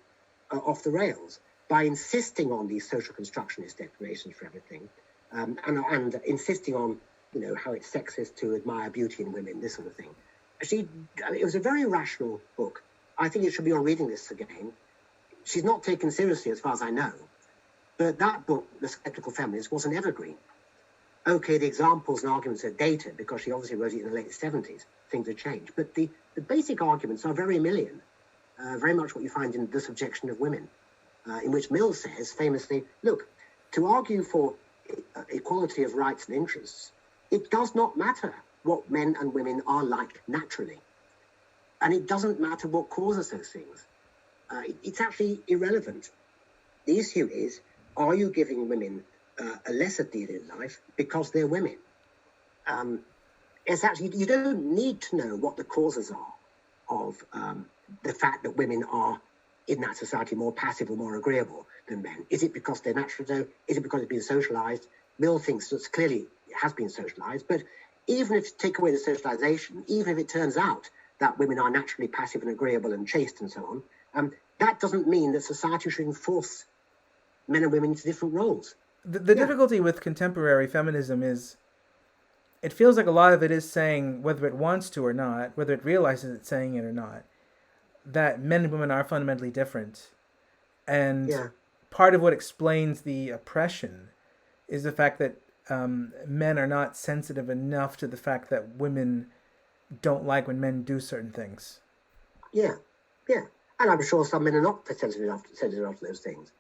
off the rails by insisting on these social constructionist explanations for everything, and insisting on how it's sexist to admire beauty in women, this sort of thing. It was a very rational book. I think it should be on reading lists again. She's not taken seriously as far as I know, but that book, The Skeptical Feminist, was an evergreen. Okay, the examples and arguments are dated because she obviously wrote it in the late 70s. Things have changed, but the basic arguments are very Millian, very much what you find in The Subjection of Women, in which Mill says famously, look, to argue for equality of rights and interests, it does not matter what men and women are like naturally. And it doesn't matter what causes those things. It's actually irrelevant. The issue is, are you giving women a lesser deal in life because they're women? It's actually, you don't need to know what the causes are of the fact that women are in that society more passive or more agreeable than men. Is it because they're natural? Is it because it's been socialized? Mill thinks that clearly it has been socialized, but even if you take away the socialization, even if it turns out that women are naturally passive and agreeable and chaste and so on, that doesn't mean that society should enforce men and women into different roles. The difficulty with contemporary feminism is it feels like a lot of it is saying, whether it wants to or not, whether it realizes it's saying it or not, that men and women are fundamentally different. And part of what explains the oppression is the fact that men are not sensitive enough to the fact that women don't like when men do certain things. Yeah. And I'm sure some men are not sensitive enough to those things.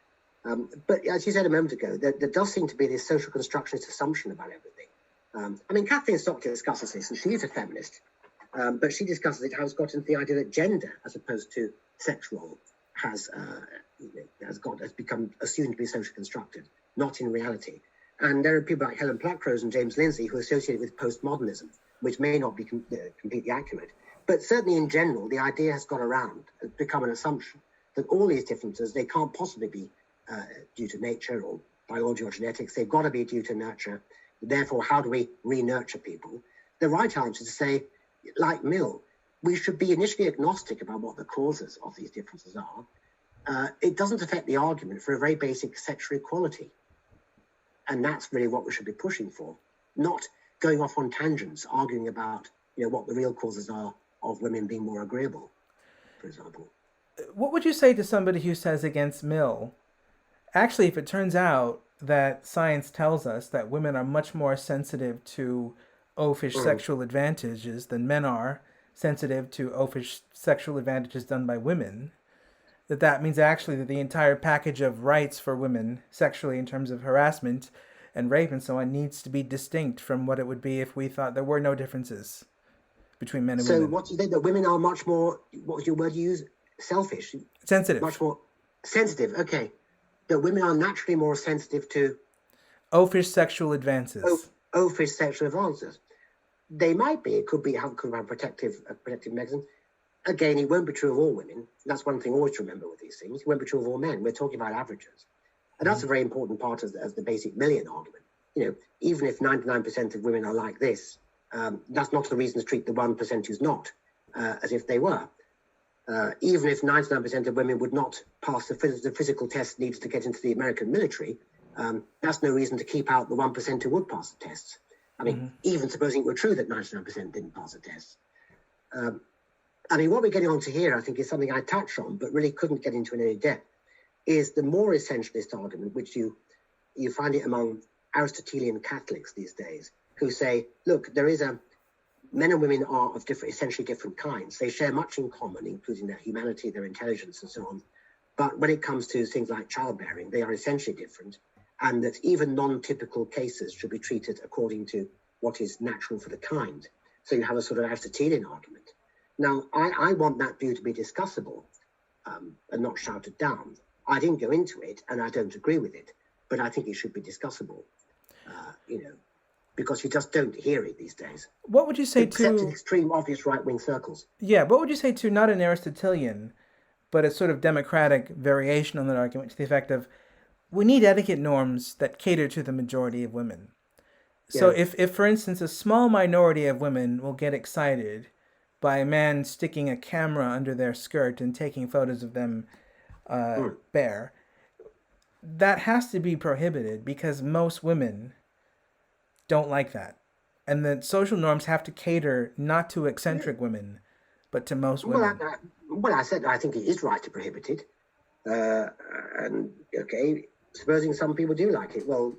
But as you said a moment ago, there does seem to be this social constructionist assumption about everything. I mean, Kathleen Stockdale discusses this, and she is a feminist, but she discusses it how it's got into the idea that gender, as opposed to sex role, has become assumed to be socially constructed, not in reality. And there are people like Helen Pluckrose and James Lindsay who are associated with postmodernism, which may not be completely accurate. But certainly in general, the idea has got around, has become an assumption that all these differences, they can't possibly be due to nature or biology or genetics. They've got to be due to nurture. Therefore, how do we re-nurture people? The right answer is to say, like Mill, we should be initially agnostic about what the causes of these differences are. It doesn't affect the argument for a very basic sexual equality. And that's really what we should be pushing for, not going off on tangents, arguing about what the real causes are of women being more agreeable, for example. What would you say to somebody who says against Mill, actually, if it turns out that science tells us that women are much more sensitive to oafish Mm. sexual advantages than men are sensitive to oafish sexual advantages done by women, that means actually that the entire package of rights for women sexually in terms of harassment and rape and so on needs to be distinct from what it would be if we thought there were no differences between men and So women. what do you think, that women are much more, what was your word you use? Selfish? Much Sensitive. more sensitive, okay. That women are naturally more sensitive to Oafish sexual advances. oafish sexual advances. They might be, it could be, could have a protective mechanism. Again, it won't be true of all women. That's one thing always to remember with these things. It won't be true of all men. We're talking about averages. And that's a very important part of the basic Millian argument. You know, even if 99% of women are like this, that's not a reason to treat the 1% who's not as if they were. Even if 99% of women would not pass the physical test needed to get into the American military, that's no reason to keep out the 1% who would pass the tests. I mean, even supposing it were true that 99% didn't pass the tests. I mean, what we're getting onto here, I think, is something I touched on, but really couldn't get into in any depth, is the more essentialist argument, which you find it among Aristotelian Catholics these days, who say, look, there is men and women are of essentially different kinds. They share much in common, including their humanity, their intelligence, and so on. But when it comes to things like childbearing, they are essentially different, and that even non-typical cases should be treated according to what is natural for the kind. So you have a sort of Aristotelian argument. Now, I want that view to be discussable and not shouted down. I didn't go into it, and I don't agree with it, but I think it should be discussable, because you just don't hear it these days. What would you say Except in to... extreme, obvious right-wing circles. Yeah, what would you say to not an Aristotelian, but a sort of democratic variation on that argument to the effect of, we need etiquette norms that cater to the majority of women. So Yeah. if for instance, a small minority of women will get excited by a man sticking a camera under their skirt and taking photos of them bare, that has to be prohibited because most women don't like that. And the social norms have to cater not to eccentric women, but to most women. Well, I said I think it is right to prohibit it. And, okay, supposing some people do like it, well,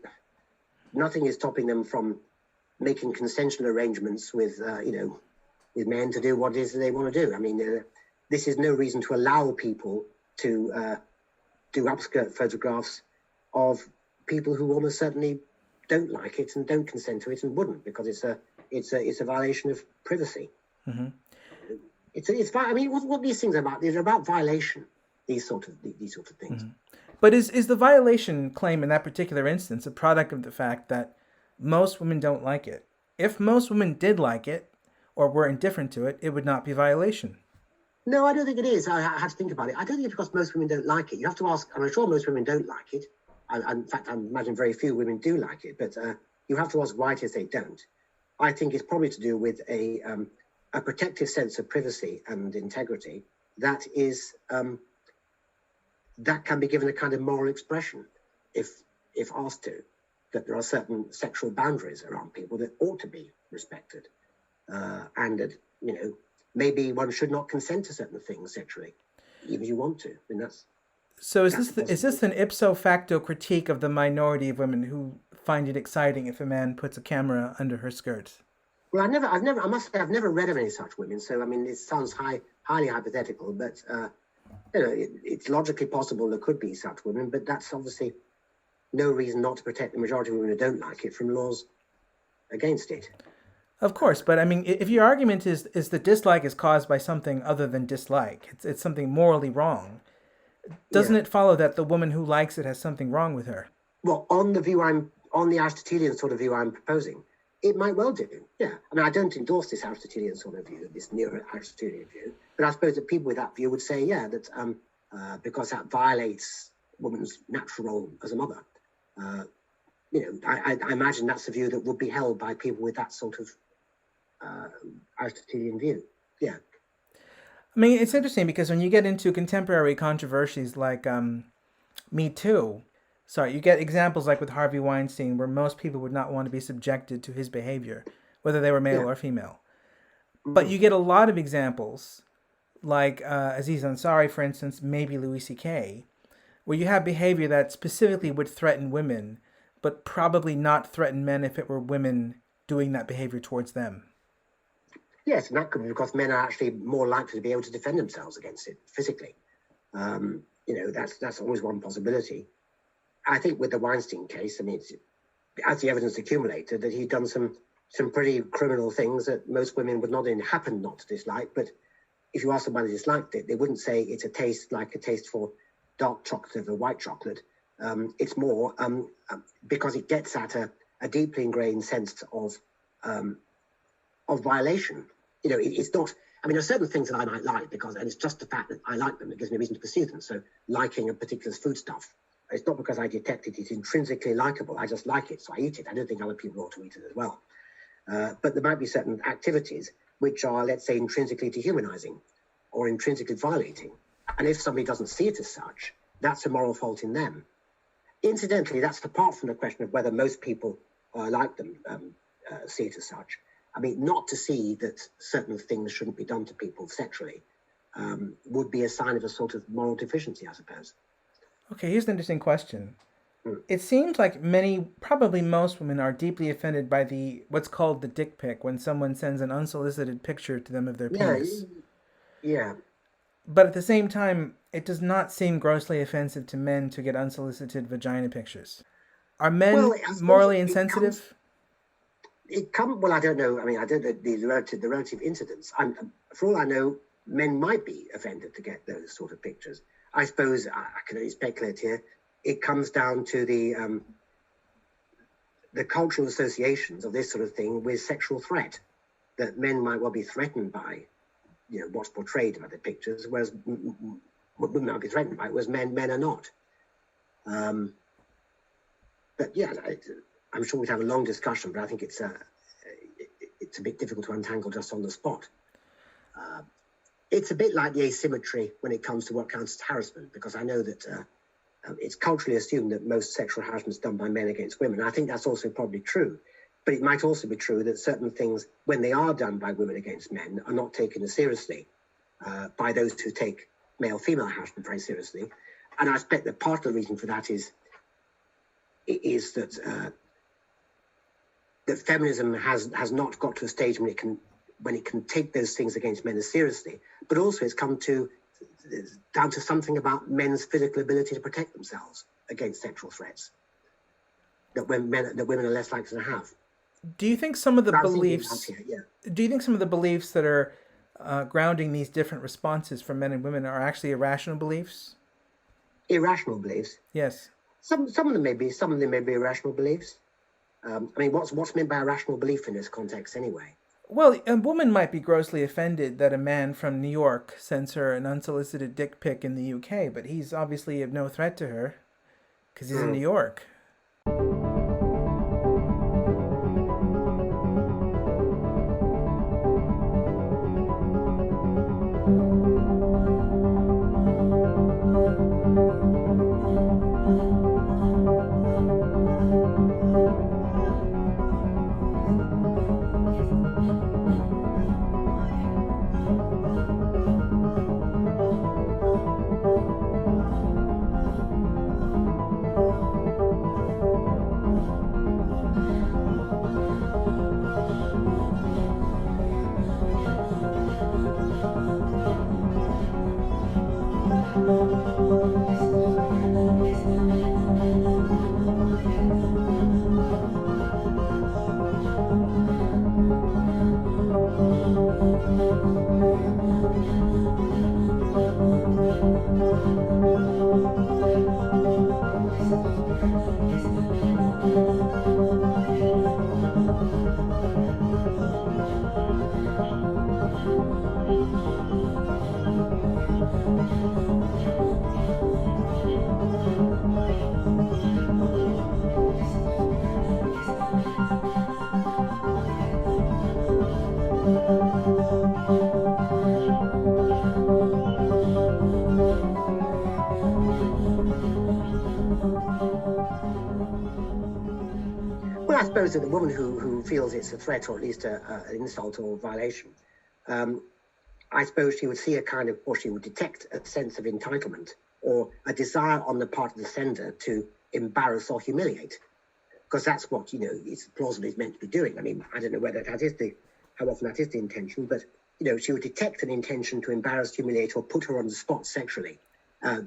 nothing is stopping them from making consensual arrangements with men to do what it is they want to do. I mean, this is no reason to allow people to do upskirt photographs of people who almost certainly don't like it and don't consent to it and wouldn't, because it's a violation of privacy. Mm-hmm. I mean, what these things are about? These are about violation. These sort of things. Mm-hmm. But is the violation claim in that particular instance a product of the fact that most women don't like it? If most women did like it or were indifferent to it, it would not be violation. No, I don't think it is. I have to think about it. I don't think it's because most women don't like it. You have to ask. I'm sure most women don't like it. In fact, I imagine very few women do like it. But you have to ask why it is they don't. I think it's probably to do with a protective sense of privacy and integrity that is that can be given a kind of moral expression if asked to. That there are certain sexual boundaries around people that ought to be respected, and that maybe one should not consent to certain things sexually, even if you want to. I mean, that's. So is this an ipso facto critique of the minority of women who find it exciting if a man puts a camera under her skirt? Well, I must say, I've never read of any such women. So, I mean, it sounds highly hypothetical, but it's logically possible there could be such women. But that's obviously no reason not to protect the majority of women who don't like it from laws against it. Of course, but I mean, if your argument is the dislike is caused by something other than dislike, it's something morally wrong, doesn't it follow that the woman who likes it has something wrong with her? Well, on the Aristotelian sort of view I'm proposing, it might well do. Yeah, I mean, I don't endorse this Aristotelian sort of view, this neo-Aristotelian view, but I suppose that people with that view would say, yeah, that because that violates woman's natural role as a mother. I imagine that's a view that would be held by people with that sort of Aristotelian view. Yeah. I mean, it's interesting because when you get into contemporary controversies like Me Too, you get examples like with Harvey Weinstein where most people would not want to be subjected to his behavior, whether they were male or female. But you get a lot of examples like Aziz Ansari, for instance, maybe Louis C.K., where you have behavior that specifically would threaten women, but probably not threaten men if it were women doing that behavior towards them. Yes, and that could be because men are actually more likely to be able to defend themselves against it physically. That's always one possibility. I think with the Weinstein case, I mean, as the evidence accumulated, that he'd done some pretty criminal things that most women would not happen not to dislike. But if you ask somebody who disliked it, they wouldn't say it's a taste like a taste for dark chocolate or white chocolate. It's more because it gets at a deeply ingrained sense of violation. It's not. I mean, there are certain things that I might like and it's just the fact that I like them that gives me a reason to pursue them. So liking a particular foodstuff, it's not because I detect it's intrinsically likable. I just like it, so I eat it. I don't think other people ought to eat it as well. But there might be certain activities which are, let's say, intrinsically dehumanizing or intrinsically violating. And if somebody doesn't see it as such, that's a moral fault in them. Incidentally, that's apart from the question of whether most people like them see it as such. I mean, not to see that certain things shouldn't be done to people sexually would be a sign of a sort of moral deficiency, I suppose. Okay, here's an interesting question. It seems like probably most women are deeply offended by what's called the dick pic, when someone sends an unsolicited picture to them of their penis. Yeah. But at the same time, it does not seem grossly offensive to men to get unsolicited vagina pictures. Are men morally insensitive? Well, I don't know. I mean, I don't know the relative incidence. For all I know, men might be offended to get those sort of pictures. I suppose I can only speculate here. It comes down to the cultural associations of this sort of thing with sexual threat, that men might well be threatened by, what's portrayed by the pictures, whereas women might be threatened by it, whereas men are not. But yeah, I'm sure we'd have a long discussion, but I think it's a bit difficult to untangle just on the spot. It's a bit like the asymmetry when it comes to what counts as harassment, because I know that it's culturally assumed that most sexual harassment is done by men against women. I think that's also probably true. But it might also be true that certain things, when they are done by women against men, are not taken as seriously by those who take male-female harassment very seriously. And I expect that part of the reason for that is that that feminism has not got to a stage when it can take those things against men as seriously, but also it's come down to something about men's physical ability to protect themselves against sexual threats that women are less likely to have. Do you think some of the beliefs? Do you think some of the beliefs that are grounding these different responses from men and women are actually irrational beliefs? Irrational beliefs? Yes. Some of them may be. Some of them may be irrational beliefs. I mean, what's meant by a rational belief in this context, anyway? Well, a woman might be grossly offended that a man from New York sends her an unsolicited dick pic in the UK, but he's obviously of no threat to her because he's in New York. Well, I suppose that the woman who feels it's a threat or at least an insult or violation, I I suppose she would see a kind of, or she would detect a sense of entitlement or a desire on the part of the sender to embarrass or humiliate, because that's what, it's plausibly is meant to be doing. I mean, I don't know whether how often that is the intention, but, she would detect an intention to embarrass, humiliate, or put her on the spot sexually,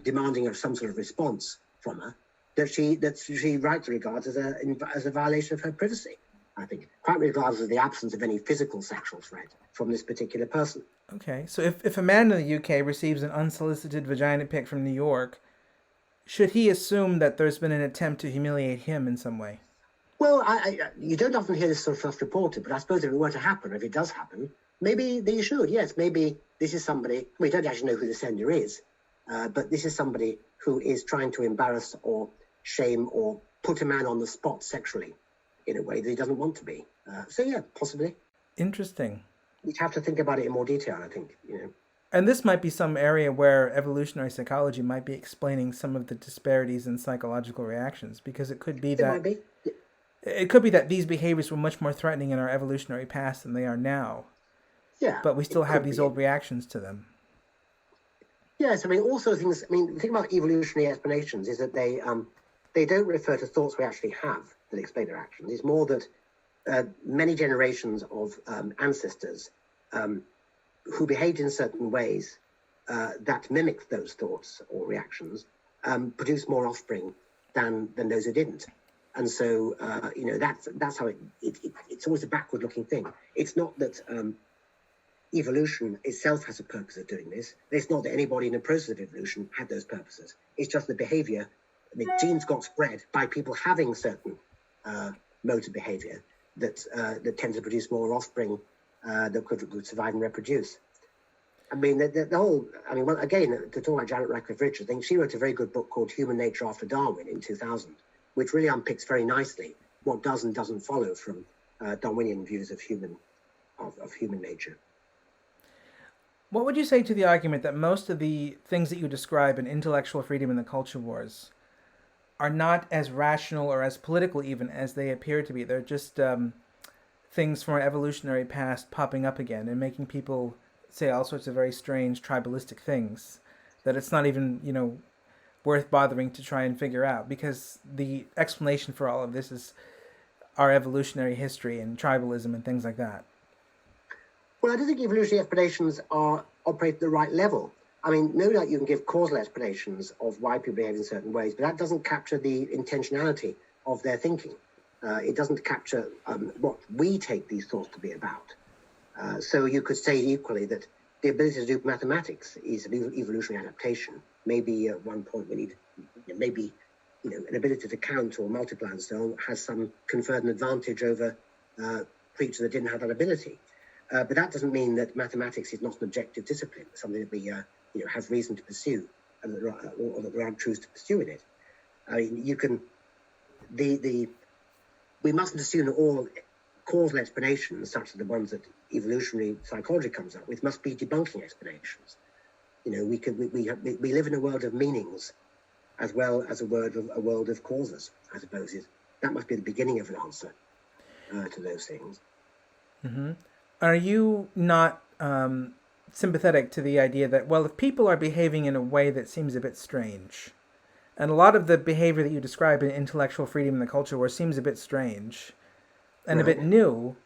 demanding of some sort of response from her that she rightly regards as a violation of her privacy, I think, quite regardless of the absence of any physical sexual threat from this particular person. Okay, so if a man in the UK receives an unsolicited vagina pic from New York, should he assume that there's been an attempt to humiliate him in some way? Well, you don't often hear this sort of stuff reported, but I suppose if it were to happen, if it does happen, maybe they should. Yes, maybe this is somebody, we don't actually know who the sender is, but this is somebody who is trying to embarrass or shame or put a man on the spot sexually in a way that he doesn't want to be. So yeah, possibly. Interesting. We'd have to think about it in more detail, I think, And this might be some area where evolutionary psychology might be explaining some of the disparities in psychological reactions, because it could be It might be. It could be that these behaviors were much more threatening in our evolutionary past than they are now. Yeah. But we still have these old reactions to them. Yes, I mean, also things, the thing about evolutionary explanations is that they don't refer to thoughts we actually have that explain their actions. It's more that many generations of ancestors who behaved in certain ways that mimicked those thoughts or reactions produced more offspring than those who didn't. And so, that's how it's always a backward-looking thing. It's not that evolution itself has a purpose of doing this. It's not that anybody in the process of evolution had those purposes. It's just the behavior. I mean, genes got spread by people having certain modes of behavior that tend to produce more offspring that could survive and reproduce. I mean, the whole, well, again, to talk about Janet Radcliffe Richards, I think she wrote a very good book called Human Nature After Darwin in 2000, which really unpicks very nicely what does and doesn't follow from Darwinian views of human nature. What would you say to the argument that most of the things that you describe in intellectual freedom and the culture wars are not as rational or as political even as they appear to be? They're just things from our evolutionary past popping up again and making people say all sorts of very strange tribalistic things that it's not even, worth bothering to try and figure out, because the explanation for all of this is our evolutionary history and tribalism and things like that. Well, I don't think evolutionary explanations operate at the right level. I mean, no doubt you can give causal explanations of why people behave in certain ways, but that doesn't capture the intentionality of their thinking. It doesn't capture what we take these thoughts to be about. So you could say equally that the ability to do mathematics is an evolutionary adaptation. Maybe at one point we need, an ability to count or multiply and so on has some conferred an advantage over creatures that didn't have that ability. But that doesn't mean that mathematics is not an objective discipline, something that we have reason to pursue, and or that there are truths to pursue in it. I mean, we mustn't assume that all causal explanations, such as the ones that evolutionary psychology comes up with, must be debunking explanations. We live in a world of meanings as well as a world of causes, I suppose. That must be the beginning of an answer to those things. Mm-hmm. Are you not sympathetic to the idea that, well, if people are behaving in a way that seems a bit strange, and a lot of the behavior that you describe in intellectual freedom in the culture war seems a bit strange and a bit new,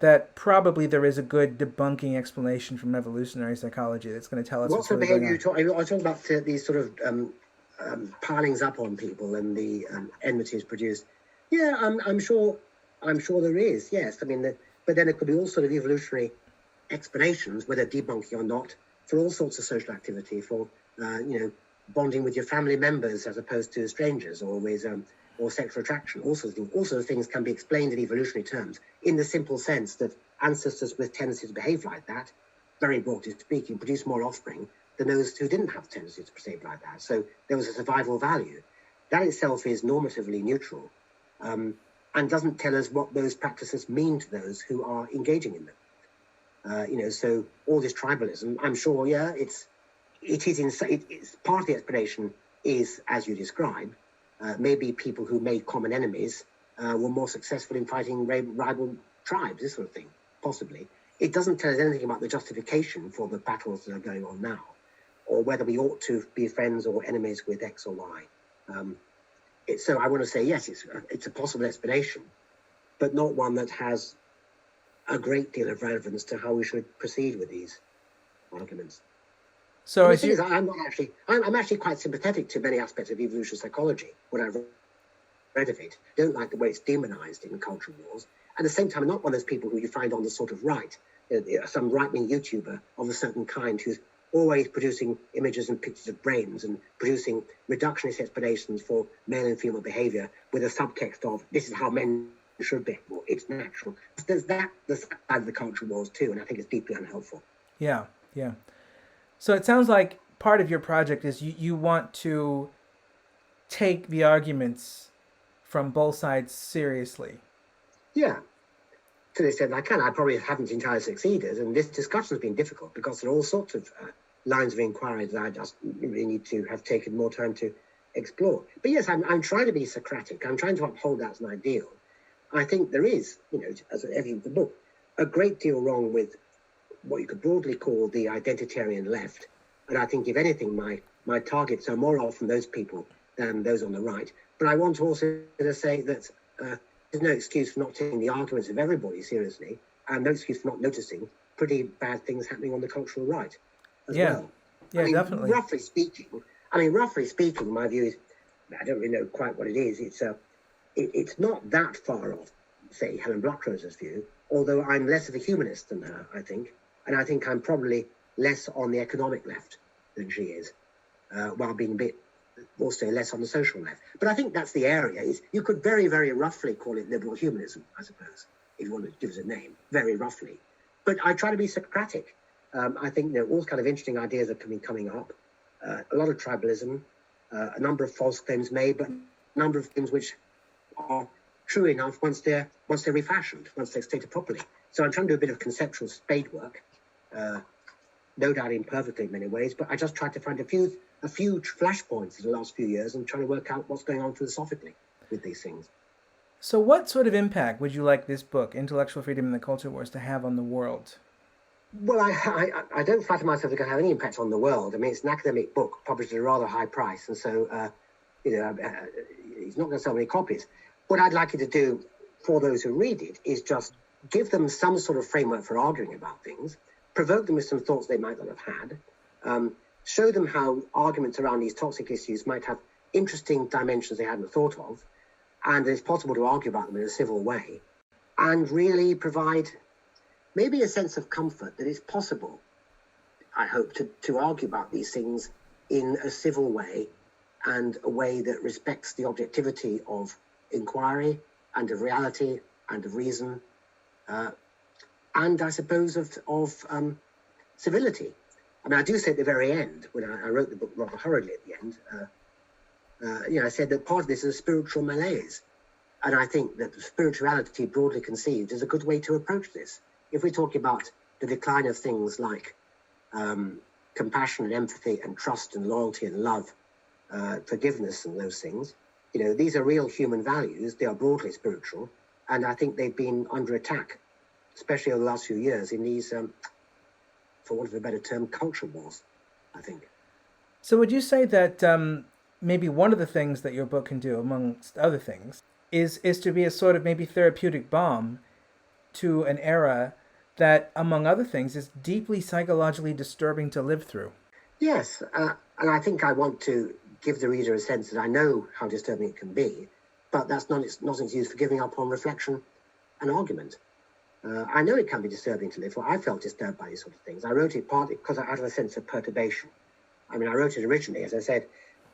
that probably there is a good debunking explanation from evolutionary psychology that's going to tell us what what's sort of really behavior going on. I talk about these sort of pilings up on people and the enmities produced. Yeah, I'm sure there is. Yes, I mean, but then it could be all sort of evolutionary explanations, whether debunking or not, for all sorts of social activity, for bonding with your family members as opposed to strangers, or with or sexual attraction. All sorts of things can be explained in evolutionary terms, in the simple sense that ancestors with tendencies to behave like that, very broadly speaking, produce more offspring than those who didn't have tendencies to behave like that. So there was a survival value. That itself is normatively neutral, and doesn't tell us what those practices mean to those who are engaging in them. So all this tribalism, I'm sure, it's part of the explanation is, as you describe, maybe people who made common enemies were more successful in fighting rival tribes, this sort of thing, possibly. it doesn't tell us anything about the justification for the battles that are going on now, or whether we ought to be friends or enemies with X or Y. So I want to say, yes, it's a possible explanation, but not one that has a great deal of relevance to how we should proceed with these arguments. So the thing is, I'm actually quite sympathetic to many aspects of evolutionary psychology. What I've read of it, don't like the way it's demonized in culture wars. At the same time, I'm not one of those people who you find on the sort of right, some right-wing YouTuber of a certain kind who's always producing images and pictures of brains and producing reductionist explanations for male and female behavior with a subtext of this is how men should be, or it's natural. There's the side of the culture wars too, and I think it's deeply unhelpful. Yeah. So it sounds like part of your project is you want to take the arguments from both sides seriously. Yeah. To the extent I can. I probably haven't entirely succeeded, and this discussion has been difficult because there are all sorts of lines of inquiry that I just really need to have taken more time to explore. But yes, I'm trying to be Socratic. I'm trying to uphold that as an ideal. I think there is, as every the book, a great deal wrong with what you could broadly call the identitarian left. And I think, if anything, my targets are more often those people than those on the right. But I want to also say that there's no excuse for not taking the arguments of everybody seriously, and no excuse for not noticing pretty bad things happening on the cultural right as well. Yeah, definitely. Roughly speaking, my view is, I don't really know quite what it is. It's not that far off, say, Helen Blockrose's view, although I'm less of a humanist than her, I think. And I think I'm probably less on the economic left than she is, while being a bit also less on the social left. But I think that's the area. You could very, very roughly call it liberal humanism, I suppose, if you want to give it a name, very roughly. But I try to be Socratic. I think all kind of interesting ideas are coming up. A lot of tribalism, a number of false claims made, but a number of things which are true enough once they're refashioned, once they're stated properly. So I'm trying to do a bit of conceptual spade work, no doubt imperfectly in many ways, but I just tried to find a few flashpoints in the last few years and trying to work out what's going on philosophically with these things. So what sort of impact would you like this book, Intellectual Freedom in the Culture Wars, to have on the world? Well, I don't flatter myself it can have any impact on the world. I mean, it's an academic book published at a rather high price, and so it's not going to sell many copies. What I'd like it to do for those who read it is just give them some sort of framework for arguing about things, provoke them with some thoughts they might not have had, show them how arguments around these toxic issues might have interesting dimensions they hadn't thought of, and it's possible to argue about them in a civil way, and really provide maybe a sense of comfort that it's possible, I hope, to argue about these things in a civil way and a way that respects the objectivity of inquiry and of reality and of reason, and I suppose of civility. I mean, I do say at the very end, when I wrote the book rather hurriedly at the end, I said that part of this is a spiritual malaise. And I think that spirituality, broadly conceived, is a good way to approach this. If we're talking about the decline of things like compassion and empathy and trust and loyalty and love, forgiveness and those things, these are real human values. They are broadly spiritual. And I think they've been under attack, especially over the last few years in these, for want of a better term, culture wars, I think. So would you say that maybe one of the things that your book can do, amongst other things, is to be a sort of maybe therapeutic balm to an era that, among other things, is deeply psychologically disturbing to live through? Yes, and I think I want to give the reader a sense that I know how disturbing it can be, but that's not an excuse for giving up on reflection and argument. I know it can be disturbing to live through. I felt disturbed by these sort of things. I wrote it partly because I had a sense of perturbation. I mean, I wrote it originally, as I said,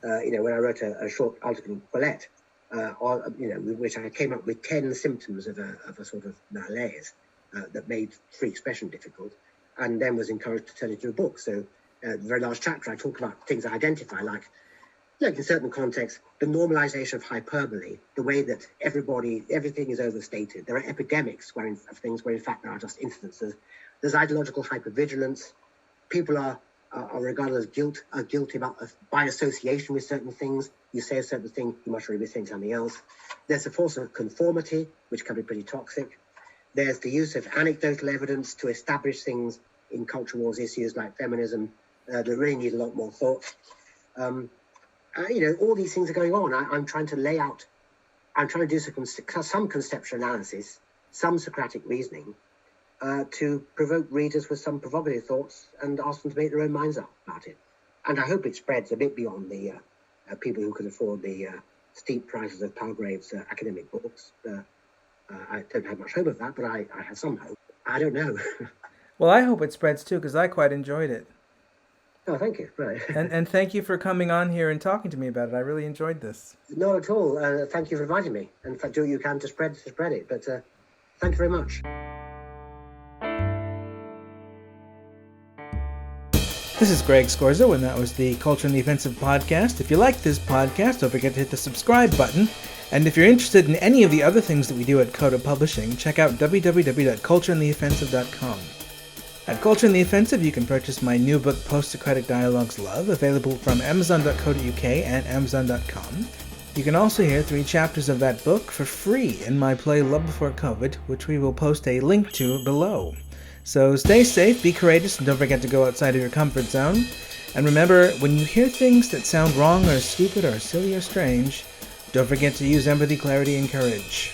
when I wrote a short article in Quillette, with which I came up with 10 symptoms of a sort of malaise that made free expression difficult, and then was encouraged to turn it into a book. So the very last chapter, I talk about things I identify, like in certain contexts, the normalization of hyperbole, the way that everything is overstated. There are epidemics of things where, in fact, there are just incidences. There's ideological hypervigilance. People are regarded as guilty by association with certain things. You say a certain thing, you must really be saying something else. There's a force of conformity, which can be pretty toxic. There's the use of anecdotal evidence to establish things in culture wars issues like feminism that really need a lot more thought. All these things are going on. I'm trying to lay out, I'm trying to do some conceptual analysis, some Socratic reasoning, to provoke readers with some provocative thoughts and ask them to make their own minds up about it. And I hope it spreads a bit beyond the people who can afford the steep prices of Palgrave's academic books. I don't have much hope of that, but I have some hope. I don't know. Well, I hope it spreads too, because I quite enjoyed it. Oh, thank you. Right. And thank you for coming on here and talking to me about it. I really enjoyed this. Not at all. Thank you for inviting me. And do what you can to spread it. But thank you very much. This is Greg Scorzo, and that was the Culture and the Offensive podcast. If you like this podcast, don't forget to hit the subscribe button. And if you're interested in any of the other things that we do at Coda Publishing, check out www.cultureandtheoffensive.com. At Culture and the Offensive, you can purchase my new book, Post-Socratic Dialogues Love, available from amazon.co.uk and amazon.com. You can also hear 3 chapters of that book for free in my play Love Before COVID, which we will post a link to below. So stay safe, be courageous, and don't forget to go outside of your comfort zone. And remember, when you hear things that sound wrong or stupid or silly or strange, don't forget to use empathy, clarity, and courage.